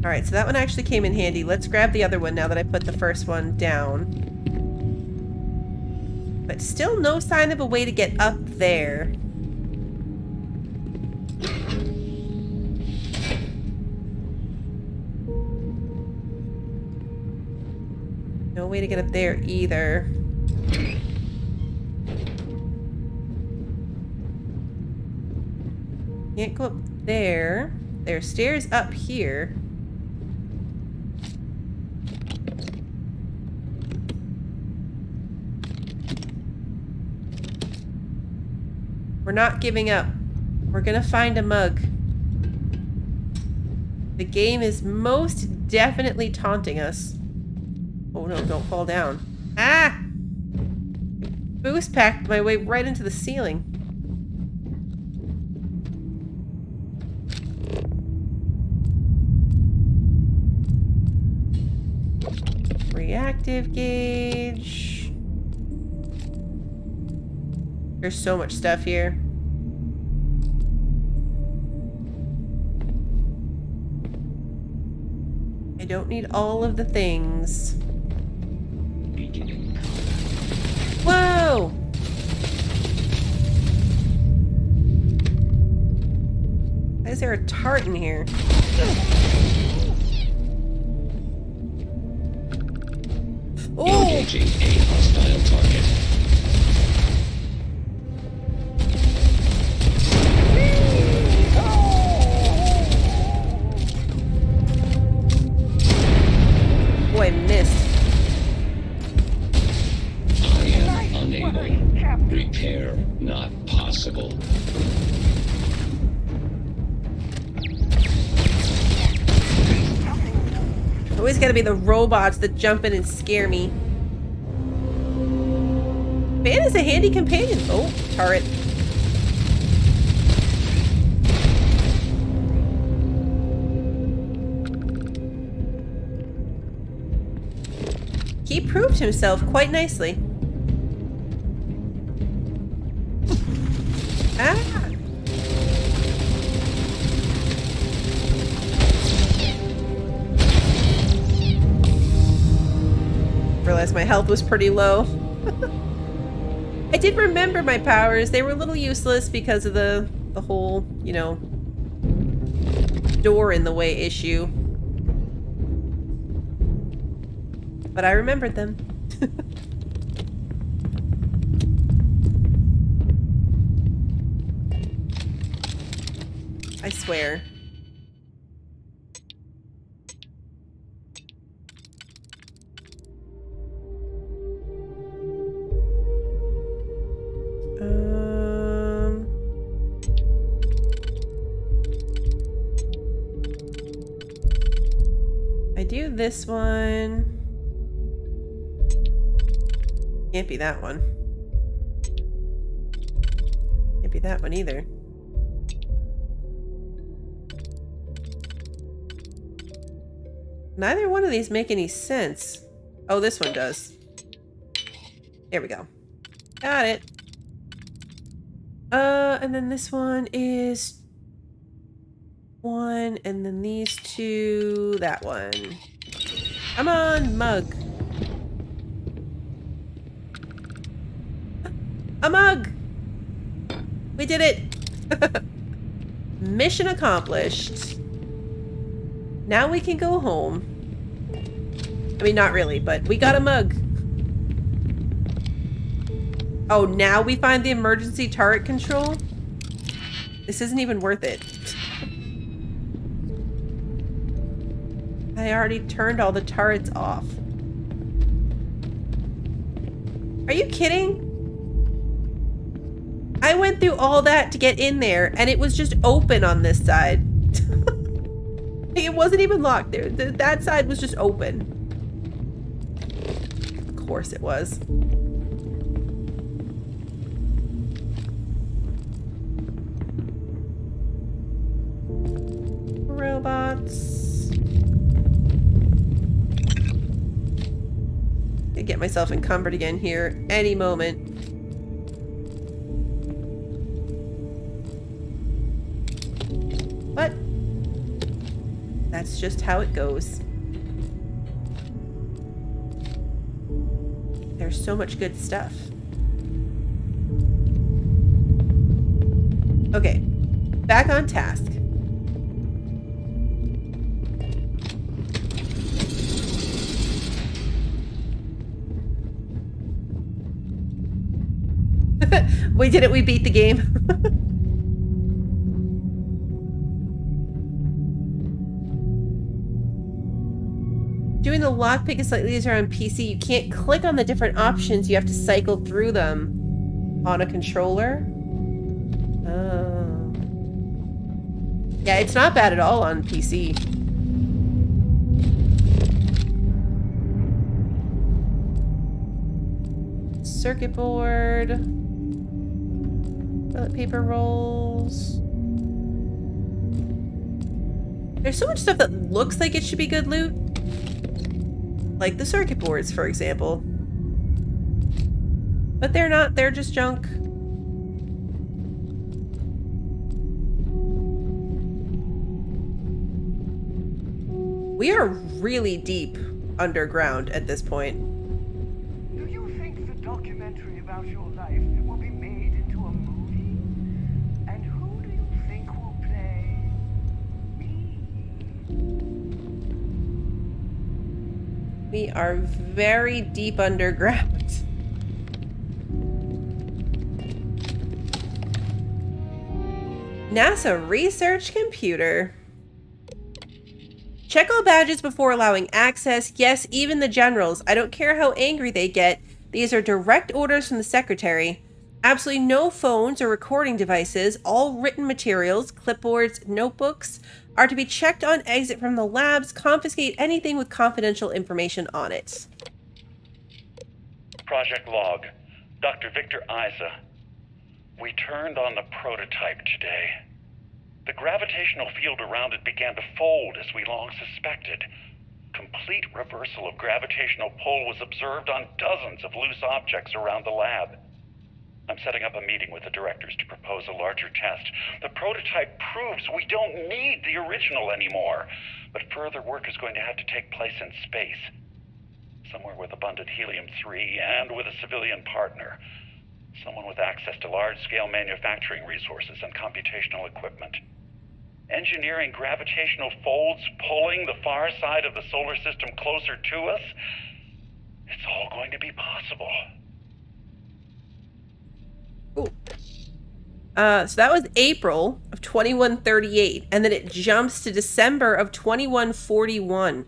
All right, so that one actually came in handy. Let's grab the other one now that I put the first one down. But still no sign of a way to get up there. way to get up there either. Can't go up there. There's stairs up here. We're not giving up. We're gonna find a mug. The game is most definitely taunting us. Oh no, don't fall down. Ah! Boost packed my way right into the ceiling. Reactive gauge. There's so much stuff here. I don't need all of the things. Whoa! Why is there a tart in here? Oh! Engaging a hostile target. Oh, I missed. I am unable. Repair not possible. Always gotta be the robots that jump in and scare me. Fan is a handy companion. Oh, turret. He proved himself quite nicely. Ah! Realized my health was pretty low. I did remember my powers. They were a little useless because of the whole, you know, door in the way issue. But I remembered them. I swear. I do this one. Can't be that one. Can't be that one either. Neither one of these make any sense. Oh, this one does. There we go. Got it. And then this one is one, and then these two, that one. Come on, mug. A mug! We did it! Mission accomplished. Now we can go home. I mean, not really, but we got a mug. Oh, now we find the emergency turret control? This isn't even worth it. I already turned all the turrets off. Are you kidding? I went through all that to get in there, and it was just open on this side. It wasn't even locked there. That side was just open. Of course it was. Robots. I get myself encumbered again here any moment. But that's just how it goes. There's so much good stuff. Okay, back on task. We did it, we beat the game. Doing the lockpick is slightly easier on PC. You can't click on the different options. You have to cycle through them on a controller. Oh. Yeah, it's not bad at all on PC. Circuit board. Toilet paper rolls. There's so much stuff that looks like it should be good loot. Like the circuit boards, for example. But they're not, they're just junk. We are really deep underground at this point. Do you think the documentary about your life will be made into a movie? And who do you think will play me? We are very deep underground. NASA research computer. Check all badges before allowing access. Yes, even the generals. I don't care how angry they get. These are direct orders from the secretary. Absolutely no phones or recording devices. All written materials, clipboards, notebooks are to be checked on exit from the labs. Confiscate anything with confidential information on it. Project log. Dr. Victor Isa. We turned on the prototype today. The gravitational field around it began to fold as we long suspected. Complete reversal of gravitational pull was observed on dozens of loose objects around the lab. I'm setting up a meeting with the directors to propose a larger test. The prototype proves we don't need the original anymore, but further work is going to have to take place in space. Somewhere with abundant helium-3 and with a civilian partner. Someone with access to large-scale manufacturing resources and computational equipment. Engineering gravitational folds, pulling the far side of the solar system closer to us. It's all going to be possible. Cool. So that was April of 2138, and then it jumps to December of 2141.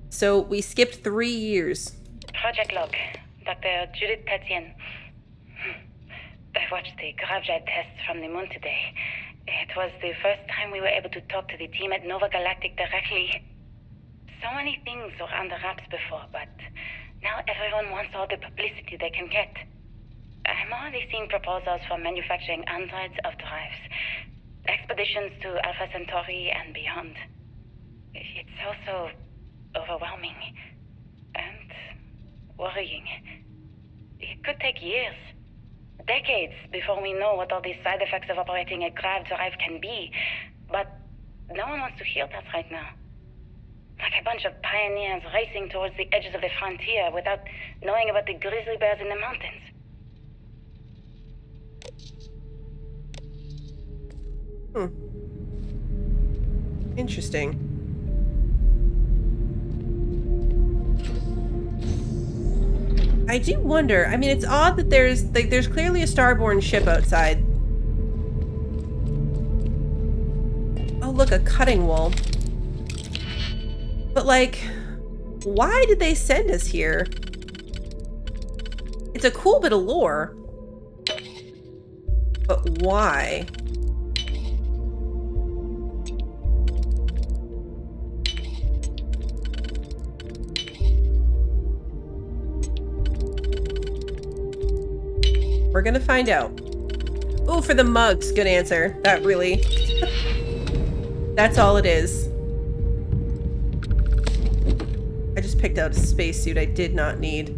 So we skipped 3 years. Project log. Dr. Judith Tatien. I watched the gravjet tests from the moon today. It was the first time we were able to talk to the team at Nova Galactic directly. So many things were under wraps before, but now everyone wants all the publicity they can get. I'm already seeing proposals for manufacturing androids of drives, expeditions to Alpha Centauri and beyond. It's also overwhelming and worrying. It could take years. Decades before we know what all these side effects of operating a grav drive can be. But no one wants to hear that right now. Like a bunch of pioneers racing towards the edges of the frontier without knowing about the grizzly bears in the mountains. Interesting. I do wonder. I mean, it's odd that there's clearly a starborn ship outside. Oh, look, a cutting wall. But like, why did they send us here? It's a cool bit of lore. But why? We're gonna find out. Ooh, for the mugs. Good answer. That really... That's all it is. I just picked out a spacesuit I did not need.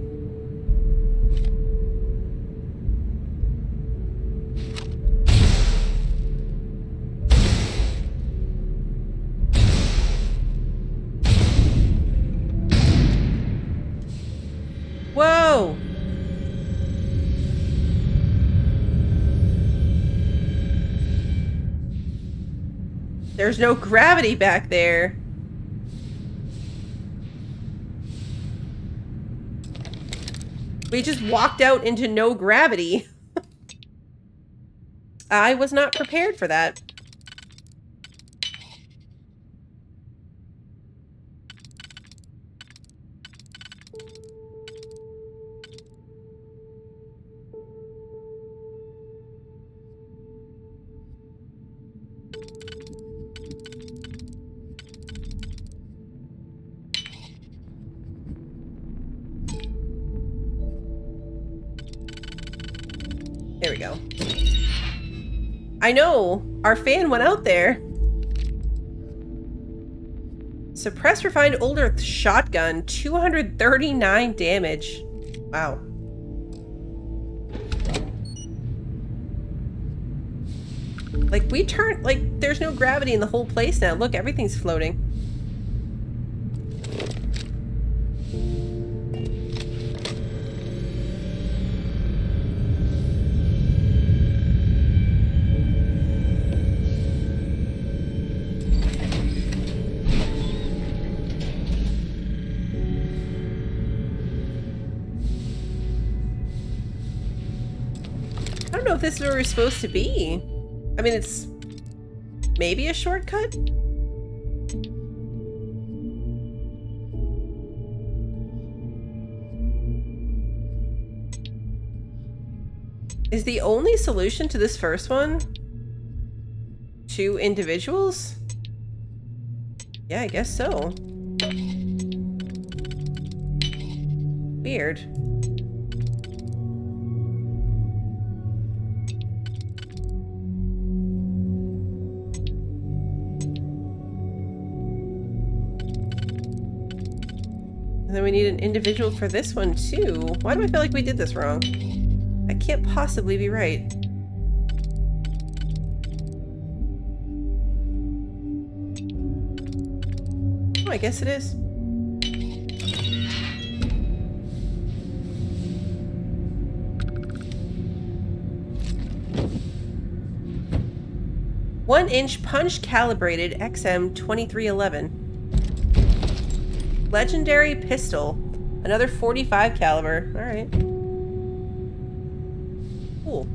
Whoa! There's no gravity back there. We just walked out into no gravity. I was not prepared for that. There we go. I know! Our fan went out there! Suppressed refined old earth shotgun, 239 damage. Wow. Like, we turned, like, there's no gravity in the whole place now. Look, everything's floating. I don't know if this is where we're supposed to be. I mean, it's maybe a shortcut? Is the only solution to this first one 2 individuals? Yeah, I guess so. Weird. And then we need an individual for this one too. Why do I feel like we did this wrong? I can't possibly be right. Oh, I guess it is. One-inch punch calibrated XM 2311. Legendary pistol. Another 45 caliber. Alright. Cool.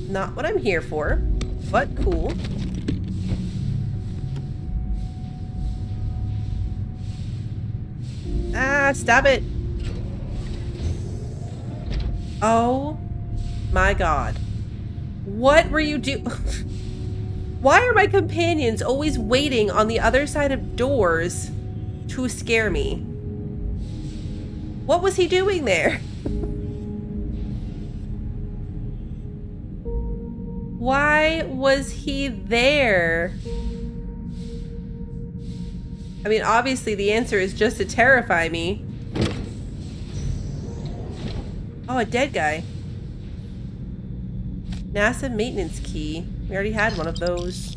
Not what I'm here for, but cool. Ah, stop it. Oh my god. What were you doing? Why are my companions always waiting on the other side of doors to scare me? What was he doing there? Why was he there? I mean, obviously the answer is just to terrify me. Oh, a dead guy. NASA maintenance key. We already had one of those.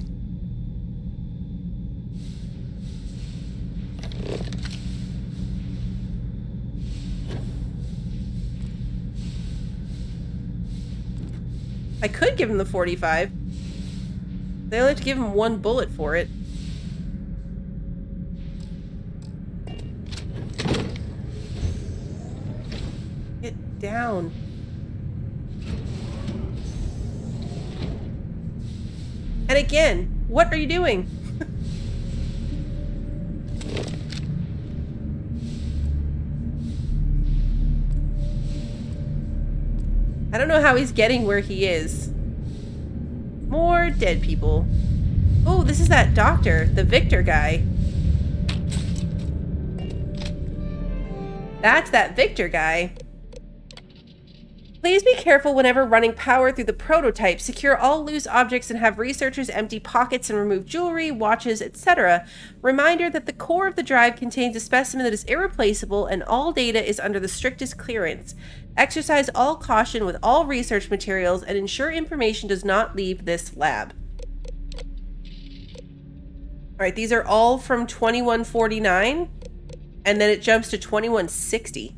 I could give him the 45. They only have to give him 1 bullet for it. Get down. And again, what are you doing? I don't know how he's getting where he is. More dead people. Oh, this is that doctor, the Victor guy. That's that Victor guy. Please be careful whenever running power through the prototype. Secure all loose objects and have researchers empty pockets and remove jewelry, watches, etc. Reminder that the core of the drive contains a specimen that is irreplaceable and all data is under the strictest clearance. Exercise all caution with all research materials and ensure information does not leave this lab. Alright, these are all from 2149, and then it jumps to 2160.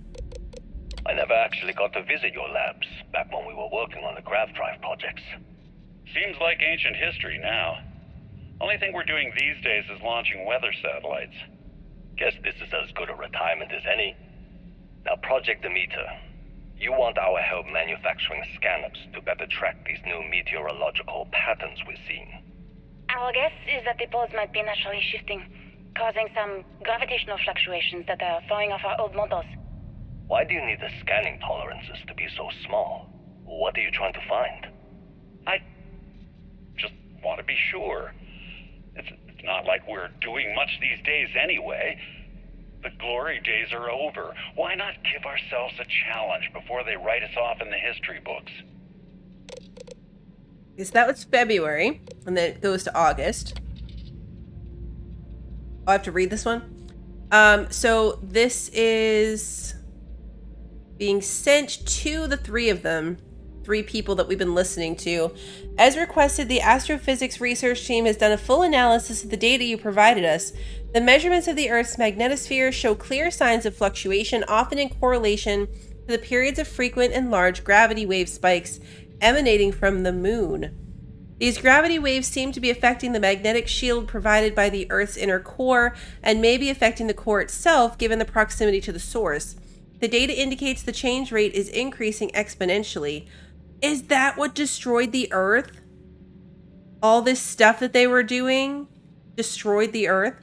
I never actually got to visit your labs back when we were working on the grav drive projects. Seems like ancient history now. Only thing we're doing these days is launching weather satellites. Guess this is as good a retirement as any. Now, Project Demeter. You want our help manufacturing scanners to better track these new meteorological patterns we're seeing. Our guess is that the poles might be naturally shifting, causing some gravitational fluctuations that are throwing off our old models. Why do you need the scanning tolerances to be so small? What are you trying to find? I just want to be sure. It's not like we're doing much these days anyway. The glory days are over. Why not give ourselves a challenge before they write us off in the history books? So that was February, and then it goes to August. I have to read this one. So this is being sent to the three of them, three people that we've been listening to. As requested, the astrophysics research team has done a full analysis of the data you provided us. The measurements of the Earth's magnetosphere show clear signs of fluctuation, often in correlation to the periods of frequent and large gravity wave spikes emanating from the moon. These gravity waves seem to be affecting the magnetic shield provided by the Earth's inner core and may be affecting the core itself given the proximity to the source. The data indicates the change rate is increasing exponentially. Is that what destroyed the Earth? All this stuff that they were doing destroyed the Earth?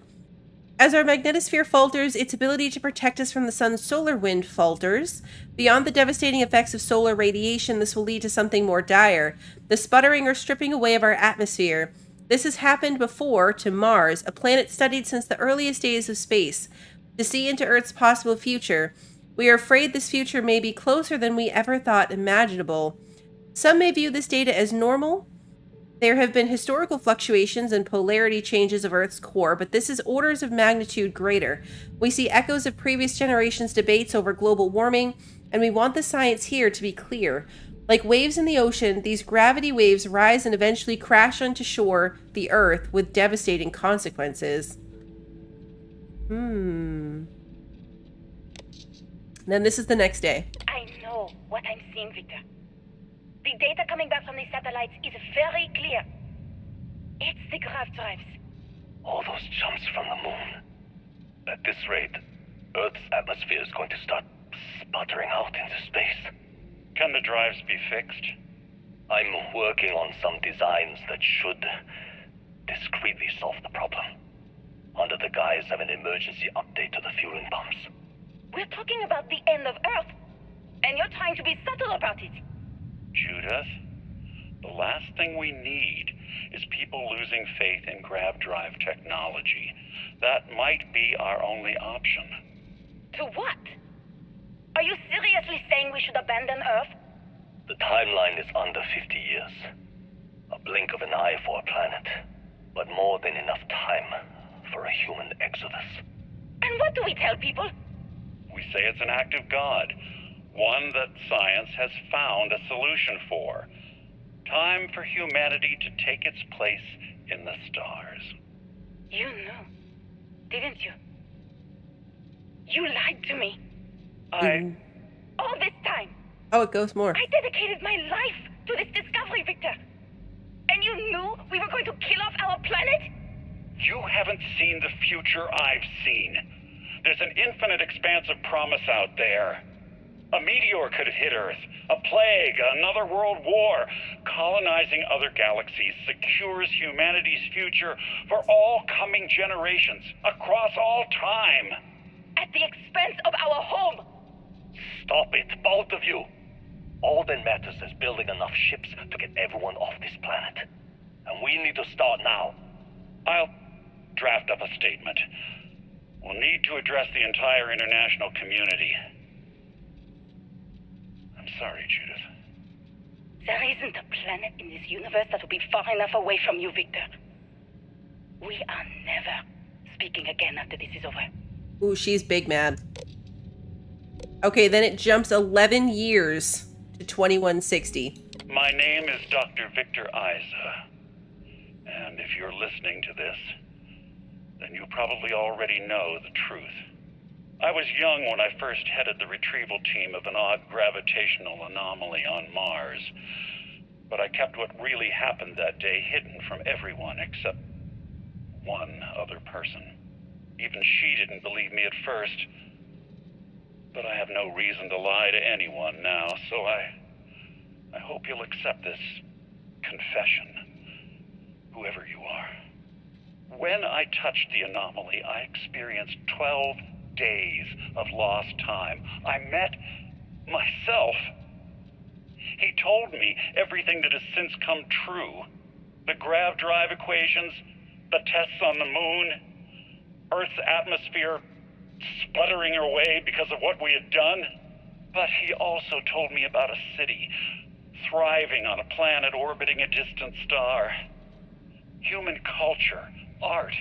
As our magnetosphere falters, its ability to protect us from the sun's solar wind falters. Beyond the devastating effects of solar radiation, this will lead to something more dire, the sputtering or stripping away of our atmosphere. This has happened before to Mars, a planet studied since the earliest days of space. To see into Earth's possible future, we are afraid this future may be closer than we ever thought imaginable. Some may view this data as normal. There have been historical fluctuations and polarity changes of Earth's core, but this is orders of magnitude greater. We see echoes of previous generations' debates over global warming, and we want the science here to be clear. Like waves in the ocean, these gravity waves rise and eventually crash onto shore, the Earth, with devastating consequences. Then this is the next day. I know what I'm seeing, Victor. The data coming back from the satellites is very clear. It's the grav drives. All those jumps from the moon. At this rate, Earth's atmosphere is going to start sputtering out into space. Can the drives be fixed? I'm working on some designs that should discreetly solve the problem, under the guise of an emergency update to the fueling pumps. We're talking about the end of Earth, and you're trying to be subtle about it. Judith, the last thing we need is people losing faith in grav drive technology. That might be our only option. To what? Are you seriously saying we should abandon Earth? The timeline is under 50 years. A blink of an eye for a planet, but more than enough time for a human exodus. And what do we tell people? We say it's an act of God, one that science has found a solution for. Time for humanity to take its place in the stars. You knew, didn't you? You lied to me. All this time. Oh, it goes more. I dedicated my life to this discovery, Victor. And you knew we were going to kill off our planet? You haven't seen the future I've seen. There's an infinite expanse of promise out there. A meteor could have hit Earth, a plague, another world war. Colonizing other galaxies secures humanity's future for all coming generations, across all time. At the expense of our home. Stop it, both of you. All that matters is building enough ships to get everyone off this planet. And we need to start now. I'll draft up a statement. We'll need to address the entire international community. I'm sorry, Judith. There isn't a planet in this universe that will be far enough away from you, Victor. We are never speaking again after this is over. Ooh, she's big mad. Okay, then it jumps 11 years to 2160. My name is Dr. Victor Isa. And if you're listening to this, then you probably already know the truth. I was young when I first headed the retrieval team of an odd gravitational anomaly on Mars. But I kept what really happened that day hidden from everyone except one other person. Even she didn't believe me at first. But I have no reason to lie to anyone now, so I hope you'll accept this confession, whoever you are. When I touched the anomaly, I experienced 12 days of lost time. I met myself. He told me everything that has since come true. The grav drive equations, the tests on the moon, Earth's atmosphere sputtering away because of what we had done. But he also told me about a city thriving on a planet orbiting a distant star. Human culture, art,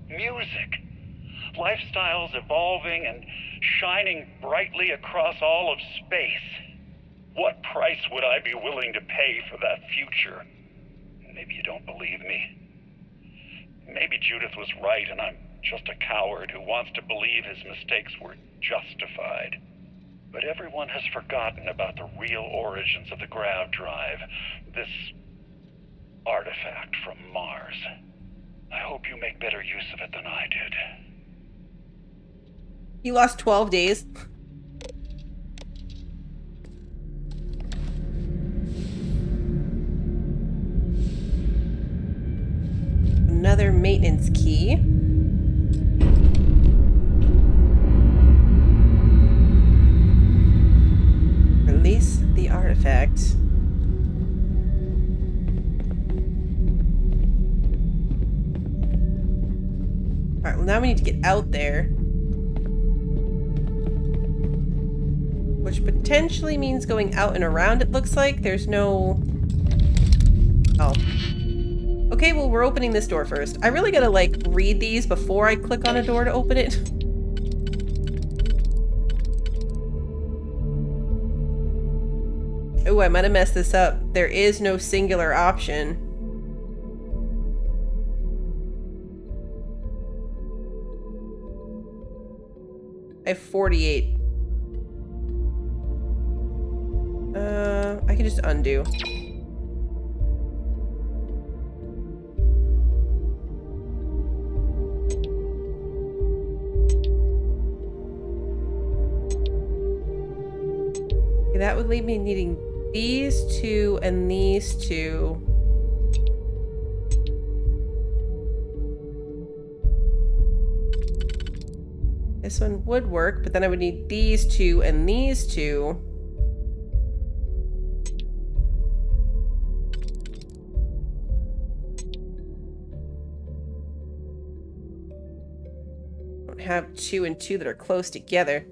music, lifestyles evolving and shining brightly across all of space. What price would I be willing to pay for that future? Maybe you don't believe me. Maybe Judith was right and I'm just a coward who wants to believe his mistakes were justified. But everyone has forgotten about the real origins of the grav drive, this artifact from Mars. I hope you make better use of it than I did. You lost 12 days. Another maintenance key. Release the artifact. Alright, well now we need to get out there. Which potentially means going out and around, it looks like. There's no... Oh. Okay, well we're opening this door first. I really gotta like read these before I click on a door to open it. Oh, I might have messed this up. There is no singular option. I have 48. I can just undo. Okay, that would leave me needing these two and these two. This one would work, but then I would need these two and these two. Don't have 2 and 2 that are close together.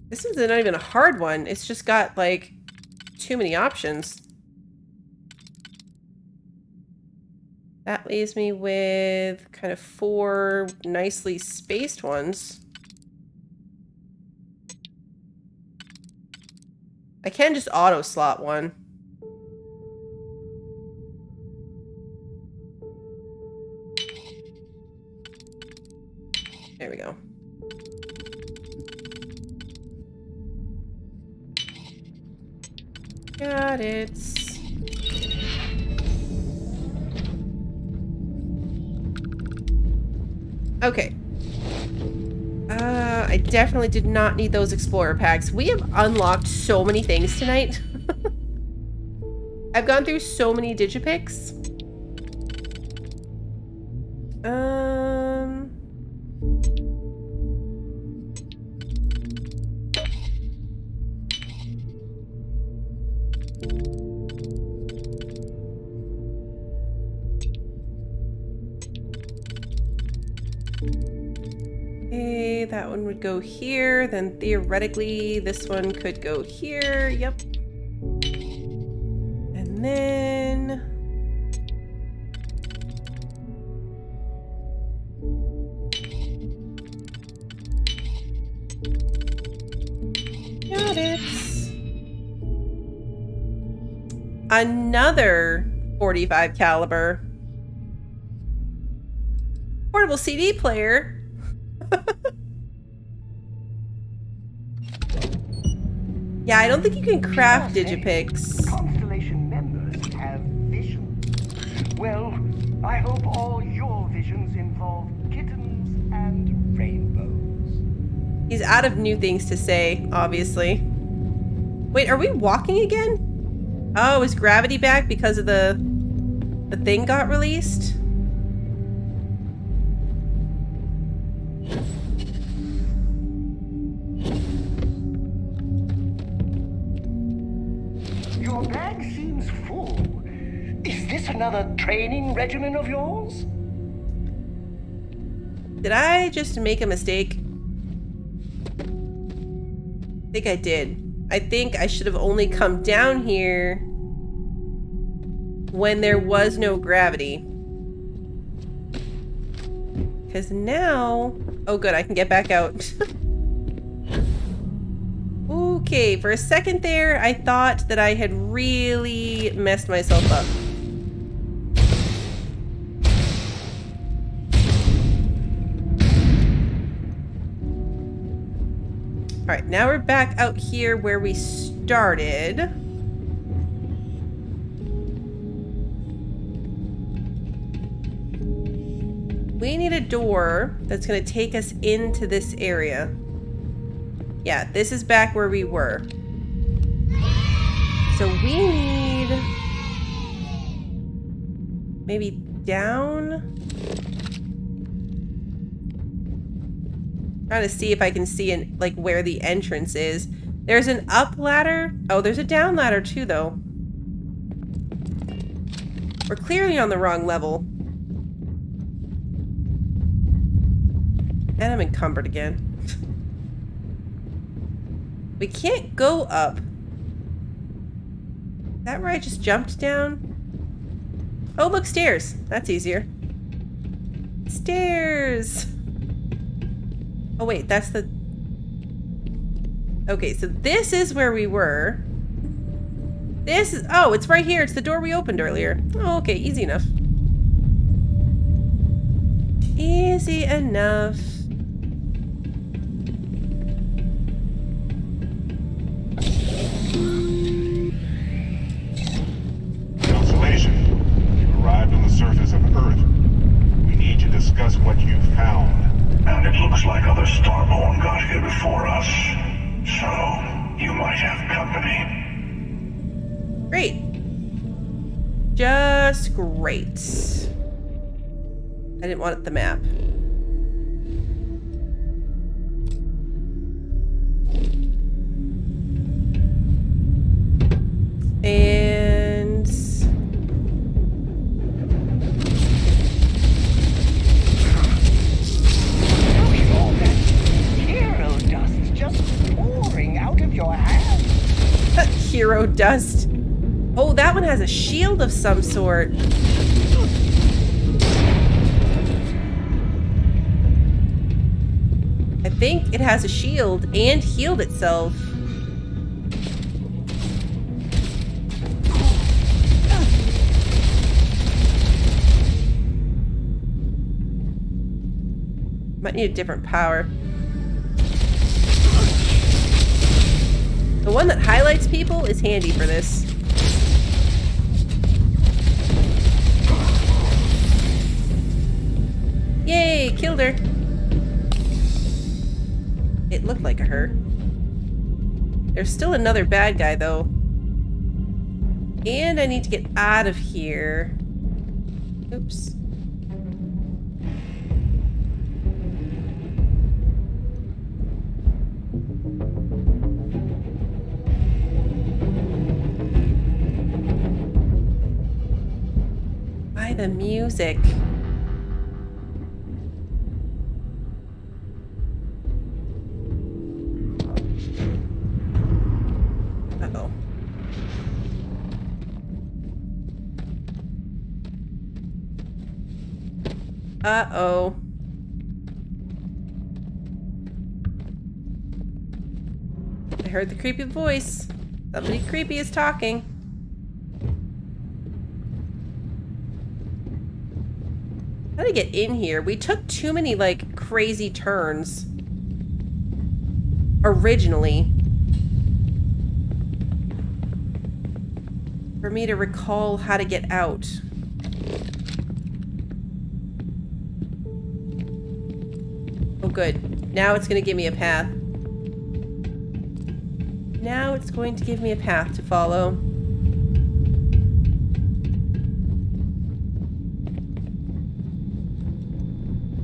This is not even a hard one. It's just got like too many options. That leaves me with kind of 4 nicely spaced ones. I can just auto slot one. There we go. Got it. Okay. I definitely did not need those explorer packs. We have unlocked so many things tonight. I've gone through so many digipicks. Okay, that one would go here. Then theoretically, this one could go here. Yep. And then... got it. Another 45 caliber. Portable CD player. Yeah, I don't think you can craft digipicks. Constellation members have visions. Well, I hope all your visions involve kittens He's out of new things to say, obviously. Wait, are we walking again? Oh, is gravity back because of the thing got released? Your bag seems full. Is this another training regimen of yours? Did I just make a mistake? I think I did. I think I should have only come down here when there was no gravity. Because now... Oh good, I can get back out. Okay, for a second there, I thought that I had really messed myself up. Alright, now we're back out here where we started. We need a door that's going to take us into this area. Yeah, this is back where we were. So we need... maybe down? Trying to see if I can see like where the entrance is. There's an up ladder. Oh, there's a down ladder too, though. We're clearly on the wrong level. And I'm encumbered again. We can't go up. Is that where I just jumped down? Oh, look, stairs. That's easier. Stairs. Oh, wait, that's the... Okay, so this is where we were. This is... Oh, it's right here. It's the door we opened earlier. Oh, okay, easy enough. Easy enough. Constellation, you've arrived on the surface of Earth. We need to discuss what you've found. And it looks like other Starborn got here before us. So, you might have company. Great. Just great. I didn't want the map. And... Hero dust just pouring out of your hand. Hero dust. Oh, that one has a shield of some sort. I think it has a shield and healed itself. Might need a different power. The one that highlights people is handy for this. Yay, killed her. It looked like a her. There's still another bad guy though. And I need to get out of here. Oops. By the music. Uh-oh. Uh-oh. I heard the creepy voice. Somebody creepy is talking. How to get in here? We took too many, like, crazy turns. Originally. For me to recall how to get out. Oh, good. Now it's going to give me a path. Now it's going to give me a path to follow.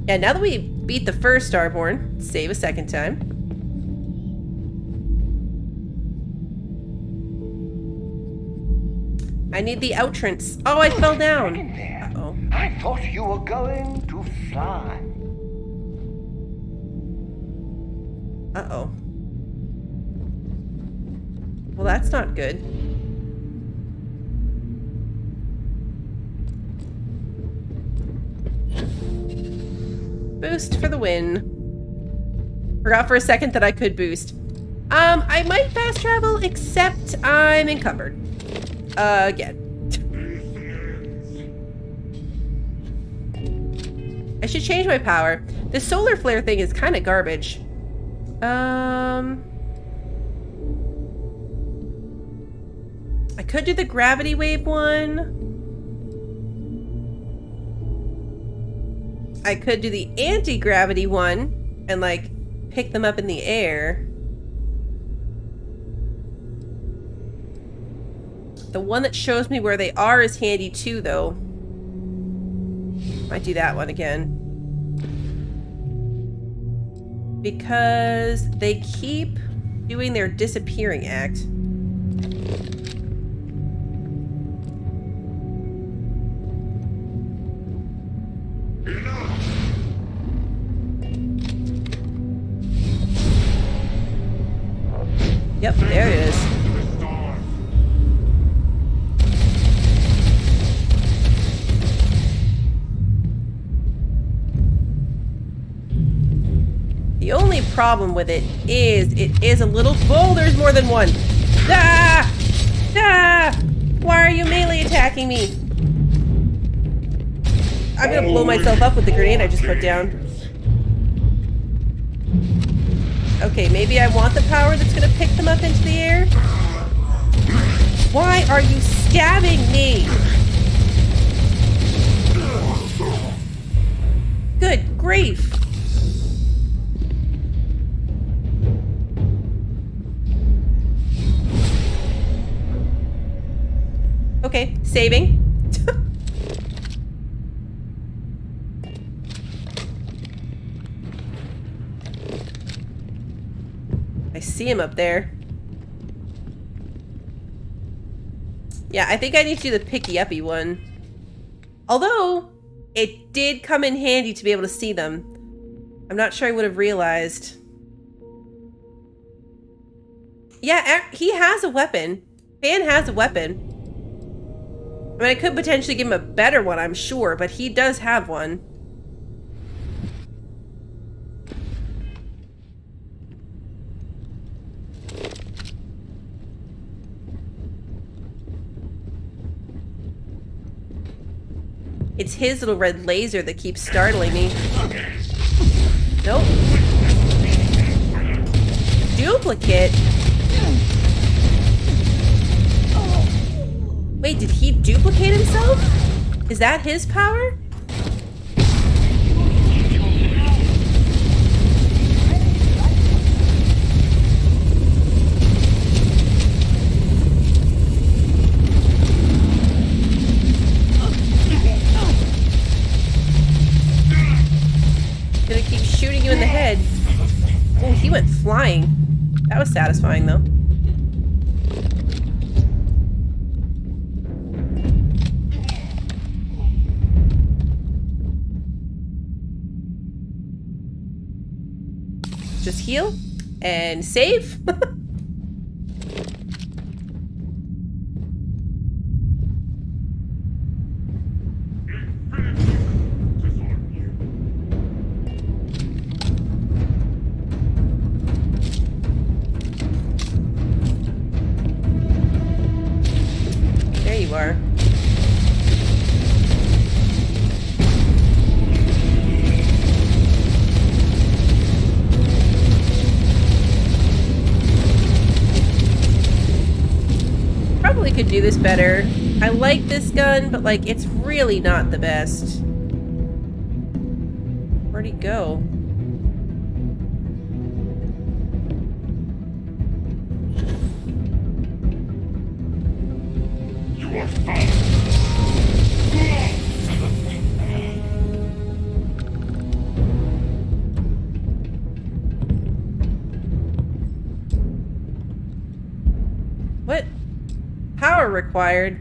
Yeah, now that we beat the first Starborn, save a second time. I need the outrance. Oh, I fell down. Uh-oh. I thought you were going to fly. Uh-oh. Well, that's not good. Boost for the win. Forgot for a second that I could boost. I might fast travel, except I'm encumbered. Again. I should change my power. This solar flare thing is kind of garbage. I could do the gravity wave one. I could do the anti-gravity one and, like, pick them up in the air. The one that shows me where they are is handy too, though. Might do that one again. Because they keep doing their disappearing act. Yep, there it is. The only problem with it is a little... Oh, there's more than one. Ah! Ah! Why are you melee attacking me? I'm gonna blow myself up with the grenade I just put down. Okay, maybe I want the power that's gonna pick them up into the air. Why are you stabbing me? Good grief. Okay, saving. I see him up there. Yeah, I think I need to do the picky-uppy one. Although, it did come in handy to be able to see them. I'm not sure I would have realized. Yeah, he has a weapon. Fan has a weapon. I mean, I could potentially give him a better one, I'm sure, but he does have one. It's his little red laser that keeps startling me. Nope. Duplicate? Wait, did he duplicate himself? Is that his power? Gonna keep shooting you in the head. Oh, he went flying. That was satisfying, though. Just heal and save. There you are. Probably could do this better. I like this gun, but like it's really not the best. Where'd he go? power required.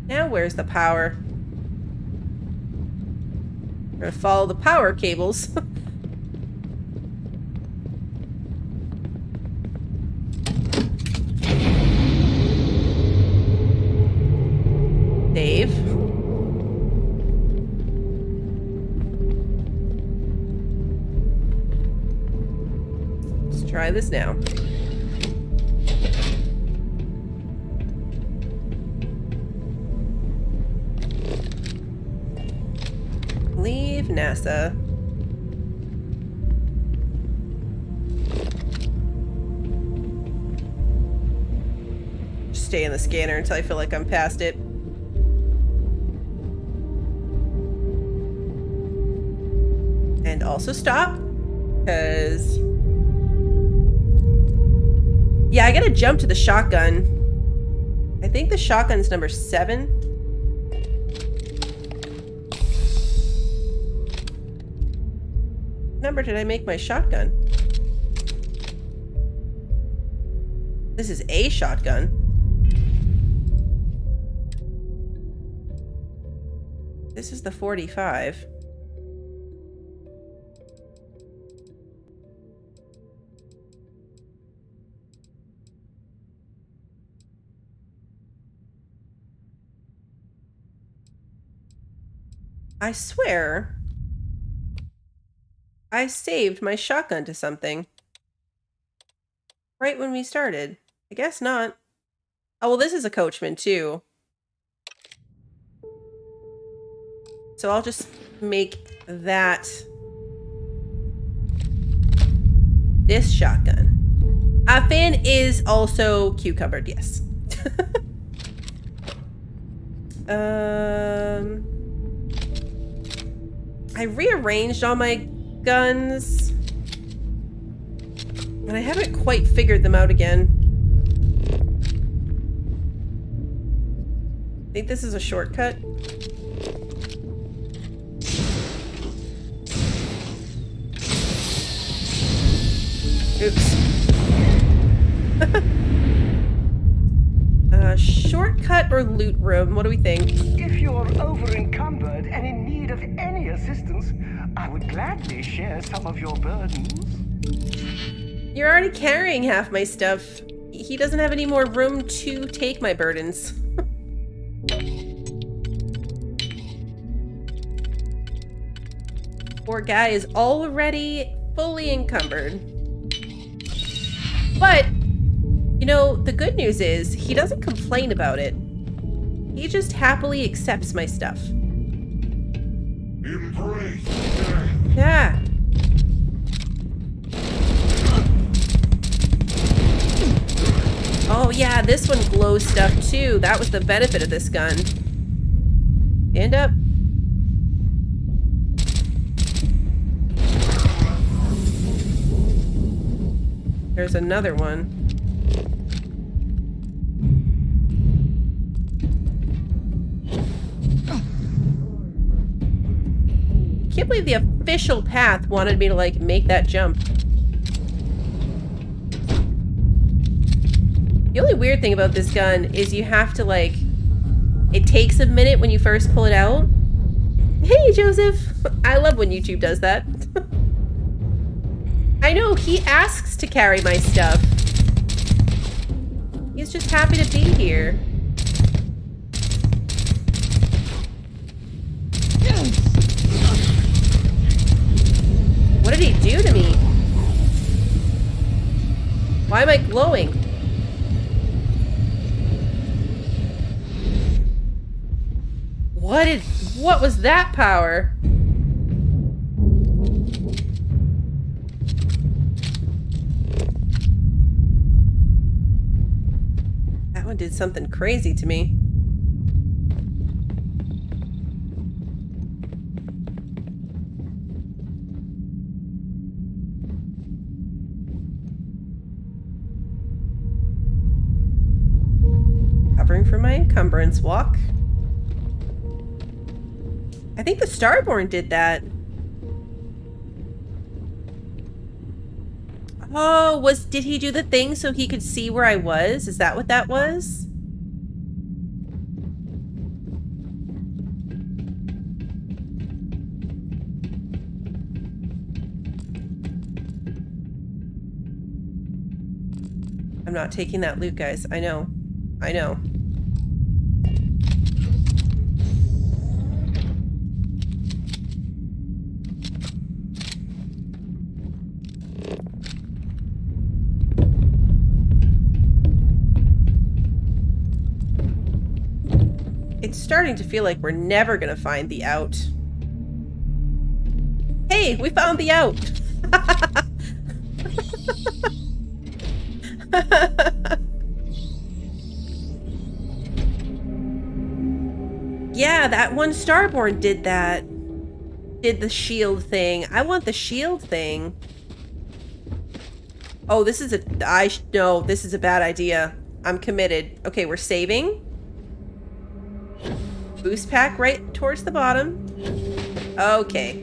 Now where's the power? We're gonna follow the power cables. Dave. Let's try this now. Leave NASA. Just stay in the scanner until I feel like I'm past it. And also stop, because... yeah, I gotta jump to the shotgun. I think the shotgun's number 7. What number did I make my shotgun? This is a shotgun. This is the 45. I swear I saved my shotgun to something right when we started. I guess not. Oh, well, this is a Coachman too. So I'll just make that this shotgun. Finn is also cucumbered, yes. I rearranged all my guns, and I haven't quite figured them out again. I think this is a shortcut. Oops. Shortcut or loot room? What do we think? If you're over-encumbered and in need of any assistance, I would gladly share some of your burdens. You're already carrying half my stuff. He doesn't have any more room to take my burdens. Poor guy is already fully encumbered. But, you know, the good news is he doesn't complain about it. He just happily accepts my stuff. Embrace. Yeah. Oh yeah, this one glows stuff too. That was the benefit of this gun. Stand up. There's another one. I can't believe the official path wanted me to, like, make that jump. The only weird thing about this gun is you have to, like... it takes a minute when you first pull it out. Hey, Joseph! I love when YouTube does that. I know, he asks to carry my stuff. He's just happy to be here. What did he do to me? Why am I glowing? What was that power? That one did something crazy to me. Covering for my encumbrance walk. I think the Starborn did that. Oh, did he do the thing so he could see where I was? Is that what that was? I'm not taking that loot, guys. I know. I know. It's starting to feel like we're never gonna find the out. Hey, we found the out! Yeah, that one Starborn did that. Did the shield thing. I want the shield thing. Oh, this is no, this is a bad idea. I'm committed. Okay, we're saving. Boost pack right towards the bottom. Okay.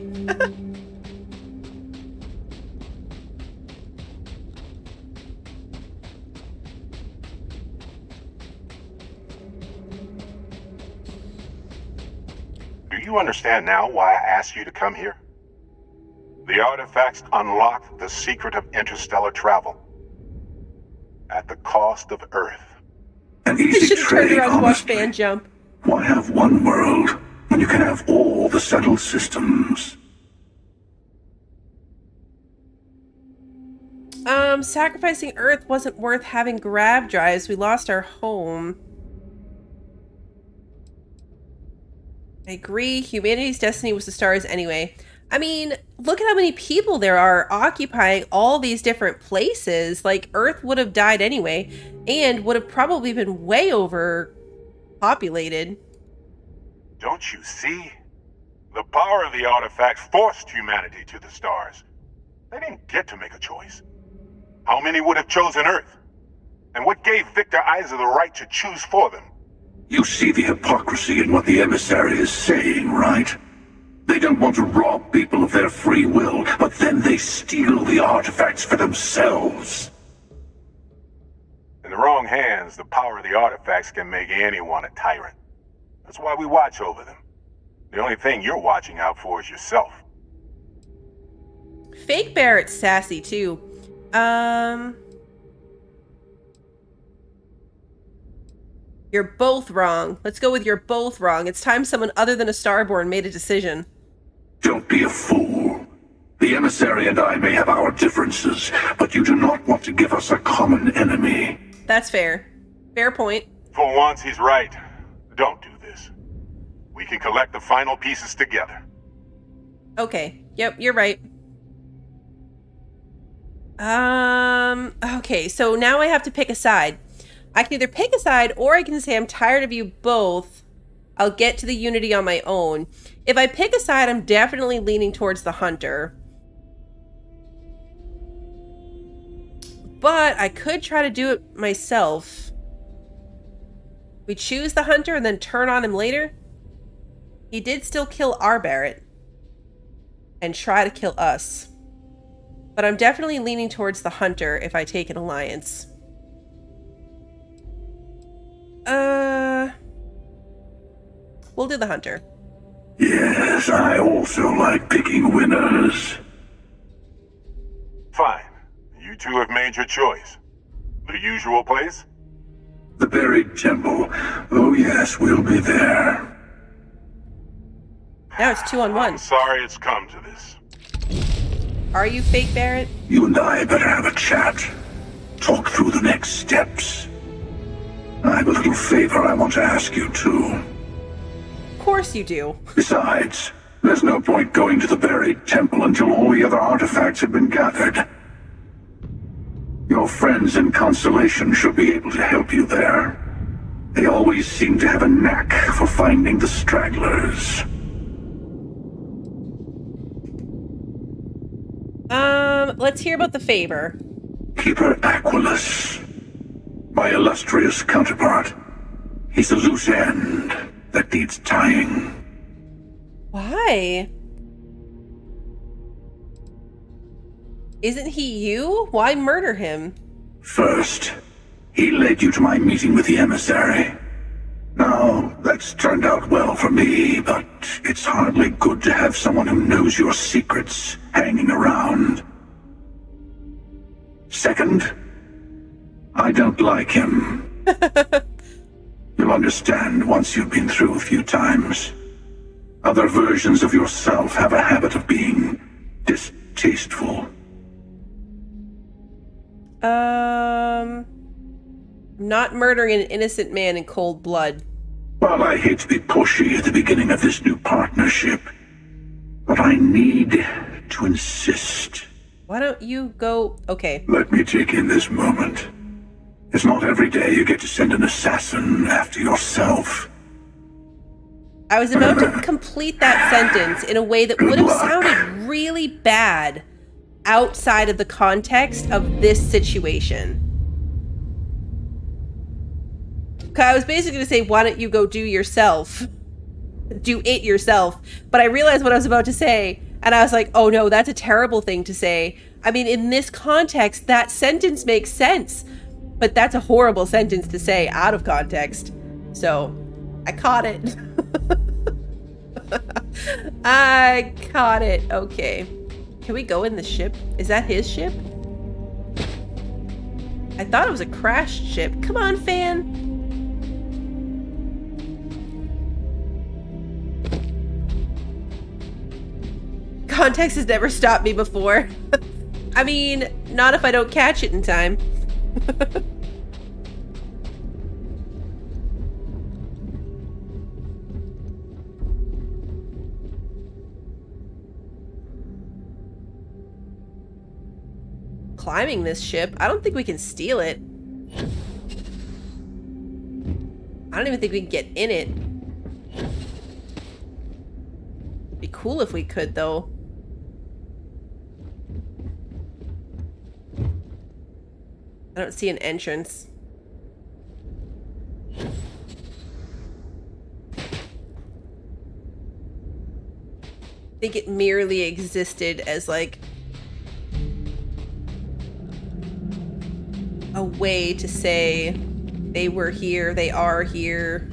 Do you understand now why I asked you to come here? The artifacts unlock the secret of interstellar travel. At the cost of Earth. An You easy should have turned trade, around to watch honestly. Fan jump. Why have one world when you can have all the settled systems? Sacrificing Earth wasn't worth having grav drives. We lost our home. I agree. Humanity's destiny was the stars anyway. I mean, look at how many people there are occupying all these different places. Like, Earth would have died anyway, and would have probably been way overpopulated. Don't you see? The power of the artifacts forced humanity to the stars. They didn't get to make a choice. How many would have chosen Earth? And what gave Victor Isa the right to choose for them? You see the hypocrisy in what the emissary is saying, right? They don't want to rob people of their free will, but then they steal the artifacts for themselves. In the wrong hands, the power of the artifacts can make anyone a tyrant. That's why we watch over them. The only thing you're watching out for is yourself. Fake Barrett's sassy, too. You're both wrong. Let's go with you're both wrong. It's time someone other than a Starborn made a decision. Don't be a fool. The emissary and I may have our differences, but you do not want to give us a common enemy. That's fair. Fair point. For once, he's right. Don't do this. We can collect the final pieces together. Okay. Yep, you're right. Okay, so now I have to pick a side. I can either pick a side or I can say I'm tired of you both. I'll get to the Unity on my own. If I pick a side, I'm definitely leaning towards the Hunter. But I could try to do it myself. We choose the Hunter and then turn on him later. He did still kill our Barrett. And try to kill us. But I'm definitely leaning towards the Hunter if I take an alliance. We'll do the Hunter. Yes, I also like picking winners. Fine. You two have made your choice. The usual place? The buried temple. Oh yes, we'll be there. Now it's 2-on-1. I'm sorry it's come to this. Are you fake Barrett? You and I better have a chat. Talk through the next steps. I have a little favor I want to ask you too. Of course you do. Besides, there's no point going to the buried temple until all the other artifacts have been gathered. Your friends in Constellation should be able to help you there. They always seem to have a knack for finding the stragglers. Let's hear about the favor. Keeper Aquilus, my illustrious counterpart. He's a loose end that needs tying. Why? Isn't he you? Why murder him? First, he led you to my meeting with the emissary. Now, that's turned out well for me, but it's hardly good to have someone who knows your secrets hanging around. Second, I don't like him. You'll understand once you've been through a few times. Other versions of yourself have a habit of being distasteful. Not murdering an innocent man in cold blood. Well, I hate to be pushy at the beginning of this new partnership, but I need to insist. Why don't you go... Okay. Let me take in this moment. It's not every day you get to send an assassin after yourself. I was about to complete that sentence in a way that would have sounded really bad outside of the context of this situation. I was basically going to say, why don't you go do yourself? Do it yourself. But I realized what I was about to say, and I was like, oh no, that's a terrible thing to say. I mean, in this context, that sentence makes sense. But that's a horrible sentence to say out of context. So, I caught it. I caught it. Okay. Can we go in the ship? Is that his ship? I thought it was a crashed ship. Come on, fan. Context has never stopped me before. I mean, not if I don't catch it in time. Climbing this ship? I don't think we can steal it. I don't even think we can get in it. Be cool if we could, though. I don't see an entrance. I think it merely existed as like a way to say they were here, they are here.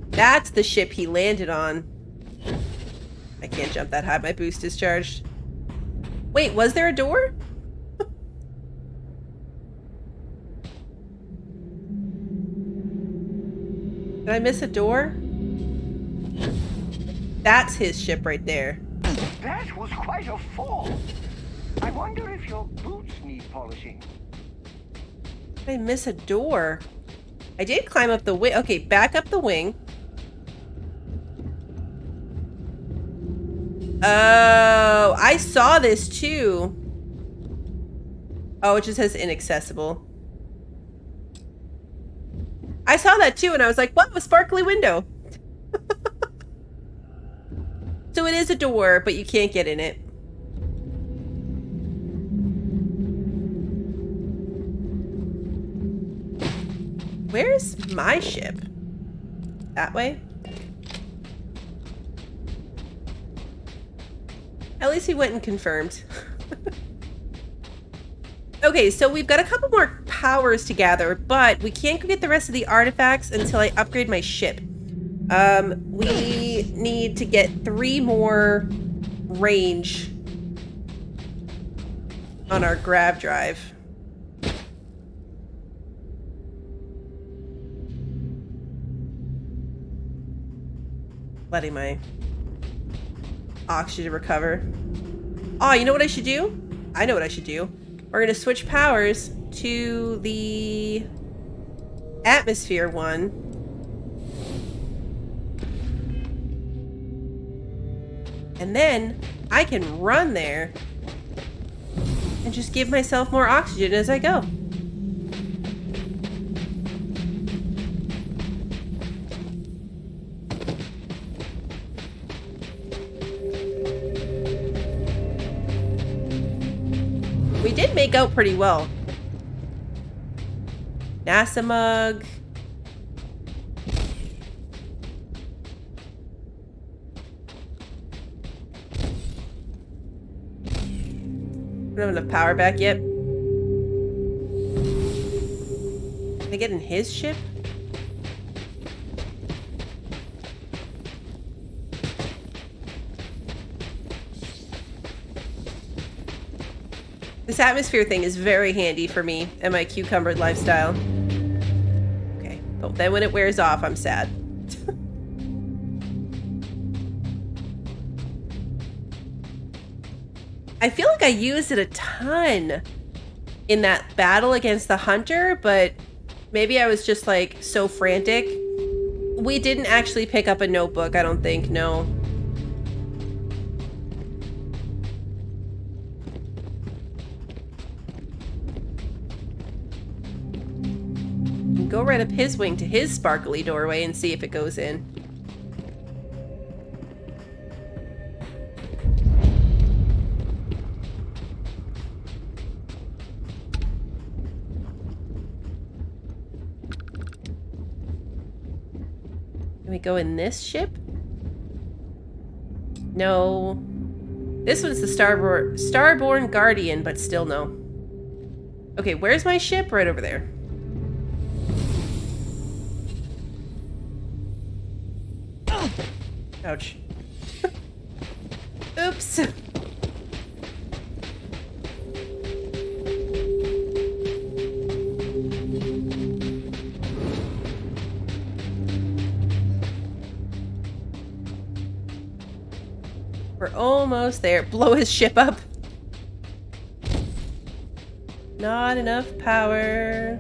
That's the ship he landed on. I can't jump that high, my boost is charged. Wait, was there a door? Did I miss a door? That's his ship right there. That was quite a fall. I wonder if your boots need polishing. Did I miss a door? I did climb up the wing. Okay, back up the wing. Oh, I saw this too. Oh, it just says inaccessible. I saw that too, and I was like, what? A sparkly window. So it is a door, but you can't get in it. Where's my ship? That way? At least he went and confirmed. Okay, so we've got a couple more powers to gather, but we can't go get the rest of the artifacts until I upgrade my ship. We need to get 3 more range on our grav drive. Letting my oxygen recover. Oh, you know what I should do? I know what I should do. We're going to switch powers to the atmosphere one. And then I can run there and just give myself more oxygen as I go. We did make out pretty well. NASA mug. I don't have enough power back yet. Can I get in his ship? This atmosphere thing is very handy for me and my cucumbered lifestyle. Okay, but then when it wears off, I'm sad. I feel like I used it a ton in that battle against the hunter, but maybe I was just like so frantic. We didn't actually pick up a notebook, I don't think, no. Go right up his wing to his sparkly doorway and see if it goes in. Can we go in this ship? No. This one's the Starborn Guardian, but still no. Okay, where's my ship? Right over there. Ouch. Oops. We're almost there. Blow his ship up. Not enough power.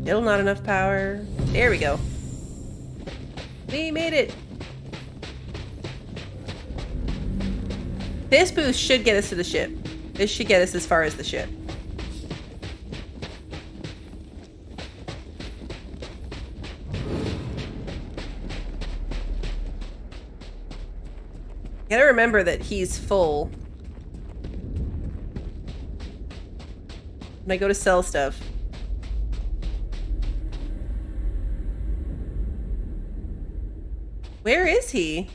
Still not enough power. There we go. We made it. This boost should get us to the ship. This should get us as far as the ship. Gotta remember that he's full. When I go to sell stuff. Where is he?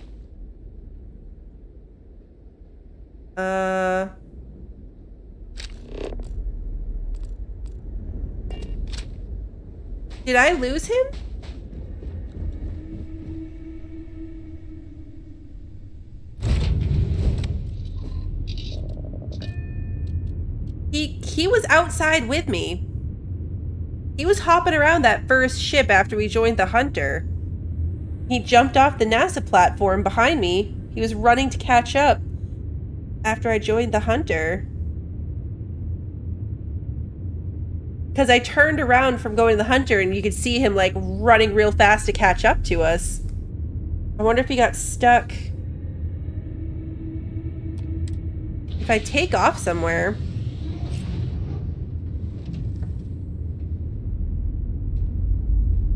Did I lose him? He was outside with me. He was hopping around that first ship after we joined the hunter. He jumped off the NASA platform behind me. He was running to catch up after I joined the hunter. Because I turned around from going to the hunter and you could see him like running real fast to catch up to us. I wonder if he got stuck. If I take off somewhere.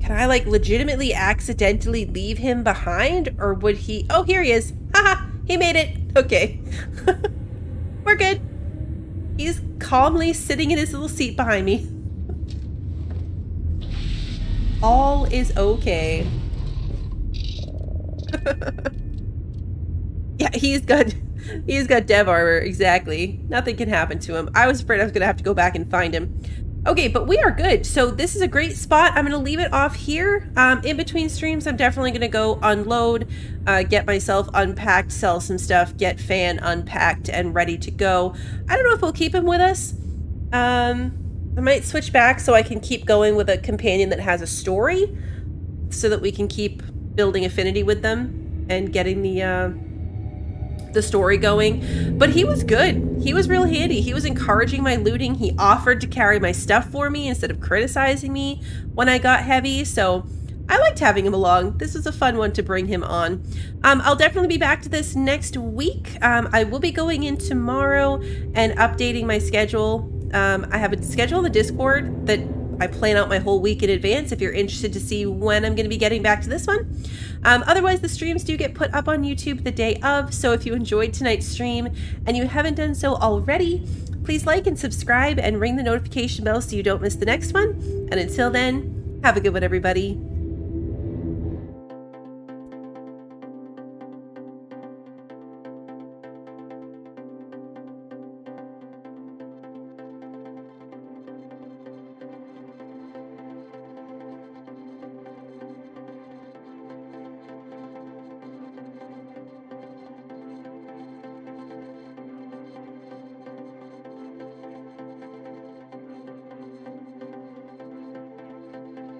Can I like legitimately accidentally leave him behind? Or would he... Oh, here he is. Haha, he made it. Okay. We're good. He's calmly sitting in his little seat behind me. All is okay. Yeah, he's got dev armor, exactly. Nothing can happen to him. I was afraid I was gonna have to go back and find him. Okay, but we are good. So this is a great spot. I'm gonna leave it off here. In between streams, I'm definitely gonna go unload, get myself unpacked, sell some stuff, get Fan unpacked and ready to go. I don't know if we'll keep him with us. I might switch back so I can keep going with a companion that has a story so that we can keep building affinity with them and getting the story going. But he was good. He was real handy. He was encouraging my looting. He offered to carry my stuff for me instead of criticizing me when I got heavy. So I liked having him along. This was a fun one to bring him on. I'll definitely be back to this next week. I will be going in tomorrow and updating my schedule. I have a schedule in the Discord that I plan out my whole week in advance if you're interested to see when I'm going to be getting back to this one. Otherwise, the streams do get put up on YouTube the day of, so if you enjoyed tonight's stream and you haven't done so already, please like and subscribe and ring the notification bell so you don't miss the next one. And until then, have a good one, everybody.